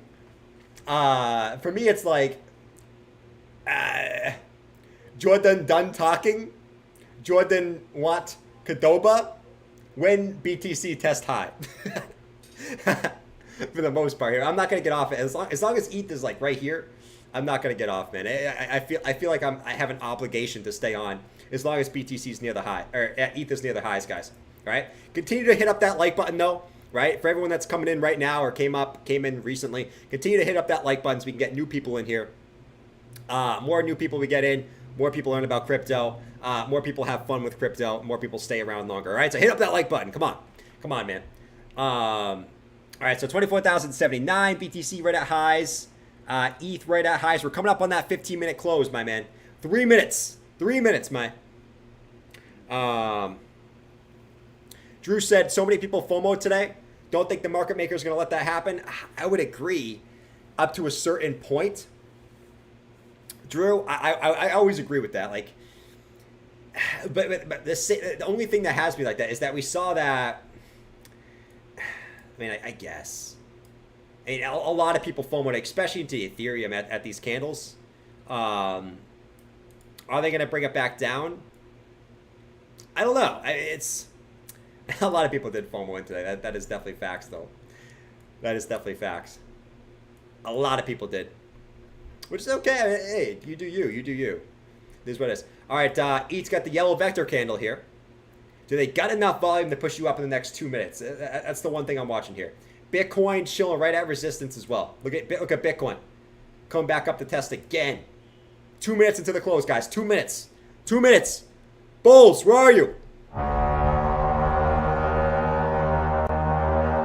Jordan done talking. Jordan want Kadoba. When BTC test high. For the most part here. I'm not going to get off it. As long as ETH is like right here, I'm not going to get off, man. I feel like I have an obligation to stay on as long as BTC is near the high, or ETH is near the highs, guys. All right? Continue to hit up that like button, though. Right? For everyone that's coming in right now or came in recently, continue to hit up that like button so we can get new people in here. More new people we get in, more people learn about crypto, more people have fun with crypto, more people stay around longer. All right? So hit up that like button. Come on. Come on, man. All right, so 24,079, BTC right at highs, ETH right at highs. We're coming up on that 15-minute close, my man. 3 minutes. 3 minutes, my. Drew said, so many people FOMO today. Don't think the market maker is going to let that happen. I would agree up to a certain point. Drew, I always agree with that. Like, but the only thing that has me like that is that we saw that. I mean, I guess. I mean, a lot of people FOMO, especially into Ethereum at these candles. Are they going to bring it back down? I don't know. It's a lot of people did FOMO into that. That is definitely facts, though. That is definitely facts. A lot of people did. Which is okay. Hey, you do you. You do you. This is what it is. All right, ETH's got the yellow vector candle here. Do they got enough volume to push you up in the next 2 minutes? That's the one thing I'm watching here. Bitcoin chilling right at resistance as well. Look at Bitcoin. Coming back up to test again. 2 minutes into the close, guys. 2 minutes. 2 minutes. Bulls, where are you?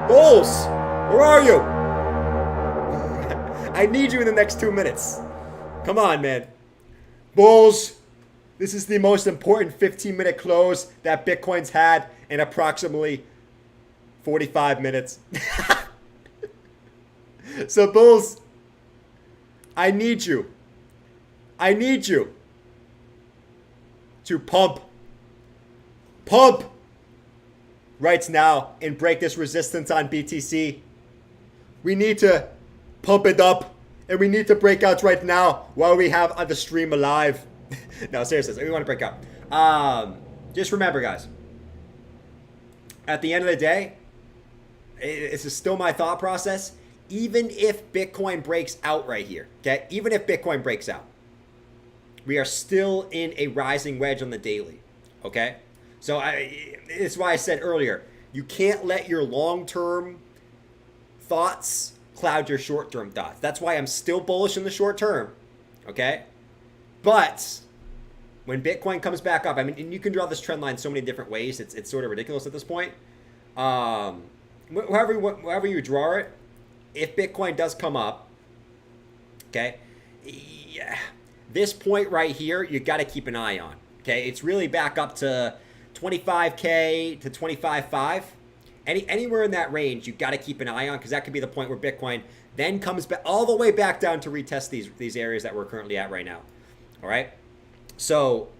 Bulls, where are you? I need you in the next 2 minutes. Come on, man. Bulls, this is the most important 15-minute close that Bitcoin's had in approximately 45 minutes. So, Bulls, I need you. I need you to pump right now and break this resistance on BTC. We need to pump it up, and we need to break out right now while we have the stream alive. No, seriously, we want to break out. Just remember, guys, at the end of the day, this is still my thought process. Even if Bitcoin breaks out right here, okay? Even if Bitcoin breaks out, we are still in a rising wedge on the daily, okay? So it's why I said earlier, you can't let your long-term thoughts cloud your short-term thoughts. That's why I'm still bullish in the short term, okay? But when Bitcoin comes back up, I mean, and you can draw this trend line so many different ways. It's sort of ridiculous at this point. However you draw it, if Bitcoin does come up, okay, yeah, this point right here, you got to keep an eye on, okay? It's really back up to 25K to 25.5. Anywhere in that range, you got to keep an eye on, because that could be the point where Bitcoin then comes back all the way back down to retest these areas that we're currently at right now. All right. So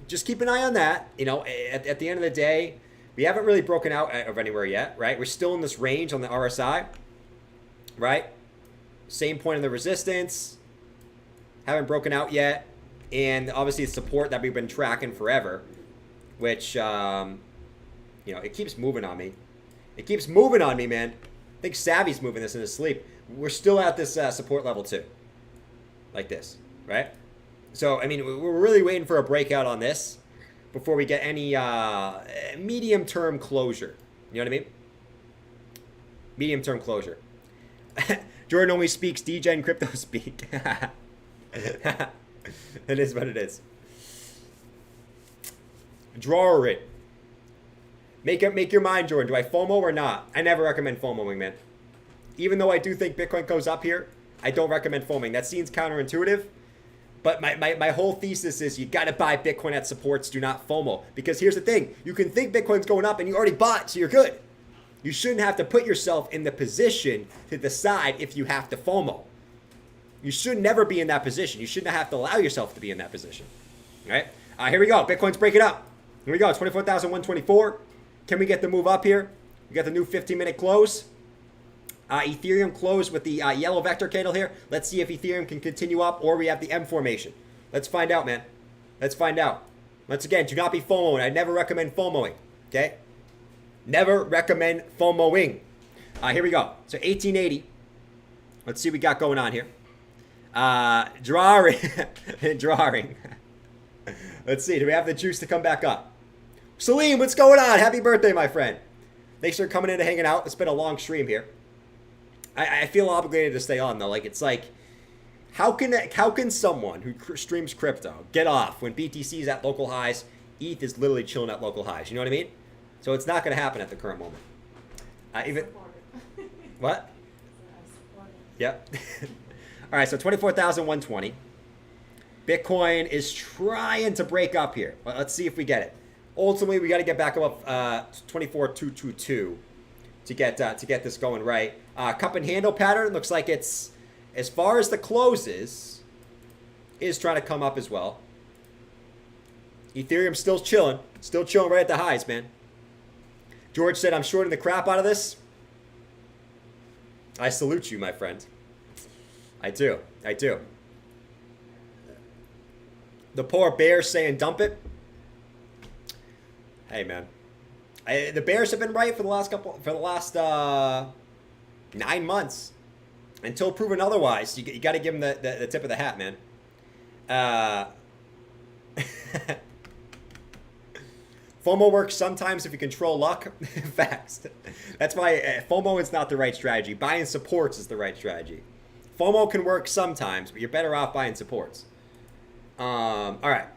just keep an eye on that. You know, at the end of the day, we haven't really broken out of anywhere yet, right? We're still in this range on the RSI, right? Same point in the resistance. Haven't broken out yet. And obviously it's support that we've been tracking forever, which, you know, it keeps moving on me. It keeps moving on me, man. I think Savvy's moving this in his sleep. We're still at this support level too. Like this, right? So, I mean, we're really waiting for a breakout on this before we get any medium-term closure. You know what I mean? Medium-term closure. Jordan only speaks DGen crypto speak. It is what it is. Draw it. Make your mind, Jordan. Do I FOMO or not? I never recommend FOMOing, man. Even though I do think Bitcoin goes up here, I don't recommend FOMOing. That seems counterintuitive. But my whole thesis is you got to buy Bitcoin at supports. Do not FOMO. Because here's the thing. You can think Bitcoin's going up and you already bought, so you're good. You shouldn't have to put yourself in the position to decide if you have to FOMO. You should never be in that position. You shouldn't have to allow yourself to be in that position. All right? Here we go. Bitcoin's breaking up. Here we go. 24,124. Can we get the move up here? We got the new 15-minute close. Ethereum closed with the yellow vector candle here. Let's see if Ethereum can continue up or we have the M formation. Let's find out, man. Let's find out. Once again, do not be FOMOing. I never recommend FOMOing. Okay? Never recommend FOMOing. Here we go. So 1880. Let's see what we got going on here. Drawing. Drawing. Let's see. Do we have the juice to come back up? Salim, what's going on? Happy birthday, my friend. Thanks for coming in and hanging out. It's been a long stream here. I feel obligated to stay on, though. Like, it's like, how can someone who streams crypto get off when BTC is at local highs? ETH is literally chilling at local highs. You know what I mean? So it's not going to happen at the current moment. Even what? Yep. All right, so 24,120. Bitcoin is trying to break up here. Well, let's see if we get it. Ultimately, we got to get back up 24,222 to get this going right. Cup and handle pattern looks like it's, as far as the closes, is trying to come up as well. Ethereum still chilling right at the highs, man. George said, I'm shorting the crap out of this. I salute you, my friend. I do. The poor bear saying dump it. Hey, man. The bears have been right for the last 9 months. Until proven otherwise, you got to give him the tip of the hat, man. FOMO works sometimes if you control luck. Facts. That's why FOMO is not the right strategy. Buying supports is the right strategy. FOMO can work sometimes, but you're better off buying supports. All right.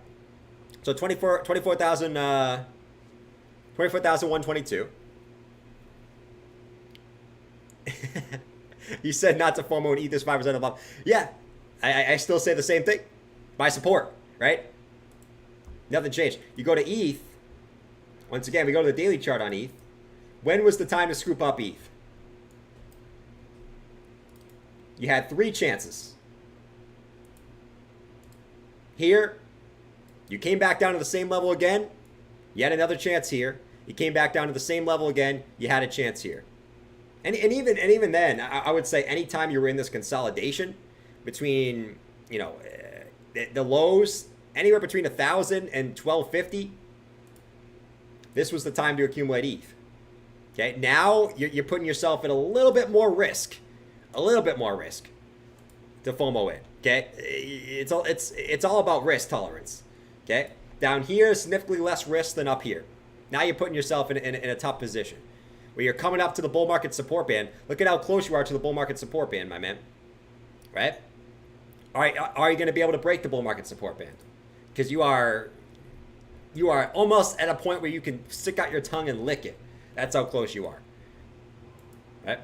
So 24,122. You said not to FOMO and eat this 5% above. Yeah, I still say the same thing. Buy support, right? Nothing changed. You go to ETH. Once again, we go to the daily chart on ETH. When was the time to scoop up ETH? You had 3 chances. Here, you came back down to the same level again. You had another chance here. You came back down to the same level again. You had a chance here. And even then, I would say anytime you were in this consolidation between, you know, the lows, anywhere between 1,000 and 1,250, this was the time to accumulate ETH. Okay, now you're putting yourself at a little bit more risk. A little bit more risk to FOMO in. Okay, it's all about risk tolerance. Okay, down here significantly less risk than up here. Now you're putting yourself in a tough position where you're coming up to the bull market support band. Look at how close you are to the bull market support band, my man. Right? All right, are you going to be able to break the bull market support band? Because you are almost at a point where you can stick out your tongue and lick it. That's how close you are. Right?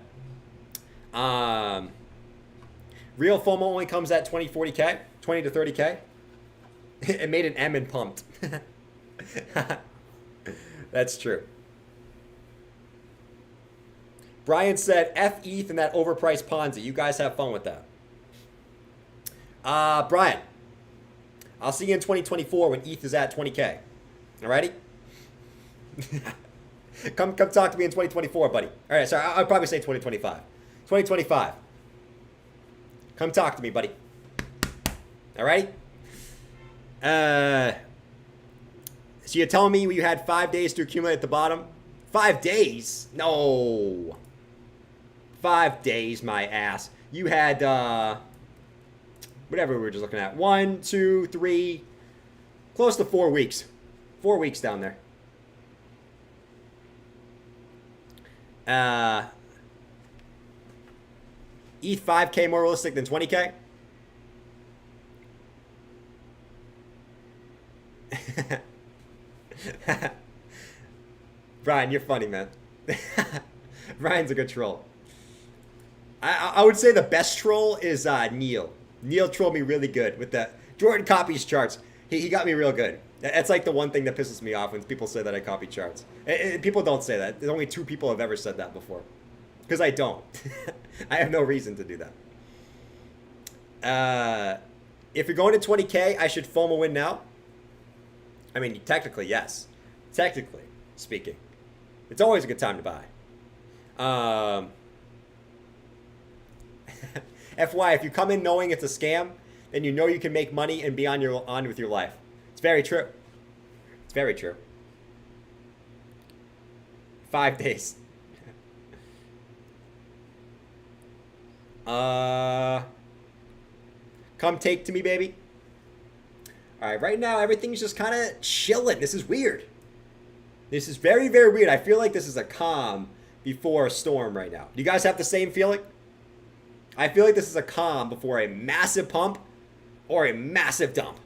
Real FOMO only comes at 20, 40K, 20 to 30K. It made an M and pumped. That's true. Brian said, F ETH and that overpriced Ponzi. You guys have fun with that. Brian, I'll see you in 2024 when ETH is at 20K. Alrighty? Come talk to me in 2024, buddy. All right, sorry, I'll probably say 2025. 2025. Come talk to me, buddy. Alrighty? So you're telling me you had 5 days to accumulate at the bottom? 5 days? No. 5 days, my ass. You had, whatever we were just looking at. 1, 2, 3, close to 4 weeks. 4 weeks down there. ETH 5K more realistic than 20K? Brian, you're funny, man. Brian's a good troll. I would say the best troll is Neil. Neil trolled me really good with the Jordan copies charts. He got me real good. That's like the one thing that pisses me off when people say that I copy charts. People don't say that. There's only 2 people have ever said that before. Because I don't. I have no reason to do that. If you're going to 20K, I should FOMO in now. I mean, technically, yes. Technically speaking. It's always a good time to buy. FY, if you come in knowing it's a scam, then you know you can make money and be on with your life. It's very true. It's very true. 5 days. Come take to me, baby. All right, right now everything's just kind of chilling. This is weird. This is very, very weird. I feel like this is a calm before a storm right now. Do you guys have the same feeling? I feel like this is a calm before a massive pump or a massive dump.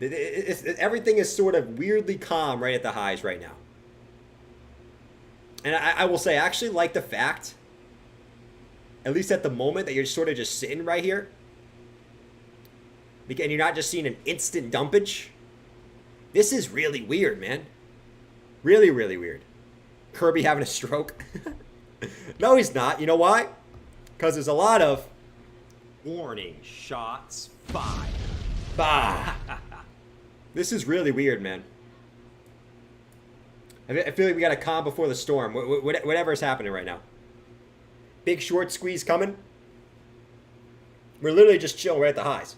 Everything is sort of weirdly calm right at the highs right now. And I will say, I actually like the fact, at least at the moment, that you're sort of just sitting right here. And you're not just seeing an instant dumpage. This is really weird, man. Really, really weird. Kirby having a stroke. No, he's not. You know why? Because there's a lot of warning shots fired. Bah. This is really weird, man. I feel like we got a calm before the storm. Whatever is happening right now. Big short squeeze coming. We're literally just chilling right at the highs.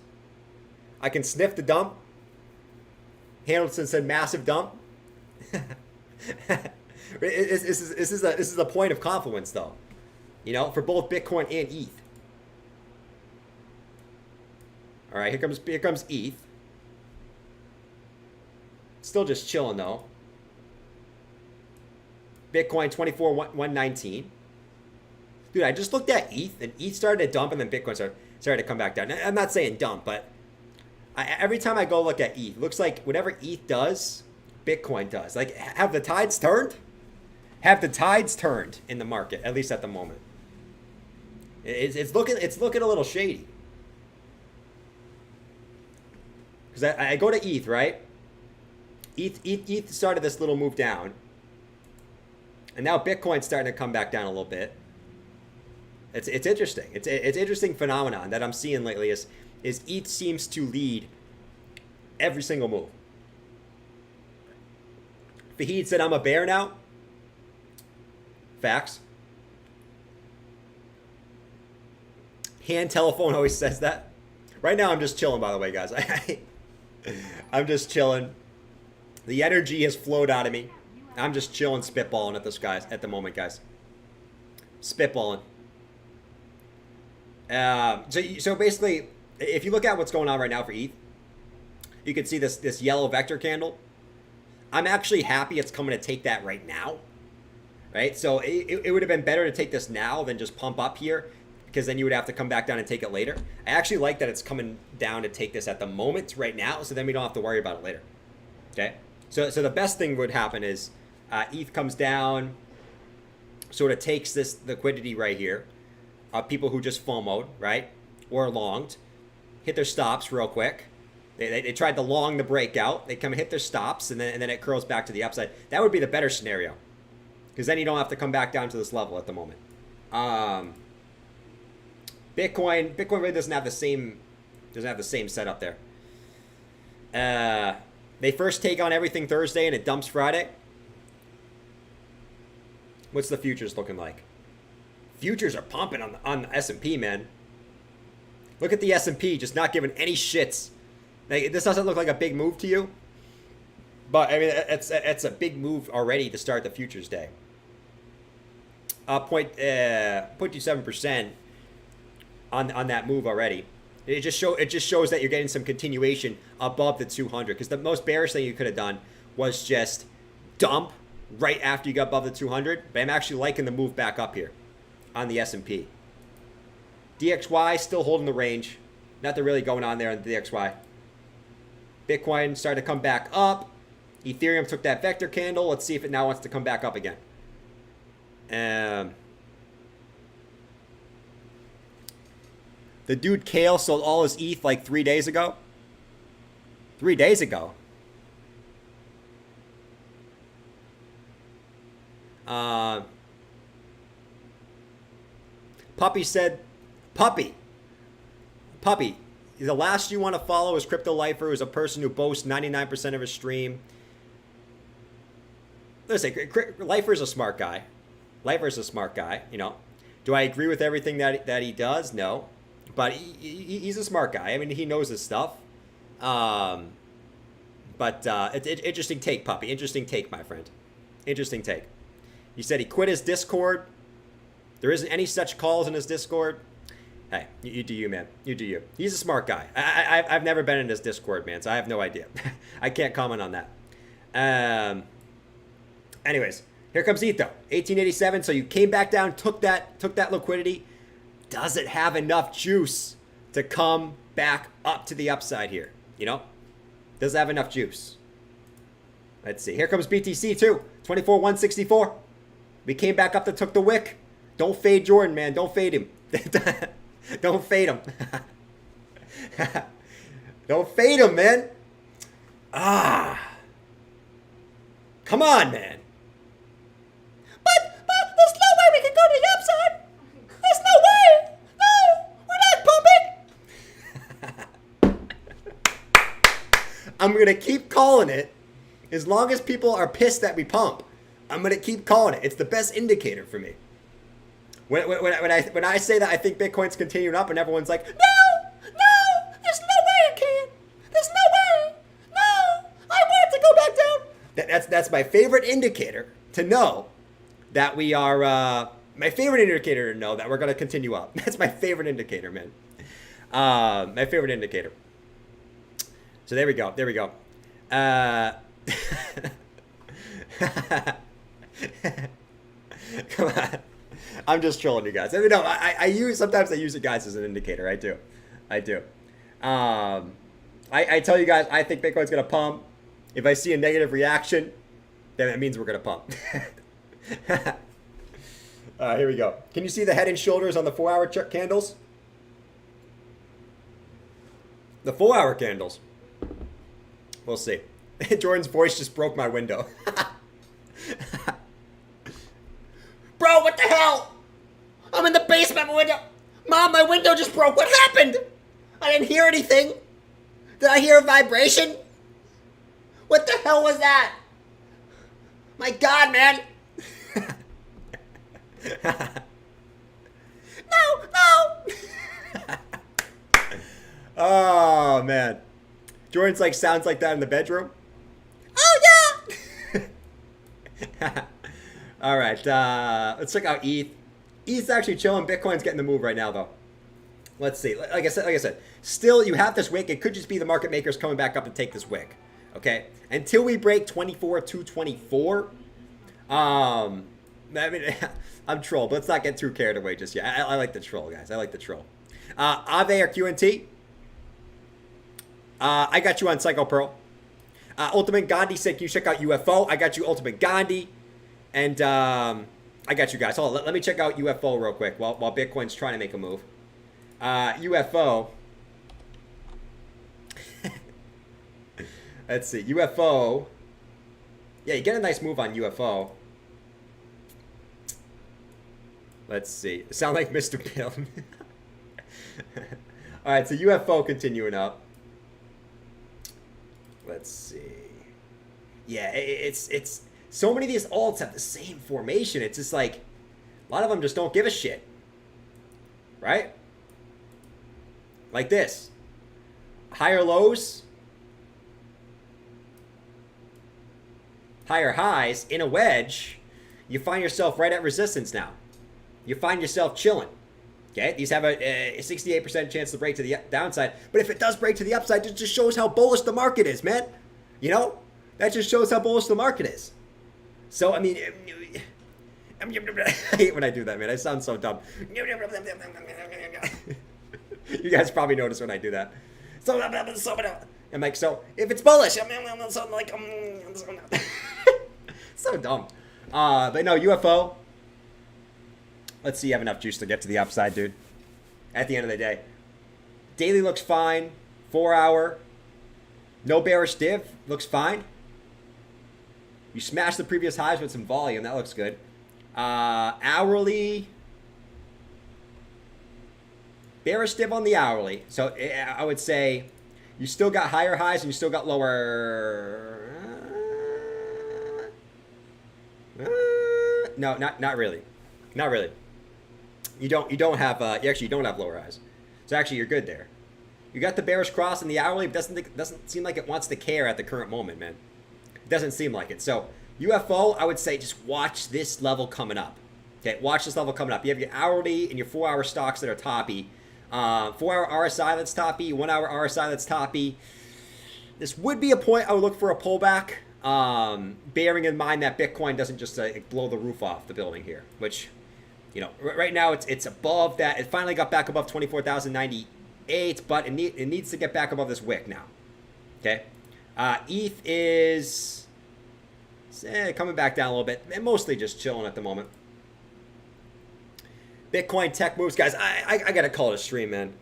I can sniff the dump. Hamilton said massive dump. This is a point of confluence, though. you know, for both Bitcoin and ETH. All right, here comes ETH. Still just chilling though. Bitcoin 119. Dude, I just looked at ETH, and ETH started to dump, and then Bitcoin started to come back down. Now, I'm not saying dump, but every time I go look at ETH, looks like whatever ETH does, Bitcoin does. Like, have the tides turned? Have the tides turned in the market, at least at the moment? It's looking a little shady. Because I go to ETH, right? ETH started this little move down. And now Bitcoin's starting to come back down a little bit. It's interesting. It's interesting phenomenon that I'm seeing lately is ETH seems to lead every single move. Fahid said, I'm a bear now. Facts. Hand telephone always says that. Right now I'm just chilling, by the way, guys. I'm just chilling. The energy has flowed out of me. I'm just chilling, spitballing at the moment, guys. Spitballing. So basically, if you look at what's going on right now for ETH, you can see this yellow vector candle. I'm actually happy it's coming to take that right now, right? So it would have been better to take this now than just pump up here, because then you would have to come back down and take it later. I actually like that it's coming down to take this at the moment right now, so then we don't have to worry about it later. Okay? So the best thing would happen is ETH comes down, sort of takes this liquidity right here. People who just FOMO'd, right, or longed, hit their stops real quick. They tried to long the breakout. They come hit their stops, and then it curls back to the upside. That would be the better scenario, because then you don't have to come back down to this level at the moment. Bitcoin really doesn't have the same setup there. They first take on everything Thursday, and it dumps Friday. What's the futures looking like? Futures are pumping on the S&P, man. Look at the S&P, just not giving any shits. Like, this doesn't look like a big move to you, but I mean, it's a big move already to start the futures day. 0.27% on that move already. It just shows that you're getting some continuation above the 200. Because the most bearish thing you could have done was just dump right after you got above the 200. But I'm actually liking the move back up here on the S&P. DXY still holding the range. Nothing really going on there on the DXY. Bitcoin started to come back up. Ethereum took that vector candle. Let's see if it now wants to come back up again. The dude Kale sold all his ETH like 3 days ago. 3 days ago. Puppy said, Puppy, the last you want to follow is Crypto Lifer, who's a person who boasts 99% of his stream. Listen, Lifer's a smart guy. Lifer's a smart guy, you know. Do I agree with everything that he does? No. But he's a smart guy. I mean, he knows his stuff. But it's interesting take, Puppy. Interesting take, my friend. Interesting take. He said he quit his Discord. There isn't any such calls in his Discord. Hey, you do you, man. You do you. He's a smart guy. I've never been in his Discord, man, so I have no idea. I can't comment on that. Anyways, here comes ETH, though. 1887. So you came back down, took that liquidity. Does it have enough juice to come back up to the upside here? You know? Does it have enough juice? Let's see. Here comes BTC, too. 24,164. We came back up to took the wick. Don't fade Jordan, man. Don't fade him. Don't fade him. Don't fade him, man. Come on, man. But there's no way we can go to the upside. There's no way. No, we're not pumping. I'm going to keep calling it as long as people are pissed that we pump. I'm going to keep calling it. It's the best indicator for me. When I say that I think Bitcoin's continuing up and everyone's like, no, there's no way it can. There's no way. No, I want it to go back down. That's my favorite indicator to know that we are My favorite indicator to know that we're going to continue up. That's my favorite indicator, man. My favorite indicator. So there we go. There we go. Come on. I'm just trolling you guys. I mean, no, sometimes I use it, guys, as an indicator. I do. I tell you guys, I think Bitcoin's going to pump. If I see a negative reaction, then it means we're going to pump. Here we go. Can you see the head and shoulders on the 4-hour candles? The 4-hour candles. We'll see. Jordan's voice just broke my window. Bro, what the hell? I'm in the basement, my window. Mom, my window just broke. What happened? I didn't hear anything. Did I hear a vibration? What the hell was that? My God, man. No. Oh, man. Jordan's like, sounds like that in the bedroom. Oh, yeah. All right. Let's check out ETH. ETH's actually chilling. Bitcoin's getting the move right now, though. Let's see. Like I said, still you have this wick. It could just be the market makers coming back up to take this wick. Okay. Until we break 24,224. I mean, I'm trolled. Let's not get too carried away just yet. I like the troll, guys. I like the troll. Ave or QNT. I got you on Psycho Pearl. Ultimate Gandhi said, can you check out UFO? I got you Ultimate Gandhi. And I got you guys. Hold on. Let me check out UFO real quick while Bitcoin's trying to make a move. UFO. Let's see. UFO. Yeah, you get a nice move on UFO. Let's see. Sound like Mr. Bill. All right, so UFO continuing up. Let's see. Yeah, it's so many of these alts have the same formation. It's just like a lot of them just don't give a shit. Right? Like this. Higher lows. Higher highs in a wedge. You find yourself right at resistance now. You find yourself chilling. Okay, these have a 68% chance to break to the downside. But if it does break to the upside, it just shows how bullish the market is, man. You know? That just shows how bullish the market is. So, I mean, I hate when I do that, man. I sound so dumb. You guys probably notice when I do that. So, I'm like, so, if it's bullish, I'm so like, so dumb. But no, UFO. Let's see, you have enough juice to get to the upside, dude. At the end of the day. Daily looks fine. 4-hour. No bearish div. Looks fine. You smashed the previous highs with some volume. That looks good. Hourly. Bearish div on the hourly. So I would say you still got higher highs and you still got lower. No, not really. Not really. You don't have you don't have lower highs. So actually you're good there. You got the bearish cross in the hourly, but doesn't seem like it wants to care at the current moment, man. It doesn't seem like it. So UFO, I would say just watch this level coming up. Okay, watch this level coming up. You have your hourly and your 4-hour stocks that are toppy. 4-hour RSI that's toppy, 1-hour RSI that's toppy. This would be a point I would look for a pullback, bearing in mind that Bitcoin doesn't just blow the roof off the building here, which, you know, right now it's above that. It finally got back above 24,098, but it needs to get back above this wick now. Okay, ETH is coming back down a little bit, and mostly just chilling at the moment. Bitcoin tech moves, guys. I gotta call it a stream, man.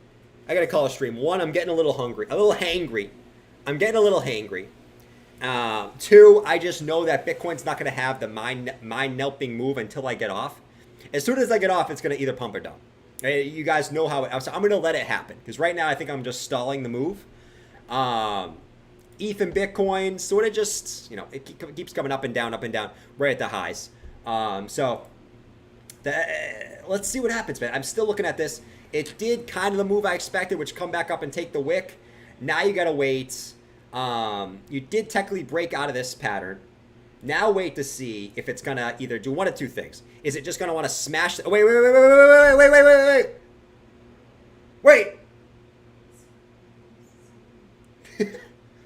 I gotta call it a stream. One, I'm getting a little hungry, a little hangry. I'm getting a little hangry. Two, I just know that Bitcoin's not gonna have the mind-melting move until I get off. As soon as I get off, it's gonna either pump or dump. You guys know how I'm gonna let it happen, because right now I think I'm just stalling the move. ETH and Bitcoin sort of just, you know, it keeps coming up and down, right at the highs. Let's see what happens, man. I'm still looking at this. It did kind of the move I expected, which come back up and take the wick. Now you got to wait. You did technically break out of this pattern. Now wait to see if it's going to either do one of two things. Is it just going to want to smash... Oh, wait.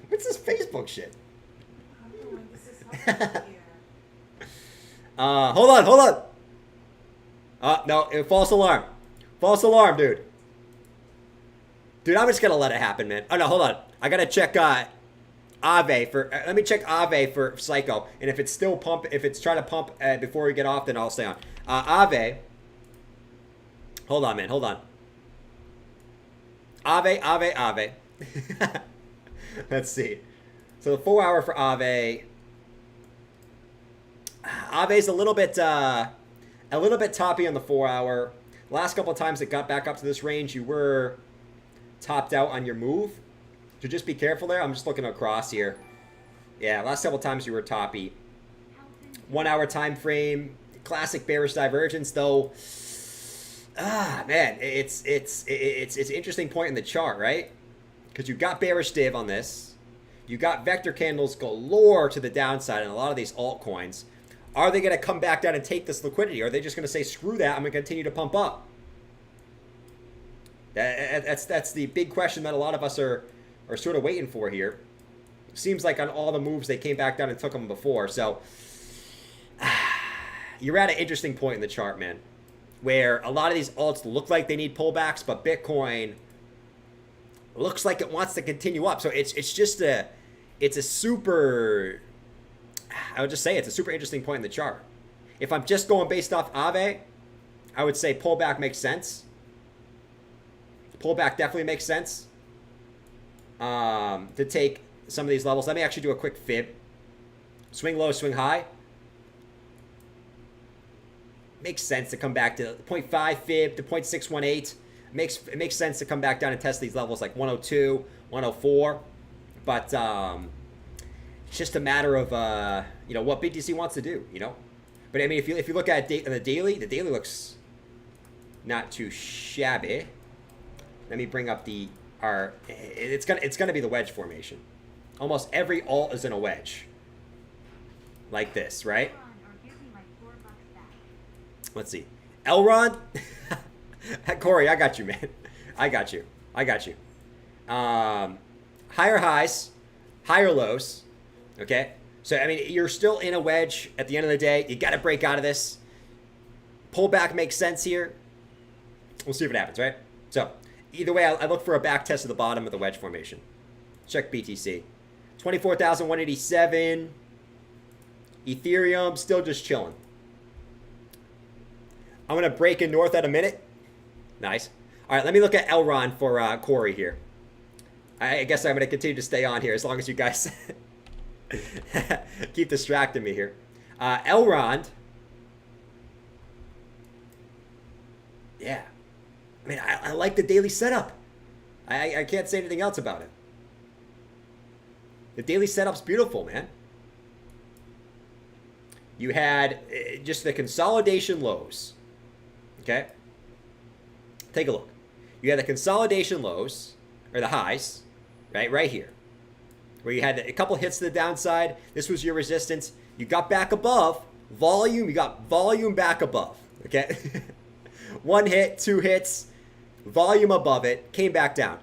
What's this Facebook shit? I'm doing this is happening here. Hold on. No, false alarm. False alarm, dude. Dude, I'm just going to let it happen, man. Oh, no, hold on. I got to check Aave for... let me check Aave for Psycho. And if it's still if it's trying to pump before we get off, then I'll stay on. Aave. Hold on, man. Hold on. Aave. Let's see. So the 4 hour for Aave. Aave's a little bit toppy on the 4 hour. Last couple of times it got back up to this range, you were topped out on your move. So just be careful there. I'm just looking across here. Yeah, last couple of times you were toppy. 1 hour time frame, classic bearish divergence though. Man, it's an interesting point in the chart, right? Because you got bearish div on this. You got vector candles galore to the downside in a lot of these altcoins. Are they going to come back down and take this liquidity? Or are they just going to say, screw that, I'm going to continue to pump up? That's the big question that a lot of us are sort of waiting for here. Seems like on all the moves, they came back down and took them before. So you're at an interesting point in the chart, man, where a lot of these alts look like they need pullbacks, but Bitcoin looks like it wants to continue up. So it's a super... I would just say it's a super interesting point in the chart. If I'm just going based off Aave, I would say pullback makes sense. Pullback definitely makes sense to take some of these levels. Let me actually do a quick fib. Swing low, swing high. Makes sense to come back to 0.5 fib to 0.618. It makes sense to come back down and test these levels like 102, 104. But it's just a matter of what BTC wants to do, But I mean, if you look at the daily looks not too shabby. Let me bring up it's gonna be the wedge formation. Almost every alt is in a wedge, like this, right? Let's see, Elrond. Corey, I got you, man. I got you. Higher highs, higher lows. Okay, so I mean, you're still in a wedge. At the end of the day, you got to break out of this. Pullback makes sense here. We'll see if it happens, right? So either way, I look for a back test at the bottom of the wedge formation. Check BTC, 24,187. Ethereum still just chilling. I'm gonna break in north at a minute. Nice. All right, let me look at Elrond for Corey here. I guess I'm gonna continue to stay on here as long as you guys keep distracting me here. Elrond. Yeah. I mean, I like the daily setup. I can't say anything else about it. The daily setup's beautiful, man. You had just the consolidation lows. Okay? Take a look. You had the consolidation lows, or the highs, right here. Where you had a couple hits to the downside. This was your resistance. You got back above. Volume, you got volume back above. Okay? One hit, two hits. Volume above it. Came back down.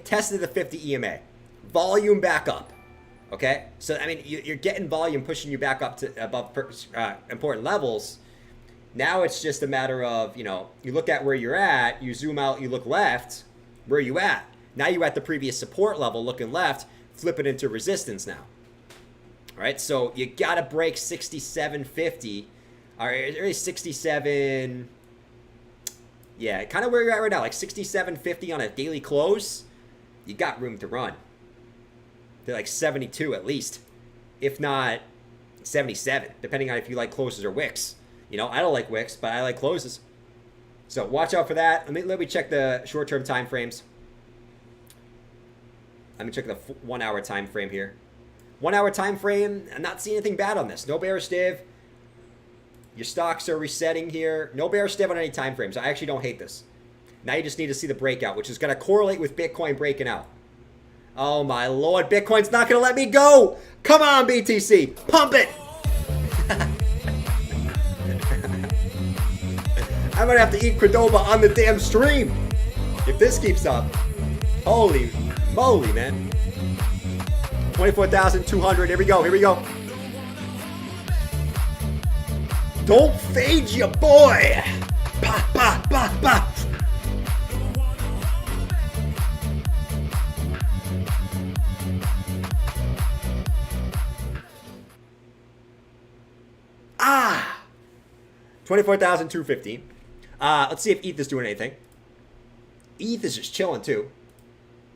Tested the 50 EMA. Volume back up. Okay? So, I mean, you're getting volume pushing you back up to above important levels. Now it's just a matter of, you look at where you're at. You zoom out, you look left. Where are you at? Now you're at the previous support level looking left. Flip it into resistance now. All right, so you got to break 67.50. All right, really 67. Yeah, kind of where you're at right now, like 67.50 on a daily close. You got room to run. They're like 72 at least, if not 77, depending on if you like closes or wicks. I don't like wicks, but I like closes. So watch out for that. Let me check the short-term time frames. Let me check the 1 hour time frame here. 1 hour time frame, I'm not seeing anything bad on this. No bearish div. Your stocks are resetting here. No bearish div on any time frames. I actually don't hate this. Now you just need to see the breakout, which is going to correlate with Bitcoin breaking out. Oh my lord, Bitcoin's not gonna let me go. Come on, BTC, pump it. I'm gonna have to eat Cordoba on the damn stream if this keeps up. Holy moly, man. 24,200. Here we go. Here we go. Don't fade your boy. Bah, bah, bah, bah. Ah. 24,215. Let's see if ETH is doing anything. ETH is just chilling too.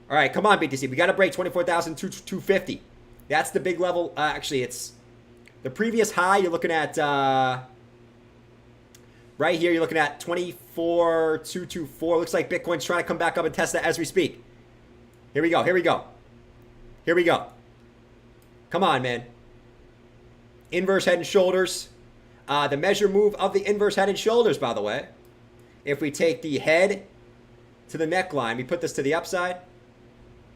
All right, come on, BTC. We got to break 24,250. That's the big level. Actually, it's the previous high. You're looking at right here. You're looking at 24,224. Looks like Bitcoin's trying to come back up and test that as we speak. Here we go. Here we go. Here we go. Come on, man. Inverse head and shoulders. The measure move of the inverse head and shoulders, by the way. If we take the head to the neckline, we put this to the upside.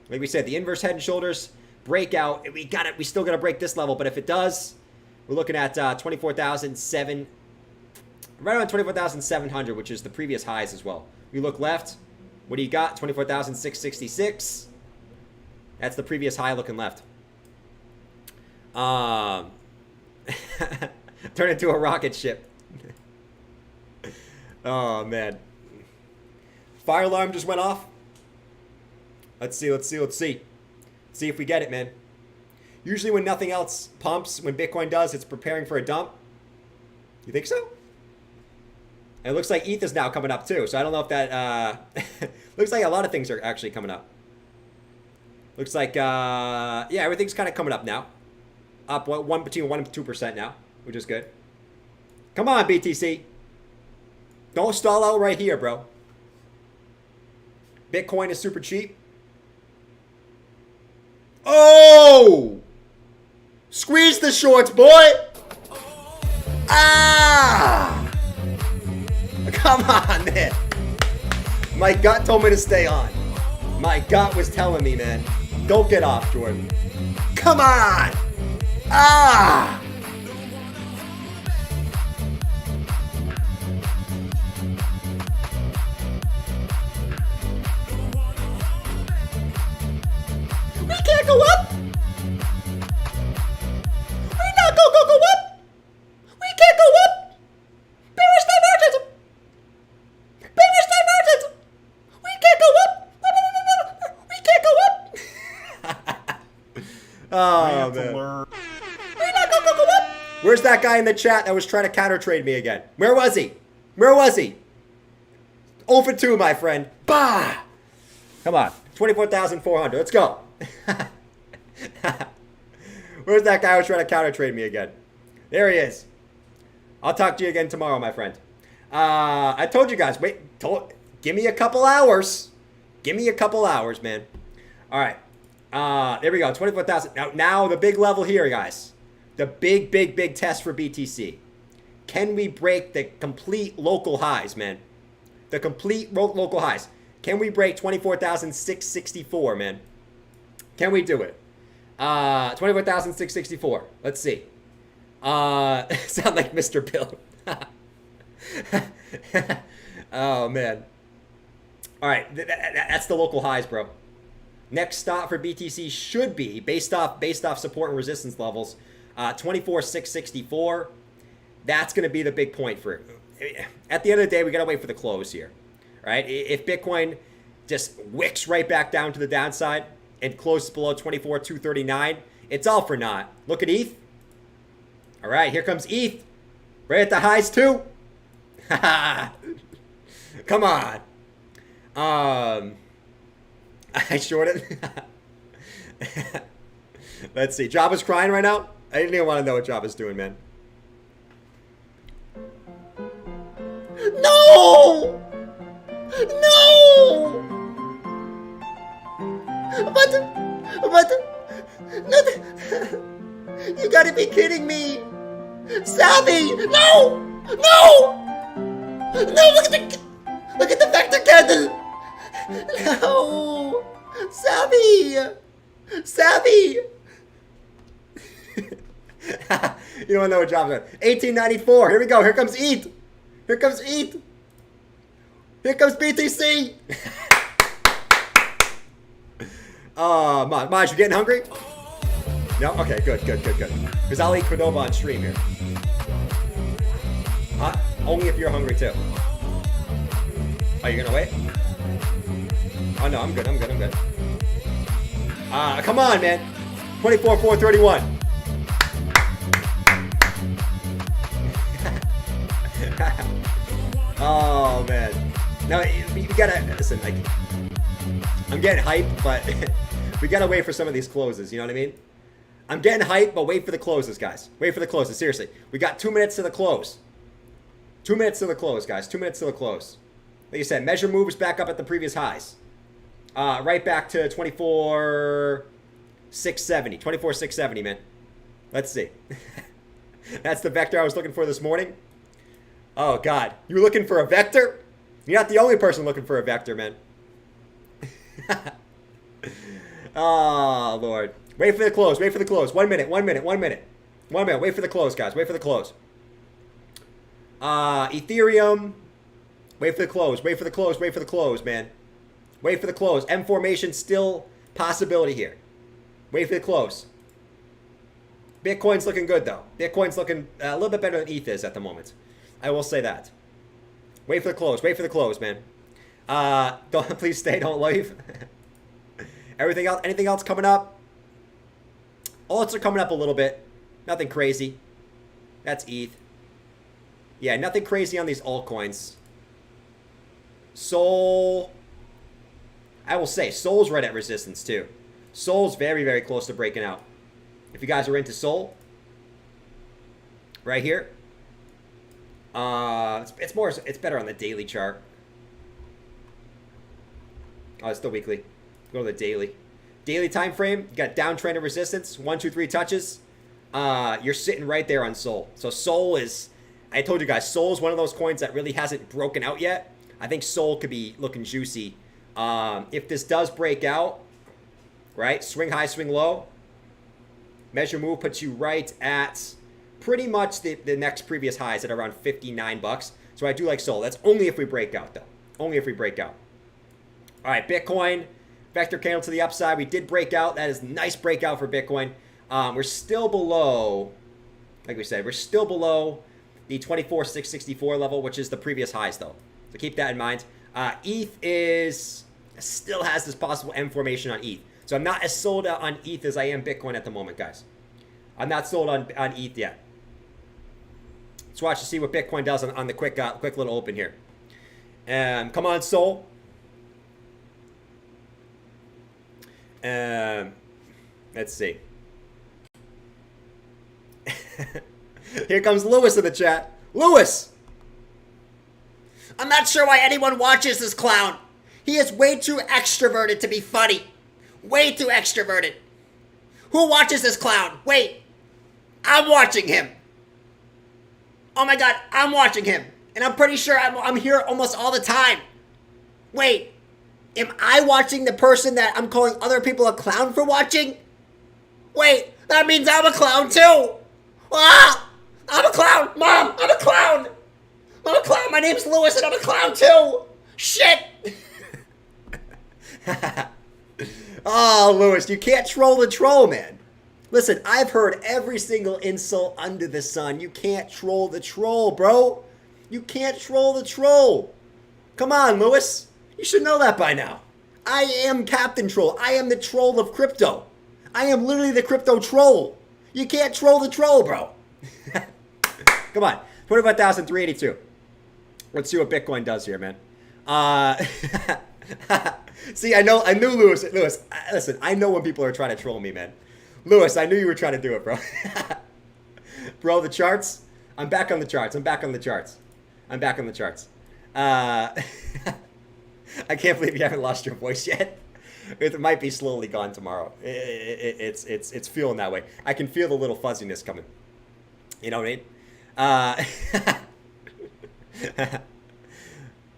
Like we said, the inverse head and shoulders breakout. We got it. We still got to break this level, but if it does, we're looking at 24,700, right around 24,700, which is the previous highs as well. We look left. What do you got? 24,666. That's the previous high looking left. Turn into a rocket ship. Oh man. Fire alarm just went off. Let's see. See if we get it, man. Usually when nothing else pumps, when Bitcoin does, it's preparing for a dump. You think so? And it looks like ETH is now coming up too. So I don't know if that looks like a lot of things are actually coming up. Looks like yeah, everything's kind of coming up now. Up between 1% and 2% now, which is good. Come on, BTC. Don't stall out right here, bro. Bitcoin is super cheap. Oh! Squeeze the shorts, boy! Ah! Come on, man. My gut told me to stay on. My gut was telling me, man. Don't get off, Jordan. Come on! Ah! We can't go up! We're not gonna go up! We can't go up! Bearish divergence! Bearish divergence! We can't go up! We can't go up! Oh, Rant man. alert. Where's that guy in the chat that was trying to counter trade me again? Where was he? Where was he? 0 for 2, my friend. Bah! Come on. 24,400. Let's go. Where's that guy who was trying to counter trade me again? There he is. I'll talk to you again tomorrow, my friend. I told you guys, give me a couple hours. Give me a couple hours, man. All right. There we go. 24,000. Now the big level here, guys. The big test for BTC. Can we break the complete local highs, man? The complete local highs. Can we break 24,664, man? Can we do it? 24,664. Let's see. Sound like Mr. Bill. Oh, man. All right. That's the local highs, bro. Next stop for BTC should be, based off support and resistance levels, 24,664. That's going to be the big point for it. At the end of the day, we got to wait for the close here, right? If Bitcoin just wicks right back down to the downside and closes below 24,239, it's all for naught. Look at ETH. All right, here comes ETH. Right at the highs too. Come on. I shorted. Let's see. Java's crying right now. I didn't even want to know what Java's doing, man. No! No! But no, you gotta be kidding me. Savvy! No! No! No, look at the vector candle! No! Savvy! Savvy! You don't know what job it. 1894. Here we go. Here comes ETH. Here comes ETH. Here comes BTC. Maj, you getting hungry? No? Okay, good. Because I'll eat Cordova on stream here. Huh? Only if you're hungry too. Oh, you're gonna wait? Oh no, I'm good. Come on, man. 24,431. Oh man. Now we gotta listen. Like, I'm getting hyped, but we gotta wait for some of these closes. You know what I mean? I'm getting hyped, but wait for the closes, guys. Wait for the closes. Seriously, we got 2 minutes to the close. 2 minutes to the close, guys. 2 minutes to the close. Like you said, measure moves back up at the previous highs. Right back to 24,670. 24,670, man. Let's see. That's the vector I was looking for this morning. Oh, God. You were looking for a vector? You're not the only person looking for a vector, man. Oh, Lord. Wait for the close. Wait for the close. 1 minute. Wait for the close, guys. Wait for the close. Ethereum. Wait for the close. Wait for the close, man. Wait for the close. M formation still possibility here. Wait for the close. Bitcoin's looking good, though. Bitcoin's looking a little bit better than ETH is at the moment. I will say that. Wait for the close. Wait for the close, man. Please stay. Don't leave. Everything else? Anything else coming up? Alts are coming up a little bit. Nothing crazy. That's ETH. Yeah, nothing crazy on these altcoins. Sol. I will say, Sol's right at resistance too. Sol's very, very close to breaking out. If you guys are into Sol, right here. It's better on the daily chart. Oh, it's the weekly. Go to the daily. Daily time frame, you got downtrend of resistance, 1, 2, 3 touches. You're sitting right there on Sol. So Sol is, I told you guys, Sol is one of those coins that really hasn't broken out yet. I think Sol could be looking juicy. If this does break out, right, swing high, swing low, measure move puts you right at pretty much the next previous highs at around 59 bucks. So I do like Sol. That's only if we break out, though. Only if we break out. All right, Bitcoin, vector candle to the upside. We did break out. That is a nice breakout for Bitcoin. We're still below, like we said, we're still below the 24,664 level, which is the previous highs, though. So keep that in mind. ETH still has this possible M formation on ETH. So I'm not as sold out on ETH as I am Bitcoin at the moment, guys. I'm not sold on ETH yet. Let's watch to see what Bitcoin does on the quick little open here. Come on, Sol. Let's see. Here comes Lewis in the chat. Lewis! I'm not sure why anyone watches this clown. He is way too extroverted to be funny. Way too extroverted. Who watches this clown? Wait. I'm watching him. Oh my God, I'm watching him. And I'm pretty sure I'm here almost all the time. Wait. Am I watching the person that I'm calling other people a clown for watching? Wait, that means I'm a clown too. Ah! I'm a clown. Mom, I'm a clown. I'm a clown. My name's Lewis and I'm a clown too. Shit. Oh, Lewis, you can't troll the troll, man. Listen, I've heard every single insult under the sun. You can't troll the troll, bro. You can't troll the troll. Come on, Lewis. You should know that by now. I am Captain Troll. I am the troll of crypto. I am literally the crypto troll. You can't troll the troll, bro. Come on. 25,382. Let's see what Bitcoin does here, man. See, I knew Lewis. Lewis, listen, I know when people are trying to troll me, man. Lewis, I knew you were trying to do it, bro. Bro, the charts. I'm back on the charts. I can't believe you haven't lost your voice yet. It might be slowly gone tomorrow. It's feeling that way. I can feel the little fuzziness coming. You know what I mean?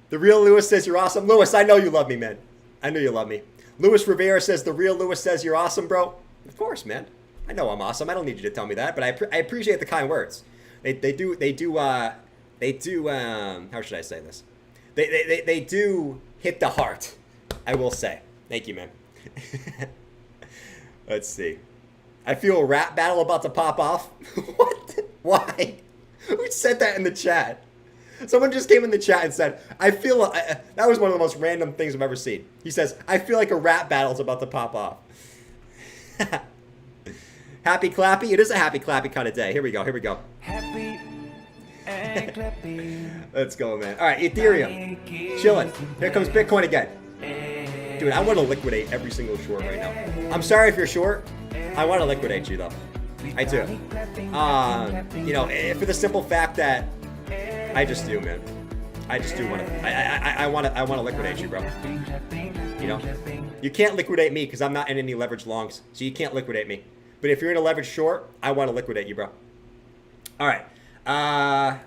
The real Lewis says you're awesome. Lewis, I know you love me, man. I know you love me. Luis Rivera says, the real Luis says you're awesome, bro. Of course, man. I know I'm awesome. I don't need you to tell me that, but I appreciate the kind words. They do, how should I say this? They do hit the heart, I will say. Thank you, man. Let's see. I feel a rap battle about to pop off. What? Why? Who said that in the chat? Someone just came in the chat and said, I feel... that was one of the most random things I've ever seen. He says, I feel like a rap battle's about to pop off. Happy clappy? It is a happy clappy kind of day. Here we go. Happy and clappy. Let's go, man. All right, Ethereum. Chilling. Here comes Bitcoin again. Dude, I want to liquidate every single short right now. I'm sorry if you're short. I want to liquidate you, though. I do. You know, for the simple fact that I just do, man. I just do want to. I want to liquidate you, bro. You know, you can't liquidate me because I'm not in any leverage longs, so you can't liquidate me. But if you're in a leverage short, I want to liquidate you, bro. All right. All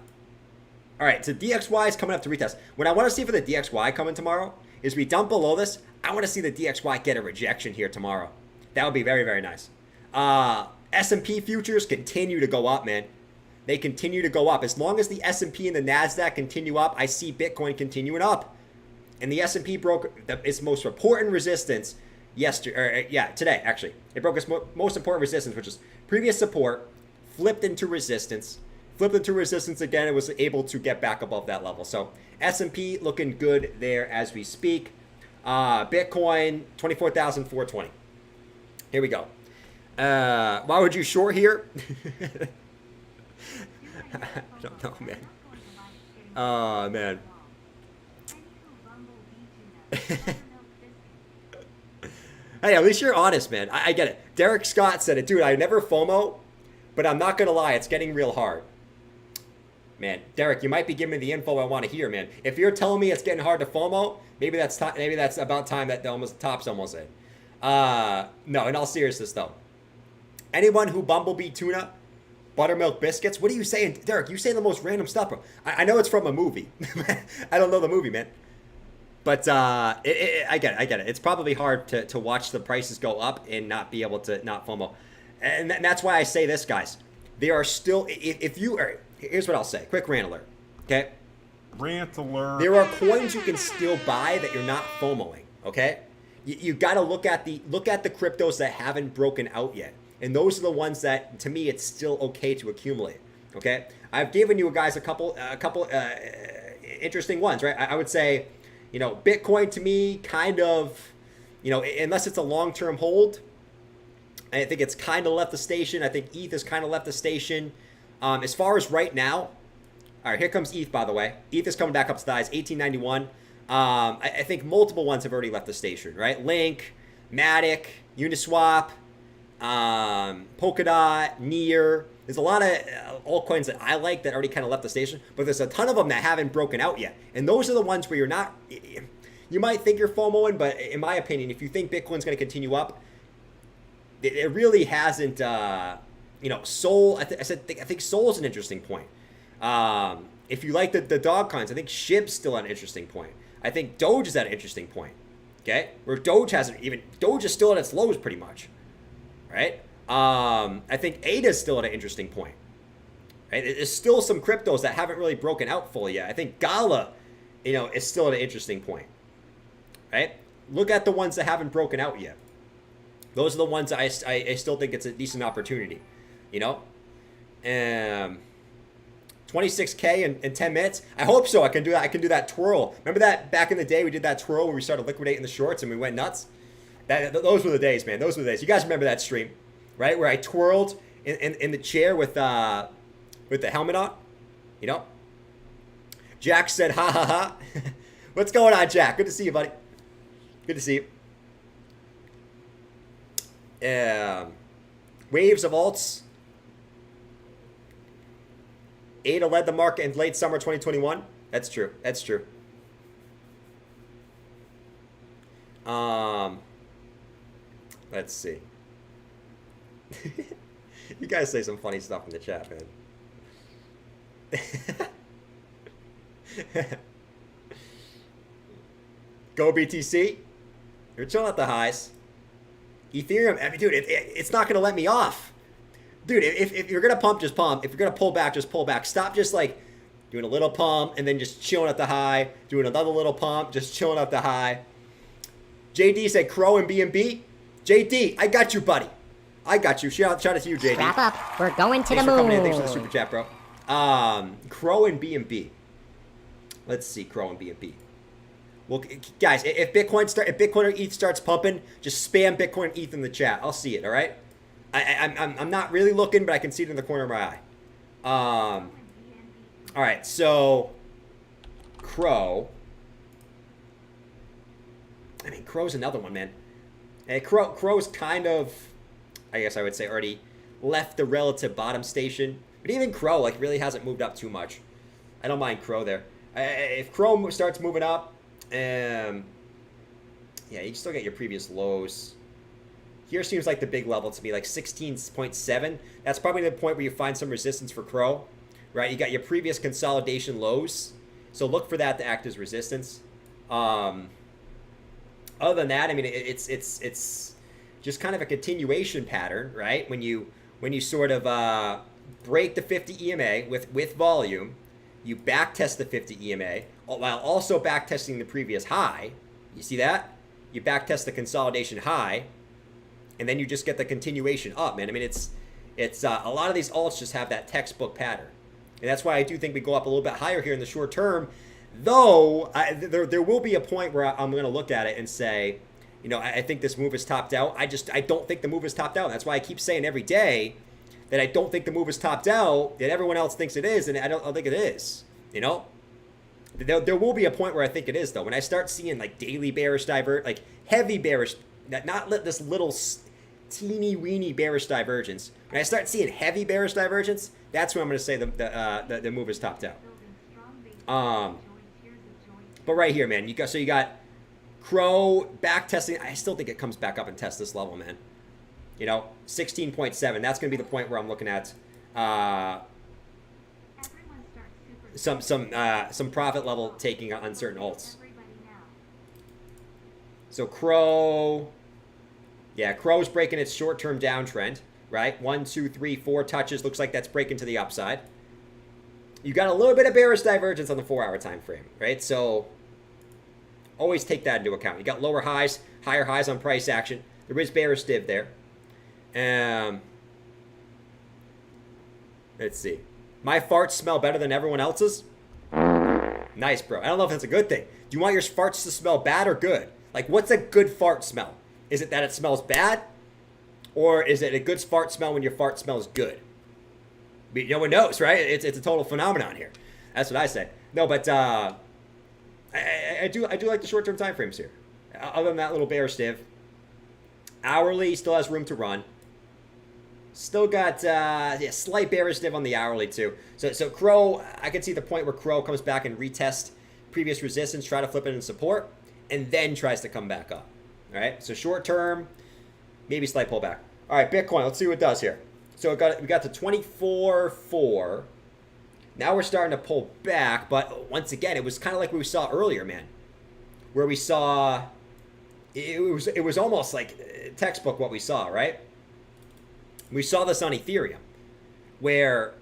right. So DXY is coming up to retest. What I want to see for the DXY coming tomorrow is we dump below this. I want to see the DXY get a rejection here tomorrow. That would be very, very nice. S&P futures continue to go up, man. They continue to go up. As long as the S&P and the NASDAQ continue up, I see Bitcoin continuing up. And the S&P broke its most important resistance today, actually. It broke its most important resistance, which is previous support, flipped into resistance again, and was able to get back above that level. So S&P looking good there as we speak. Bitcoin, 24,420. Here we go. Why would you short here? I don't know, man. Oh, man. Hey, at least you're honest, man. I get it. Derek Scott said it. Dude, I never FOMO, but I'm not going to lie. It's getting real hard. Man, Derek, you might be giving me the info I want to hear, man. If you're telling me it's getting hard to FOMO, maybe that's about time that the top's almost in. No, in all seriousness, though. Anyone who Bumblebee Tuna, Buttermilk Biscuits, what are you saying? Derek, you say the most random stuff, bro. I know it's from a movie. I don't know the movie, man. But I get it. It's probably hard to watch the prices go up and not be able to not FOMO. And that's why I say this, guys. There are still, if you are, here's what I'll say. Quick rant alert, okay? Rant alert. There are coins you can still buy that you're not FOMOing, okay? You got to look at the cryptos that haven't broken out yet. And those are the ones that, to me, it's still okay to accumulate, okay? I've given you guys a couple interesting ones, right? I would say, you know, Bitcoin to me kind of, you know, unless it's a long-term hold, I think it's kind of left the station. I think ETH has kind of left the station. As far as right now, all right, here comes ETH, by the way. ETH is coming back up to the highs, 1891. I think multiple ones have already left the station, right? Link, Matic, Uniswap, Polkadot, Near. There's a lot of altcoins that I like that already kind of left the station, but there's a ton of them that haven't broken out yet. And those are the ones where you're not, you might think you're FOMOing, but in my opinion, if you think Bitcoin's going to continue up, it really hasn't, you know, Sol, I think Sol's an interesting point. If you like the dog coins, I think SHIB's still at an interesting point. I think Doge is at an interesting point, okay? Where Doge is still at its lows pretty much, right? I think ADA is still at an interesting point, right? There's still some cryptos that haven't really broken out fully yet. I think Gala, you know, is still at an interesting point, right? Look at the ones that haven't broken out yet. Those are the ones I still think it's a decent opportunity, you know? 26K in 10 minutes. I hope so. I can do that. I can do that twirl. Remember that back in the day we did that twirl where we started liquidating the shorts and we went nuts? Those were the days, man. Those were the days. You guys remember that stream, right? Where I twirled in the chair with the helmet on, you know? Jack said, ha ha ha. What's going on, Jack? Good to see you, buddy. Good to see you. Waves of alts. ADA led the market in late summer 2021. That's true. That's true. Let's see. You guys say some funny stuff in the chat, man. Go BTC. You're chilling at the highs. Ethereum, I mean, dude, it's not going to let me off. Dude, if you're going to pump, just pump. If you're going to pull back, just pull back. Stop just like doing a little pump and then just chilling at the high. Doing another little pump, just chilling at the high. JD said Crow and BNB. JD, I got you, buddy. I got you. Shout out to you, JD. Wrap up. We're going to Thanks the for moon. coming in. Thanks for the super chat, bro. Crow and BNB. Let's see, Crow and BNB. Well, guys, if Bitcoin or ETH starts pumping, just spam Bitcoin and ETH in the chat. I'll see it. All right. I'm not really looking, but I can see it in the corner of my eye. All right. So, Crow. I mean, Crow's another one, man. And Crow's kind of, I guess I would say, already left the relative bottom station. But even Crow, like, really hasn't moved up too much. I don't mind Crow there. If Crow starts moving up, yeah, you still get your previous lows. Here seems like the big level to me, like 16.7. That's probably the point where you find some resistance for Crow, right? You got your previous consolidation lows. So look for that to act as resistance. Other than that, I mean, it's just kind of a continuation pattern, right? When you sort of break the 50 EMA with volume, you backtest the 50 EMA while also backtesting the previous high. You see that? You backtest the consolidation high, and then you just get the continuation up, man. I mean, it's a lot of these alts just have that textbook pattern, and that's why I do think we go up a little bit higher here in the short term. Though there will be a point where I'm going to look at it and say, you know, I think this move is topped out. I don't think the move is topped out. That's why I keep saying every day that I don't think the move is topped out, that everyone else thinks it is, and I don't think it is. You know, there will be a point where I think it is, though. When I start seeing like daily bearish like heavy bearish, not this little teeny weeny bearish divergence. When I start seeing heavy bearish divergence, that's when I'm going to say the move is topped out. But right here, man, you got Crow back testing. I still think it comes back up and tests this level, man. You know, 16.7. That's going to be the point where I'm looking at some profit level taking on certain alts. So Crow, yeah, Crow's breaking its short-term downtrend, right? 1, 2, 3, 4 touches. Looks like that's breaking to the upside. You got a little bit of bearish divergence on the 4-hour time frame, right? So always take that into account. You got lower highs, higher highs on price action. There is bearish div there. Let's see. My farts smell better than everyone else's? Nice, bro. I don't know if that's a good thing. Do you want your farts to smell bad or good? Like, what's a good fart smell? Is it that it smells bad? Or is it a good fart smell when your fart smells good? No one knows, right? It's a total phenomenon here. That's what I say. No, but I do like the short-term time frames here. Other than that little bearish div. Hourly still has room to run. Still got slight bearish div on the hourly too. So Crow, I can see the point where Crow comes back and retests previous resistance, try to flip it into support, and then tries to come back up. All right. So short term, maybe slight pullback. All right, Bitcoin. Let's see what it does here. So we got to 24.4. Now we're starting to pull back, but once again, it was kind of like we saw earlier, man, where we saw it was almost like textbook what we saw, right? We saw this on Ethereum, where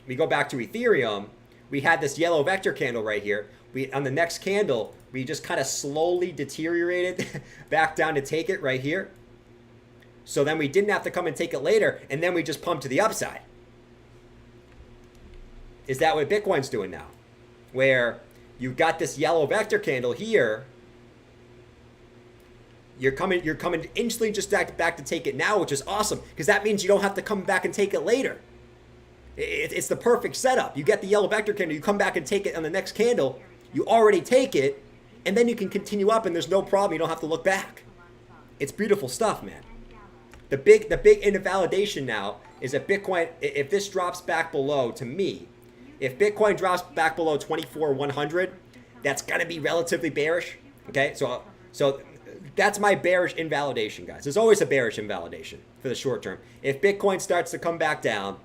we go back to Ethereum, we had this yellow vector candle right here. On the next candle, we just kind of slowly deteriorated back down to take it right here. So then we didn't have to come and take it later, and then we just pumped to the upside. Is that what Bitcoin's doing now? Where you got this yellow vector candle here, you're coming instantly just back to take it now, which is awesome, because that means you don't have to come back and take it later. It's the perfect setup. You get the yellow vector candle, you come back and take it on the next candle, you already take it, and then you can continue up, and there's no problem. You don't have to look back. It's beautiful stuff, man. The big invalidation now is that Bitcoin, if this drops back below, to me, if Bitcoin drops back below 24,100, that's going to be relatively bearish. Okay, so that's my bearish invalidation, guys. There's always a bearish invalidation for the short term. If Bitcoin starts to come back down,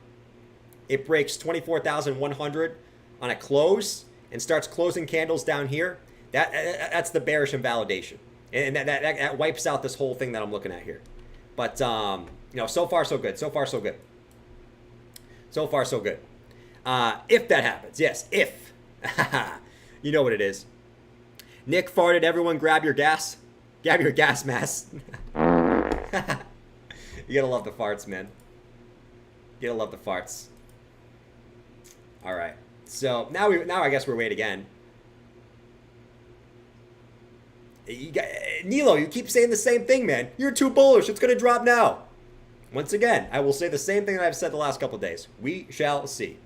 it breaks 24,100 on a close and starts closing candles down here, that's the bearish invalidation. And that wipes out this whole thing that I'm looking at here. But, so far so good. So far so good. So far so good. If that happens, yes, if. You know what it is. Nick farted, everyone grab your gas. Grab your gas mask. You gotta love the farts, man. You gotta love the farts. All right. So now I guess we're wait again. Nilo, you keep saying the same thing, man. You're too bullish. It's gonna drop now. Once again, I will say the same thing that I've said the last couple of days. We shall see.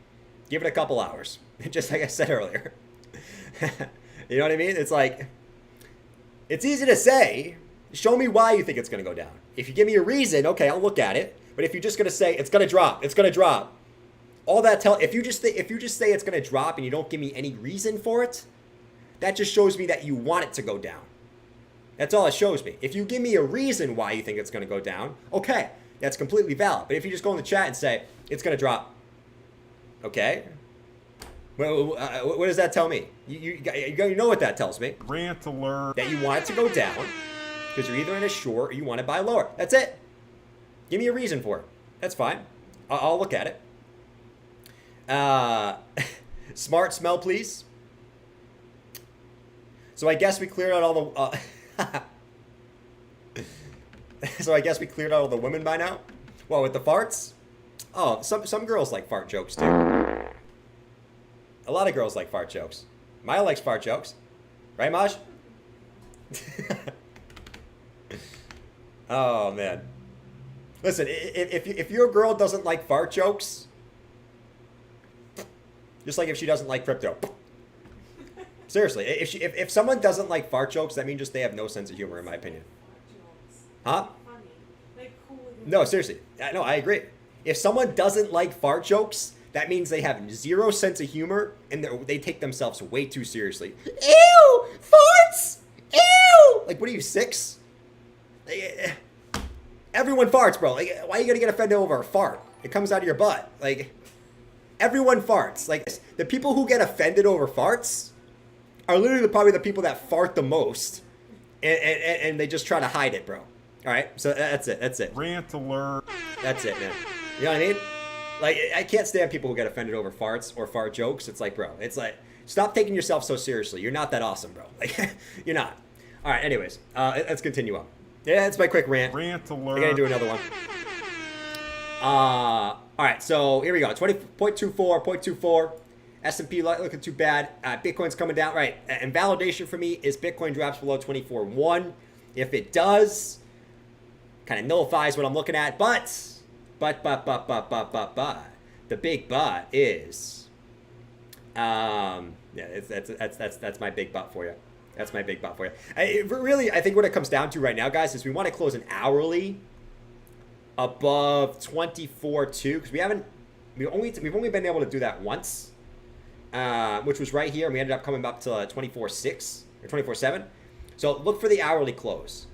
Give it a couple hours. Just like I said earlier. You know what I mean? It's like, it's easy to say. Show me why you think it's going to go down. If you give me a reason, okay, I'll look at it. But if you're just going to say it's going to drop, it's going to drop. All that if you just say it's going to drop and you don't give me any reason for it, that just shows me that you want it to go down. That's all it shows me. If you give me a reason why you think it's going to go down, okay, that's completely valid. But if you just go in the chat and say it's going to drop, okay, well, what does that tell me? You know what that tells me. Rant alert. That you want it to go down because you're either in a short or you want to buy lower. That's it. Give me a reason for it. That's fine. I'll look at it. Smart smell, please. So I guess we cleared out all the... So I guess we cleared out all the women by now? Well, with the farts? Oh, some girls like fart jokes too. A lot of girls like fart jokes. Maya likes fart jokes. Right, Maj? Oh, man. Listen, if your girl doesn't like fart jokes, just like if she doesn't like crypto. Seriously, if someone doesn't like fart jokes, that means just they have no sense of humor, in my opinion. Huh? Funny. Like cool. No, seriously. No, I agree. If someone doesn't like fart jokes, that means they have zero sense of humor and they take themselves way too seriously. Ew! Farts! Ew! Like, what are you, 6? Like, everyone farts, bro. Like, why are you gonna get offended over a fart? It comes out of your butt. Like, everyone farts. Like, the people who get offended over farts are literally probably the people that fart the most. And they just try to hide it, bro. All right? So that's it. That's it. Rant alert. That's it, man. You know what I mean? Like, I can't stand people who get offended over farts or fart jokes. It's like, bro, it's like, stop taking yourself so seriously. You're not that awesome, bro. Like, you're not. All right, anyways, let's continue on. Yeah, that's my quick rant. Rant alert. I gotta do another one. All right, so here we go. 20.24. S&P looking too bad. Bitcoin's coming down. Right, and validation for me is Bitcoin drops below 24.1. If it does, kind of nullifies what I'm looking at, but the big but is, yeah, that's my big but for you. That's my big but for you. I think what it comes down to right now, guys, is we want to close an hourly above 24.2 because we've only been able to do that once, which was right here, and we ended up coming up to 24.6 or 24.7. So look for the hourly close.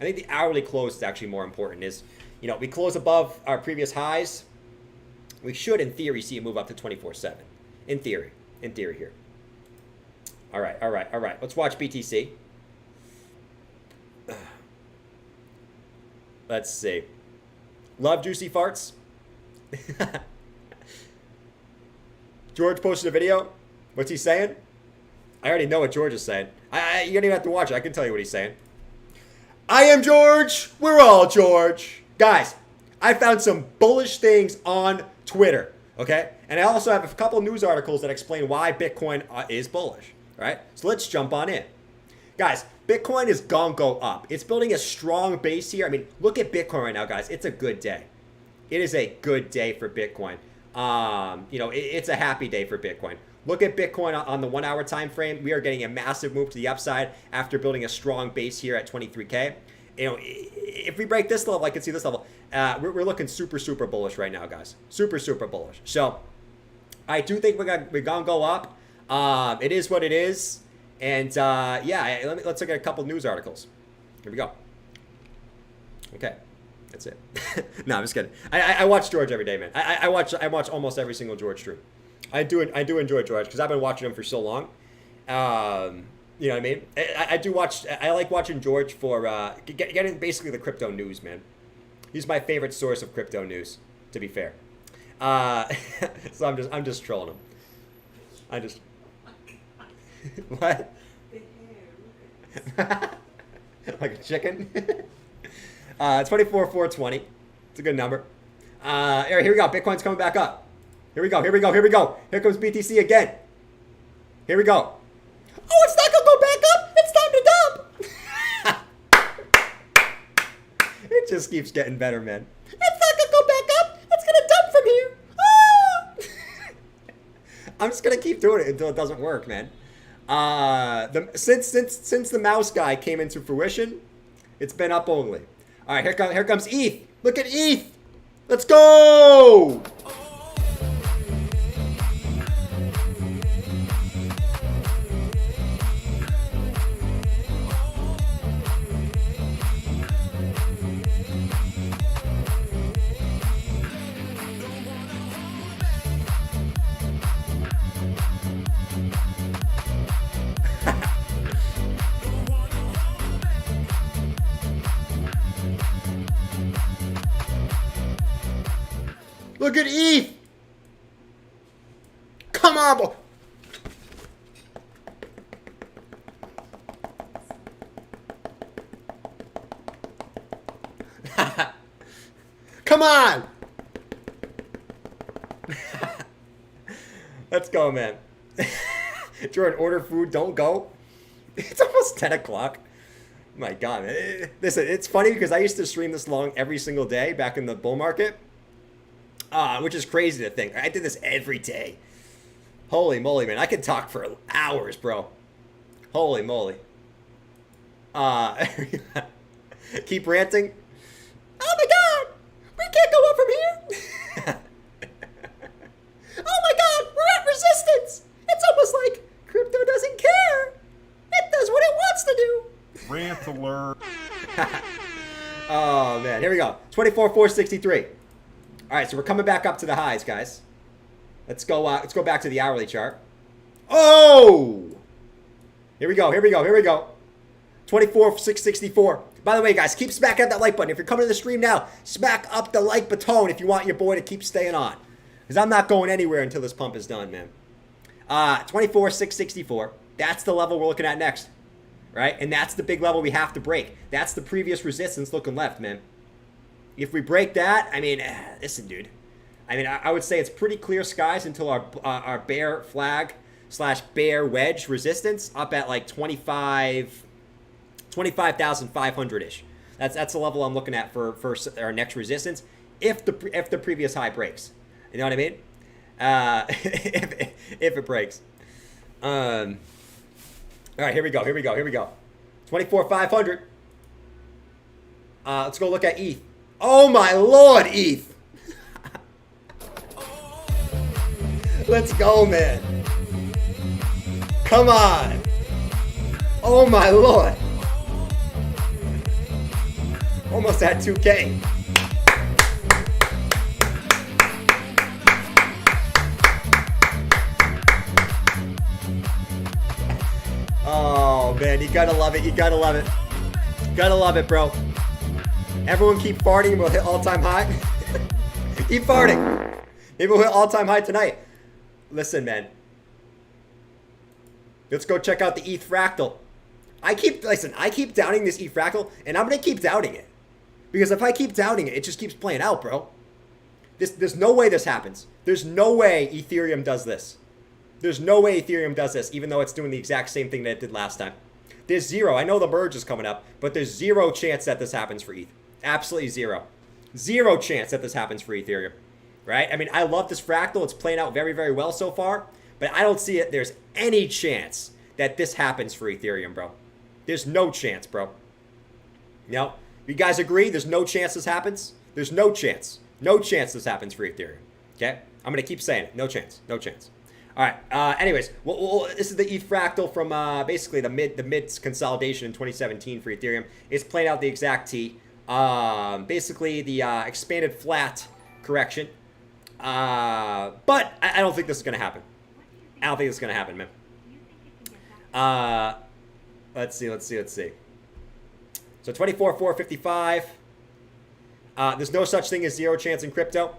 I think the hourly close is actually more important. Is, you know, we close above our previous highs, we should, in theory, see it move up to 24.7. In theory here. All right. Let's watch BTC. Let's see. Love juicy farts. George posted a video. What's he saying? I already know what George is saying. You don't even have to watch it. I can tell you what he's saying. I am George. We're all George. Guys, I found some bullish things on Twitter, okay? And I also have a couple news articles that explain why Bitcoin is bullish, all right? So let's jump on in. Guys, Bitcoin is gonna go up. It's building a strong base here. I mean, look at Bitcoin right now, guys. It's a good day. It is a good day for Bitcoin. It's a happy day for Bitcoin. Look at Bitcoin on the 1 hour time frame. We are getting a massive move to the upside after building a strong base here at 23K. You know, if we break this level, I can see this level. We're looking super bullish right now, guys. Super bullish. So I do think we're gonna go up. It is what it is. And let's look at a couple news articles. Here we go. Okay, that's it. No, I'm just kidding. I watch George every day, man. I watch almost every single George stream. I do enjoy George because I've been watching him for so long. You know what I mean? I do watch. I like watching George for getting basically the crypto news, man. He's my favorite source of crypto news. To be fair, so I'm just trolling him. I just what? Like a chicken. 24,420. It's a good number. Here we go. Bitcoin's coming back up. Here we go. Here we go. Here we go. Here comes BTC again. Here we go. Oh, it's not gonna go back up. It's time to dump. It just keeps getting better, man. It's not gonna go back up. It's gonna dump from here. I'm just gonna keep doing it until it doesn't work, man. Since the mouse guy came into fruition, it's been up only. All right, here comes ETH. Look at ETH. Let's go. Look at ETH. Come on, boy. Come on. Let's go, man. Jordan, order food, don't go. It's almost 10 o'clock. My God, man. Listen, it's funny because I used to stream this long every single day back in the bull market. Which is crazy to think. I did this every day. Holy moly, man. I could talk for hours, bro. Holy moly. Keep ranting. Oh my God. We can't go up from here. Oh my God. We're at resistance. It's almost like crypto doesn't care. It does what it wants to do. Rant alert. Oh, man. Here we go. 24,463. All right, so we're coming back up to the highs, guys. Let's go back to the hourly chart. Oh! Here we go. 24,664. By the way, guys, keep smacking that like button. If you're coming to the stream now, smack up the like button if you want your boy to keep staying on. Because I'm not going anywhere until this pump is done, man. 24,664. That's the level we're looking at next. Right? And that's the big level we have to break. That's the previous resistance looking left, man. If we break that, I mean, listen, dude. I mean, I would say it's pretty clear skies until our bear flag / bear wedge resistance up at like 25,500-ish. That's the level I'm looking at for our next resistance if the previous high breaks. You know what I mean? If it breaks. All right, here we go. 24,500. Let's go look at ETH. Oh my Lord, ETH. Let's go, man. Come on. Oh my Lord. Almost at 2K. Oh man, you gotta love it. Gotta love it, bro. Everyone keep farting and we'll hit all-time high. Keep farting. Maybe we'll hit all-time high tonight. Listen, man. Let's go check out the ETH fractal. I keep doubting this ETH fractal, and I'm going to keep doubting it. Because if I keep doubting it, it just keeps playing out, bro. There's no way this happens. There's no way Ethereum does this. There's no way Ethereum does this, even though it's doing the exact same thing that it did last time. There's zero. I know the merge is coming up, but there's zero chance that this happens for ETH. Absolutely zero. Zero chance that this happens for Ethereum. Right? I mean, I love this fractal. It's playing out very, very well so far. But I don't see it. There's any chance that this happens for Ethereum, bro. There's no chance, bro. No? You guys agree? There's no chance this happens? There's no chance. No chance this happens for Ethereum. Okay? I'm going to keep saying it. No chance. No chance. All right. Anyways, this is the ETH fractal from basically the mid consolidation in 2017 for Ethereum. It's playing out the exact T. Basically the expanded flat correction. But I don't think this is going to happen. I don't think this is going to happen, man. Let's see. So 24,455. There's no such thing as zero chance in crypto.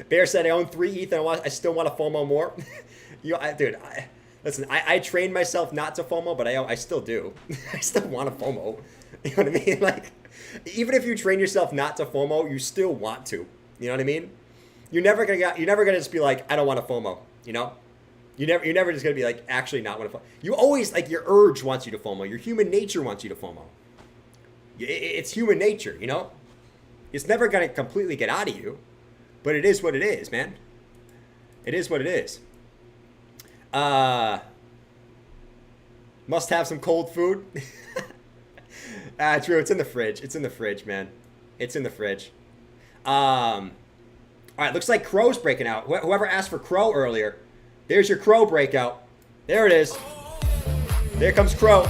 Bear said, I own 3 ETH and I still want to FOMO more. Listen, I trained myself not to FOMO, but I still do. I still want to FOMO. You know what I mean? Like, even if you train yourself not to FOMO, you still want to. You know what I mean? You're never gonna just be like, I don't want to FOMO. You know? You're never just gonna be like, actually not want to FOMO. You always, like, your urge wants you to FOMO. Your human nature wants you to FOMO. It's human nature, you know? It's never gonna completely get out of you, but it is what it is, man. It is what it is. Must have some cold food. True. It's in the fridge. It's in the fridge, man. It's in the fridge. All right. Looks like Crow's breaking out. Whoever asked for Crow earlier, there's your Crow breakout. There it is. There comes Crow.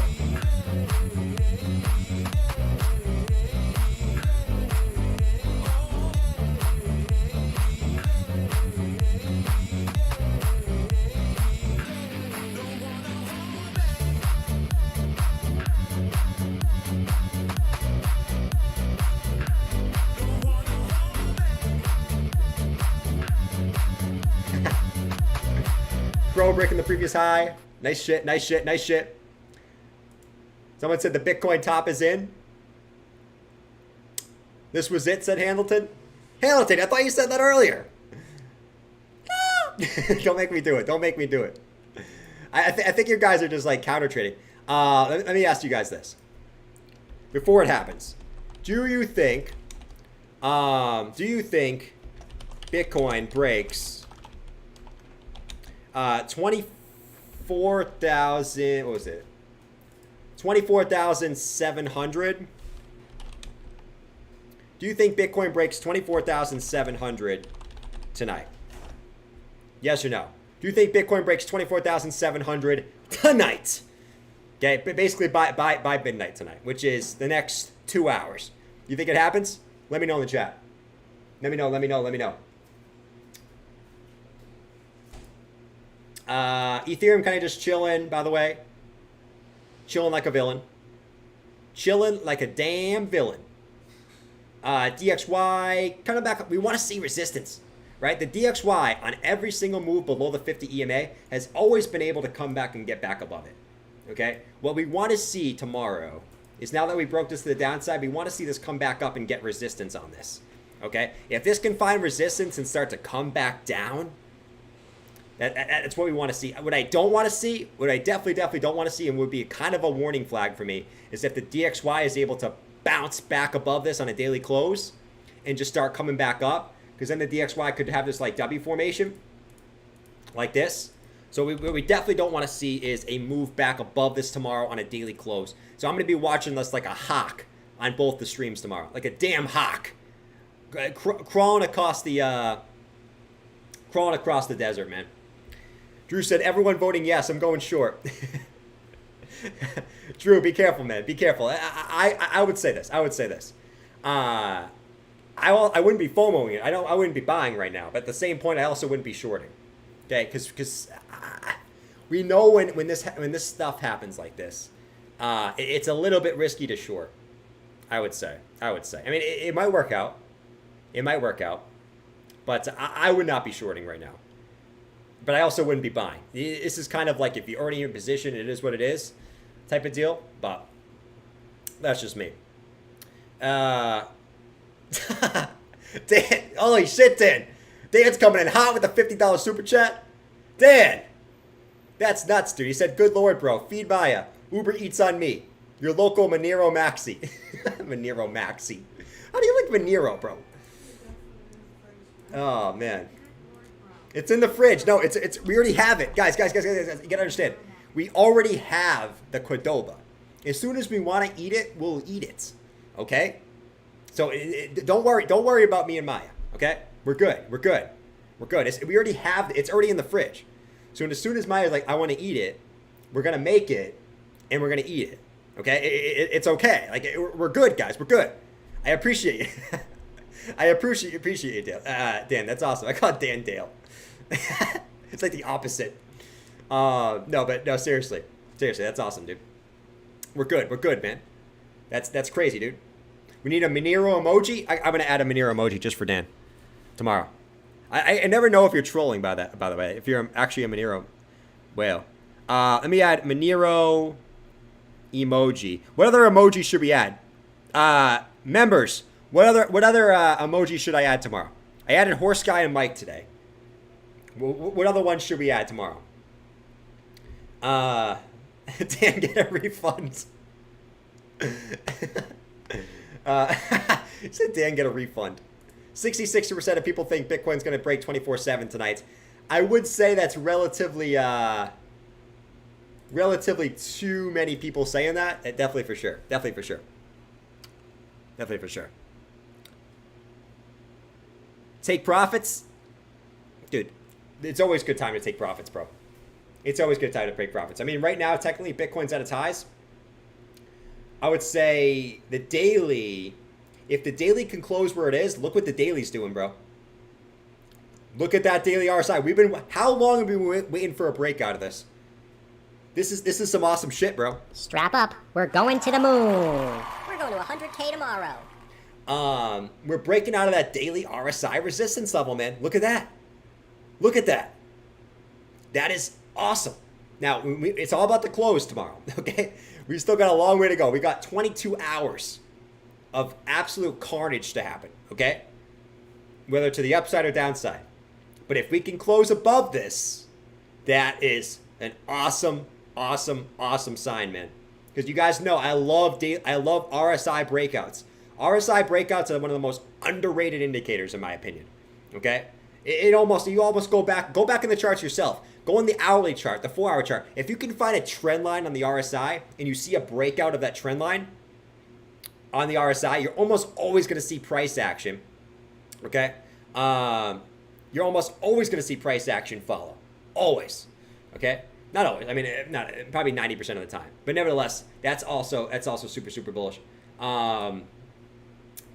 Crow breaking the previous high. Nice shit, nice shit, nice shit. Someone said the Bitcoin top is in. This was it, said Hamilton. Hamilton, I thought you said that earlier. Don't make me do it. Don't make me do it. I think you guys are just like counter trading. Let me ask you guys this. Before it happens, do you think Bitcoin breaks 24,000, what was it? 24,700. Do you think Bitcoin breaks 24,700 tonight? Yes or no? Do you think Bitcoin breaks 24,700 tonight? Okay, basically by midnight tonight, which is the next 2 hours. You think it happens? Let me know in the chat. Let me know. Ethereum kind of just chilling, by the way. Chilling like a villain. Chilling like a damn villain. DXY, coming back up. We want to see resistance, right? The DXY on every single move below the 50 EMA has always been able to come back and get back above it, okay? What we want to see tomorrow is, now that we broke this to the downside, we want to see this come back up and get resistance on this, okay? If this can find resistance and start to come back down, that's what we want to see. What I don't want to see, what I definitely don't want to see, and would be kind of a warning flag for me, is if the DXY is able to bounce back above this on a daily close and just start coming back up, because then the DXY could have this like W formation like this. So what we definitely don't want to see is a move back above this tomorrow on a daily close. So I'm going to be watching this like a hawk on both the streams tomorrow, like a damn hawk crawling across the desert, man. Drew said, everyone voting yes, I'm going short. Drew, be careful, man. Be careful. I would say this. I wouldn't be FOMOing it. I wouldn't be buying right now. But at the same point, I also wouldn't be shorting. Okay, because we know when this stuff happens like this, it's a little bit risky to short. I would say. I mean, it might work out. But I would not be shorting right now. But I also wouldn't be buying. This is kind of like, if you're already in position, it is what it is type of deal. But that's just me. Dan, holy shit, Dan. Dan's coming in hot with a $50 super chat. Dan, that's nuts, dude. He said, good Lord, bro. Feed Maya. Uber Eats on me. Your local Monero Maxi. Monero Maxi. How do you like Monero, bro? Oh, man. It's in the fridge. No, it's. We already have it. Guys, you gotta understand. We already have the Cordoba. As soon as we want to eat it, we'll eat it. Okay? So don't worry about me and Maya. Okay? We're good. We already have it's already in the fridge. So as soon as Maya's like, I want to eat it, we're gonna make it and we're gonna eat it. Okay? It's okay. Like, we're good, guys. We're good. I appreciate you. I appreciate you, Dale. Dan, that's awesome. I call it Dan Dale. It's like the opposite. No, but no, seriously, that's awesome, dude. We're good, man. That's crazy, dude. We need a Monero emoji. I'm gonna add a Monero emoji just for Dan tomorrow. I never know if you're trolling by the way. If you're actually a Monero whale. Let me add Monero emoji. What other emoji should we add? Members. What other emoji should I add tomorrow? I added Horse Guy and Mike today. What other ones should we add tomorrow? Dan, get a refund. He said Dan, get a refund. 66% of people think Bitcoin's going to break 24/7 tonight. I would say that's relatively too many people saying that. Definitely for sure. Take profits? Dude, it's always a good time to take profits, bro. It's always a good time to break profits. I mean, right now, technically, Bitcoin's at its highs. I would say the daily, if the daily can close where it is, look what the daily's doing, bro. Look at that daily RSI. How long have we been waiting for a breakout of this? This is some awesome shit, bro. Strap up. We're going to the moon. We're going to 100K tomorrow. We're breaking out of that daily RSI resistance level, man. Look at that. Look at that. That is awesome. Now, it's all about the close tomorrow, okay? We still got a long way to go. We got 22 hours of absolute carnage to happen, okay? Whether to the upside or downside. But if we can close above this, that is an awesome sign, man. Because you guys know I love RSI breakouts. RSI breakouts are one of the most underrated indicators, in my opinion. Okay, you almost go back in the charts yourself. Go in the hourly chart, the 4-hour chart. If you can find a trend line on the RSI and you see a breakout of that trend line on the RSI, you're almost always going to see price action. Okay, you're almost always going to see price action follow. Always. Okay. Not always. I mean, probably 90% of the time. But nevertheless, that's also super bullish.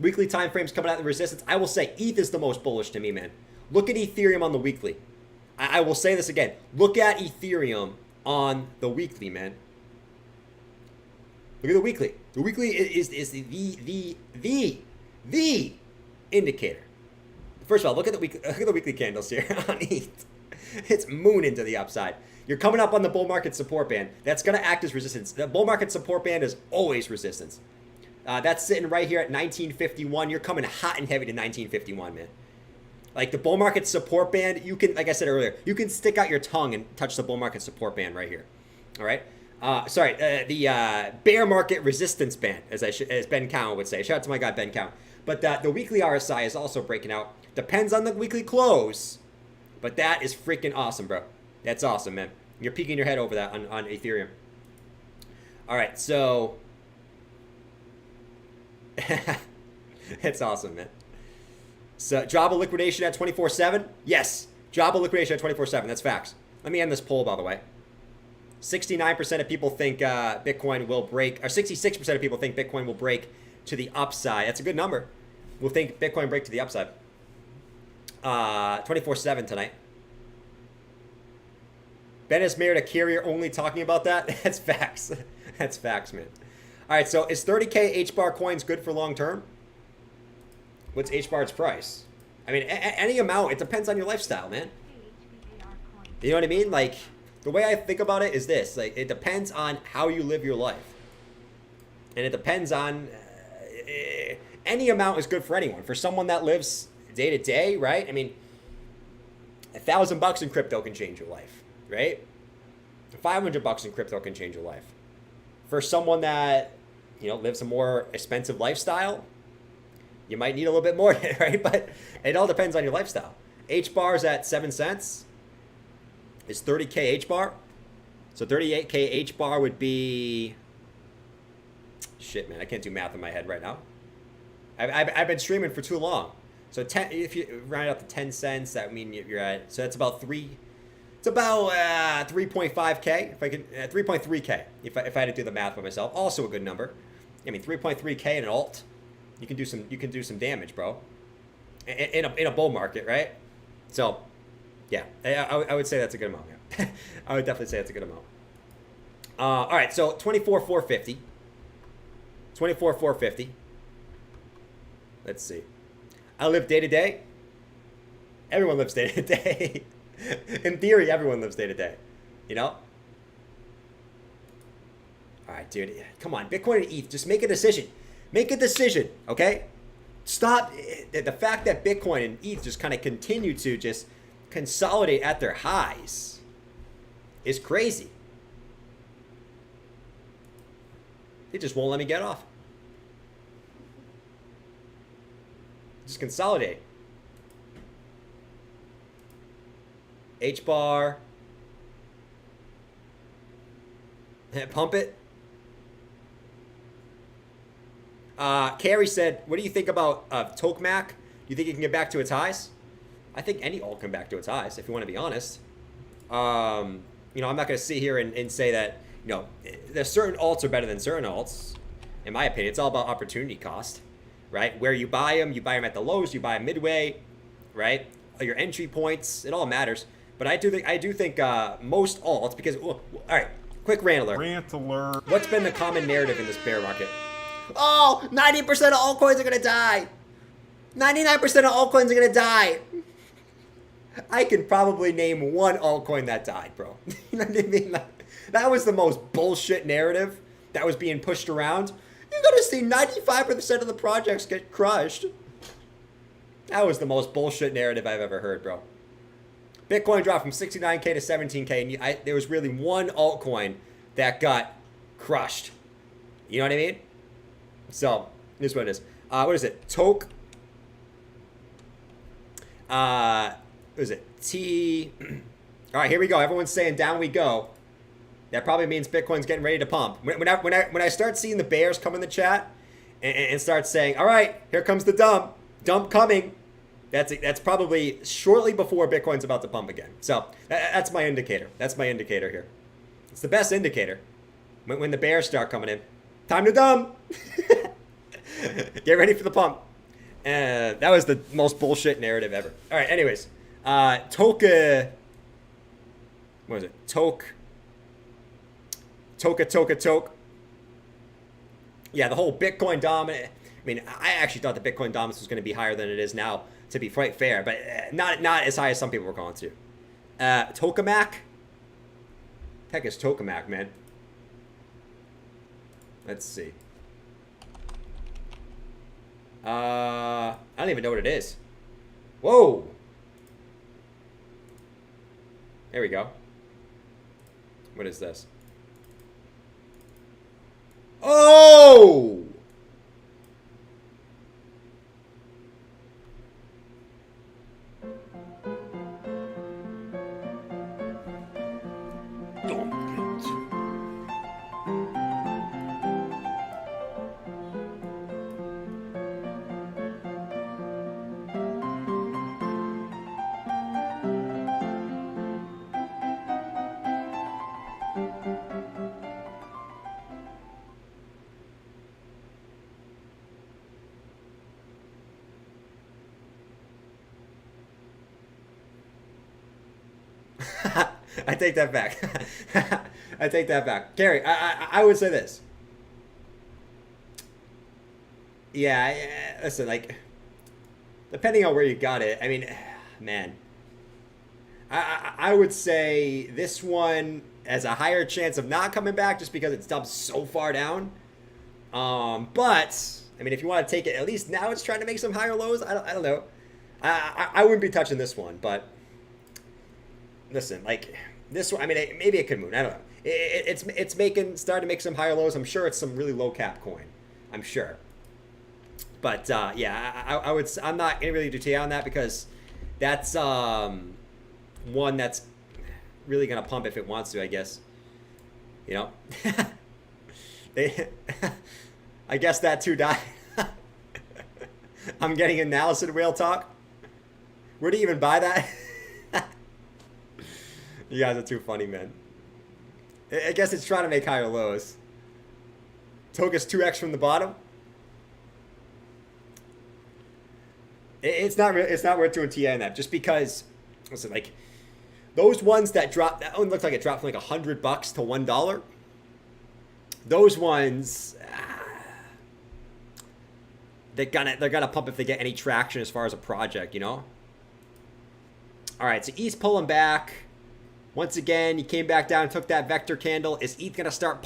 Weekly time frames coming out of the resistance. I will say ETH is the most bullish to me, man. Look at Ethereum on the weekly. I will say this again. Look at Ethereum on the weekly, man. Look at the weekly. The weekly is the indicator. First of all, look at the weekly candles here on ETH. It's mooning to the upside. You're coming up on the bull market support band. That's going to act as resistance. The bull market support band is always resistance. That's sitting right here at 1951. You're coming hot and heavy to 1951, man. Like the bull market support band, you can, like I said earlier, you can stick out your tongue and touch the bull market support band right here. All right. The bear market resistance band, as Ben Cowan would say. Shout out to my guy Ben Cowan. But the weekly RSI is also breaking out. Depends on the weekly close, but that is freaking awesome, bro. That's awesome, man. You're peeking your head over that on Ethereum. All right, so that's awesome, man. So Java liquidation at 24/7? Yes, Java liquidation at 24/7. That's facts. Let me end this poll, by the way. 69% of people think Bitcoin will break, or 66% of people think Bitcoin will break to the upside. That's a good number. We'll think Bitcoin break to the upside. 24/7 tonight. Ben has married a carrier only talking about that. That's facts. That's facts, man. All right, so is 30K HBAR coins good for long term? What's HBAR's price? I mean, any amount. It depends on your lifestyle, man. You know what I mean? Like, the way I think about it is this. Like, it depends on how you live your life. And it depends on... any amount is good for anyone. For someone that lives day to day, right? I mean, $1,000 in crypto can change your life, right? $500 in crypto can change your life. For someone that, lives a more expensive lifestyle, you might need a little bit more, right? But it all depends on your lifestyle. HBAR is at 7 cents. Is 30K HBAR. So 38K HBAR would be... Shit, man, I can't do math in my head right now. I've been streaming for too long. So if you round up to 10 cents, that would mean you're at... So that's about 3.5K. If I could... 3.3K, if I had to do the math by myself. Also a good number. I mean, 3.3K in an alt. You can do some damage, bro. In a bull market, right? So, yeah, I would say that's a good amount. Yeah. I would definitely say that's a good amount. All right, so 24,450. 24,450. Let's see. I live day to day. Everyone lives day to day. In theory, everyone lives day to day. You know? All right, dude. Come on, Bitcoin and ETH. Just make a decision. Make a decision, okay? Stop. The fact that Bitcoin and ETH just kind of continue to just consolidate at their highs is crazy. They just won't let me get off. Just consolidate. H bar. Pump it. Carrie said, what do you think about Tokmak? Do you think it can get back to its highs? I think any alt can back to its highs, if you want to be honest. You know, I'm not going to sit here and say that, you know, there's certain alts are better than certain alts. In my opinion, it's all about opportunity cost, right? Where you buy them at the lows, you buy them midway, right? Your entry points, it all matters. But I do think most alts, because, all right, quick rant alert. Rant alert. What's been the common narrative in this bear market? Oh, 90% of altcoins are going to die. 99% of altcoins are going to die. I can probably name one altcoin that died, bro. You know what I mean? That was the most bullshit narrative that was being pushed around. You're going to see 95% of the projects get crushed. That was the most bullshit narrative I've ever heard, bro. Bitcoin dropped from 69K to 17K, and there was really one altcoin that got crushed. You know what I mean? So, here's what it is. What is it? What is it? T. All right, here we go. Everyone's saying down we go. That probably means Bitcoin's getting ready to pump. When I start seeing the bears come in the chat and start saying, all right, here comes the dump coming, that's probably shortly before Bitcoin's about to pump again. So that's my indicator. That's my indicator here. It's the best indicator. When the bears start coming in, time to dump. Get ready for the pump. That was the most bullshit narrative ever. All right, anyways. Toka. What is it? Toke. Yeah, the whole Bitcoin dominant. I mean, I actually thought the Bitcoin dominance was going to be higher than it is now, to be quite fair, but not as high as some people were calling it to. Tokamak. Heck is Tokamak, man. Let's see. I don't even know what it is. Whoa. There we go. What is this? Oh! I take that back. I take that back. Gary, I would say this. Yeah, listen, like, depending on where you got it, I mean, man. I would say this one has a higher chance of not coming back just because it's dumped so far down. But, I mean, if you want to take it, at least now it's trying to make some higher lows. I don't know. I wouldn't be touching this one, but listen, like, this one, I mean, maybe it could move. I don't know. It's starting to make some higher lows. I'm sure it's some really low cap coin. I'm sure. But yeah, I'm not gonna really detail on that because that's one that's really gonna pump if it wants to, I guess. You know, I guess that too died. I'm getting analysis whale talk. Where do you even buy that? You guys are too funny, man. I guess it's trying to make higher lows. Toka's 2x from the bottom. It's not worth doing TI on that, just because. Listen, like, those ones that dropped, that one looks like it dropped from like $100 to $1. Those ones, they're gonna pump if they get any traction as far as a project, you know. All right, so ETH's pulling back. Once again, he came back down and took that vector candle. Is ETH gonna start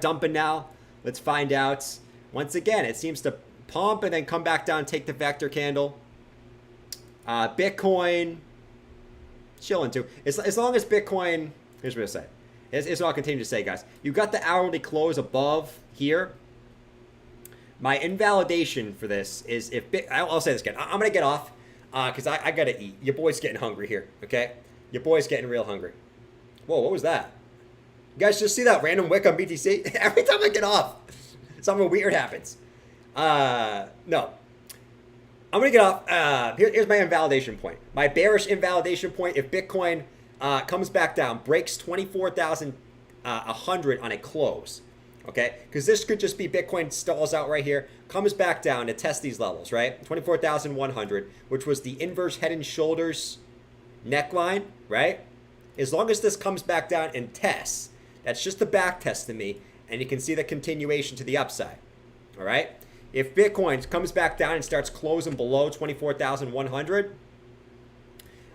dumping now? Let's find out. Once again, it seems to pump and then come back down and take the vector candle. Bitcoin, chilling too. As long as Bitcoin, here's what I say. Here's what I'll continue to say, guys. You got the hourly close above here. My invalidation for this is if I'll say this again. I'm gonna get off because I gotta eat. Your boy's getting hungry here. Okay, your boy's getting real hungry. Whoa, what was that? You guys just see that random wick on BTC? Every time I get off, something weird happens. No. I'm going to get off. Here's my invalidation point. My bearish invalidation point, if Bitcoin comes back down, breaks 24,100 on a close. Okay? Because this could just be Bitcoin stalls out right here, comes back down to test these levels, right? 24,100, which was the inverse head and shoulders neckline, right? As long as this comes back down and tests, that's just the back test to me, and you can see the continuation to the upside. All right? If Bitcoin comes back down and starts closing below 24,100,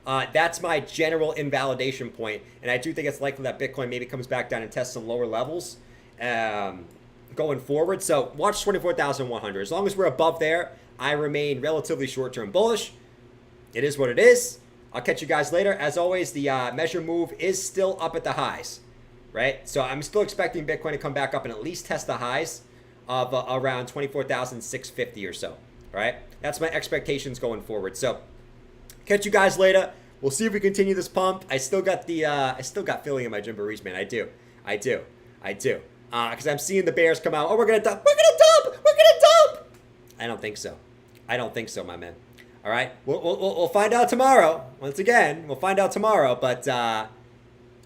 that's my general invalidation point. And I do think it's likely that Bitcoin maybe comes back down and tests some lower levels going forward. So watch 24,100. As long as we're above there, I remain relatively short-term bullish. It is what it is. I'll catch you guys later. As always, the measure move is still up at the highs, right? So I'm still expecting Bitcoin to come back up and at least test the highs of around 24,650 or so. All right, that's my expectations going forward. So catch you guys later. We'll see if we continue this pump. I still got feeling in my Jimborees, man. I do. Because I'm seeing the bears come out. Oh, we're gonna dump. I don't think so, my man. All right, we'll find out tomorrow. Once again, we'll find out tomorrow. But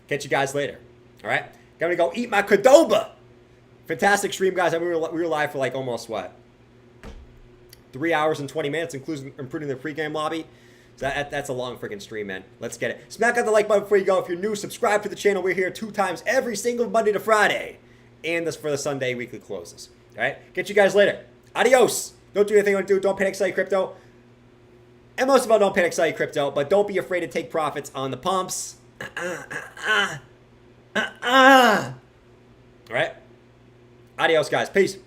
catch you guys later. All right, gonna go eat my Qdoba. Fantastic stream, guys. We were live for like almost, 3 hours and 20 minutes, including the pregame lobby. So that's a long freaking stream, man. Let's get it. Smack out the like button before you go. If you're new, subscribe to the channel. We're here 2 times every single Monday to Friday. And this for the Sunday weekly closes. All right? Get you guys later. Adios. Don't do anything you want to do. Don't panic sell your crypto. And most of all, don't panic sell your crypto. But don't be afraid to take profits on the pumps. All right? Adios, guys. Peace.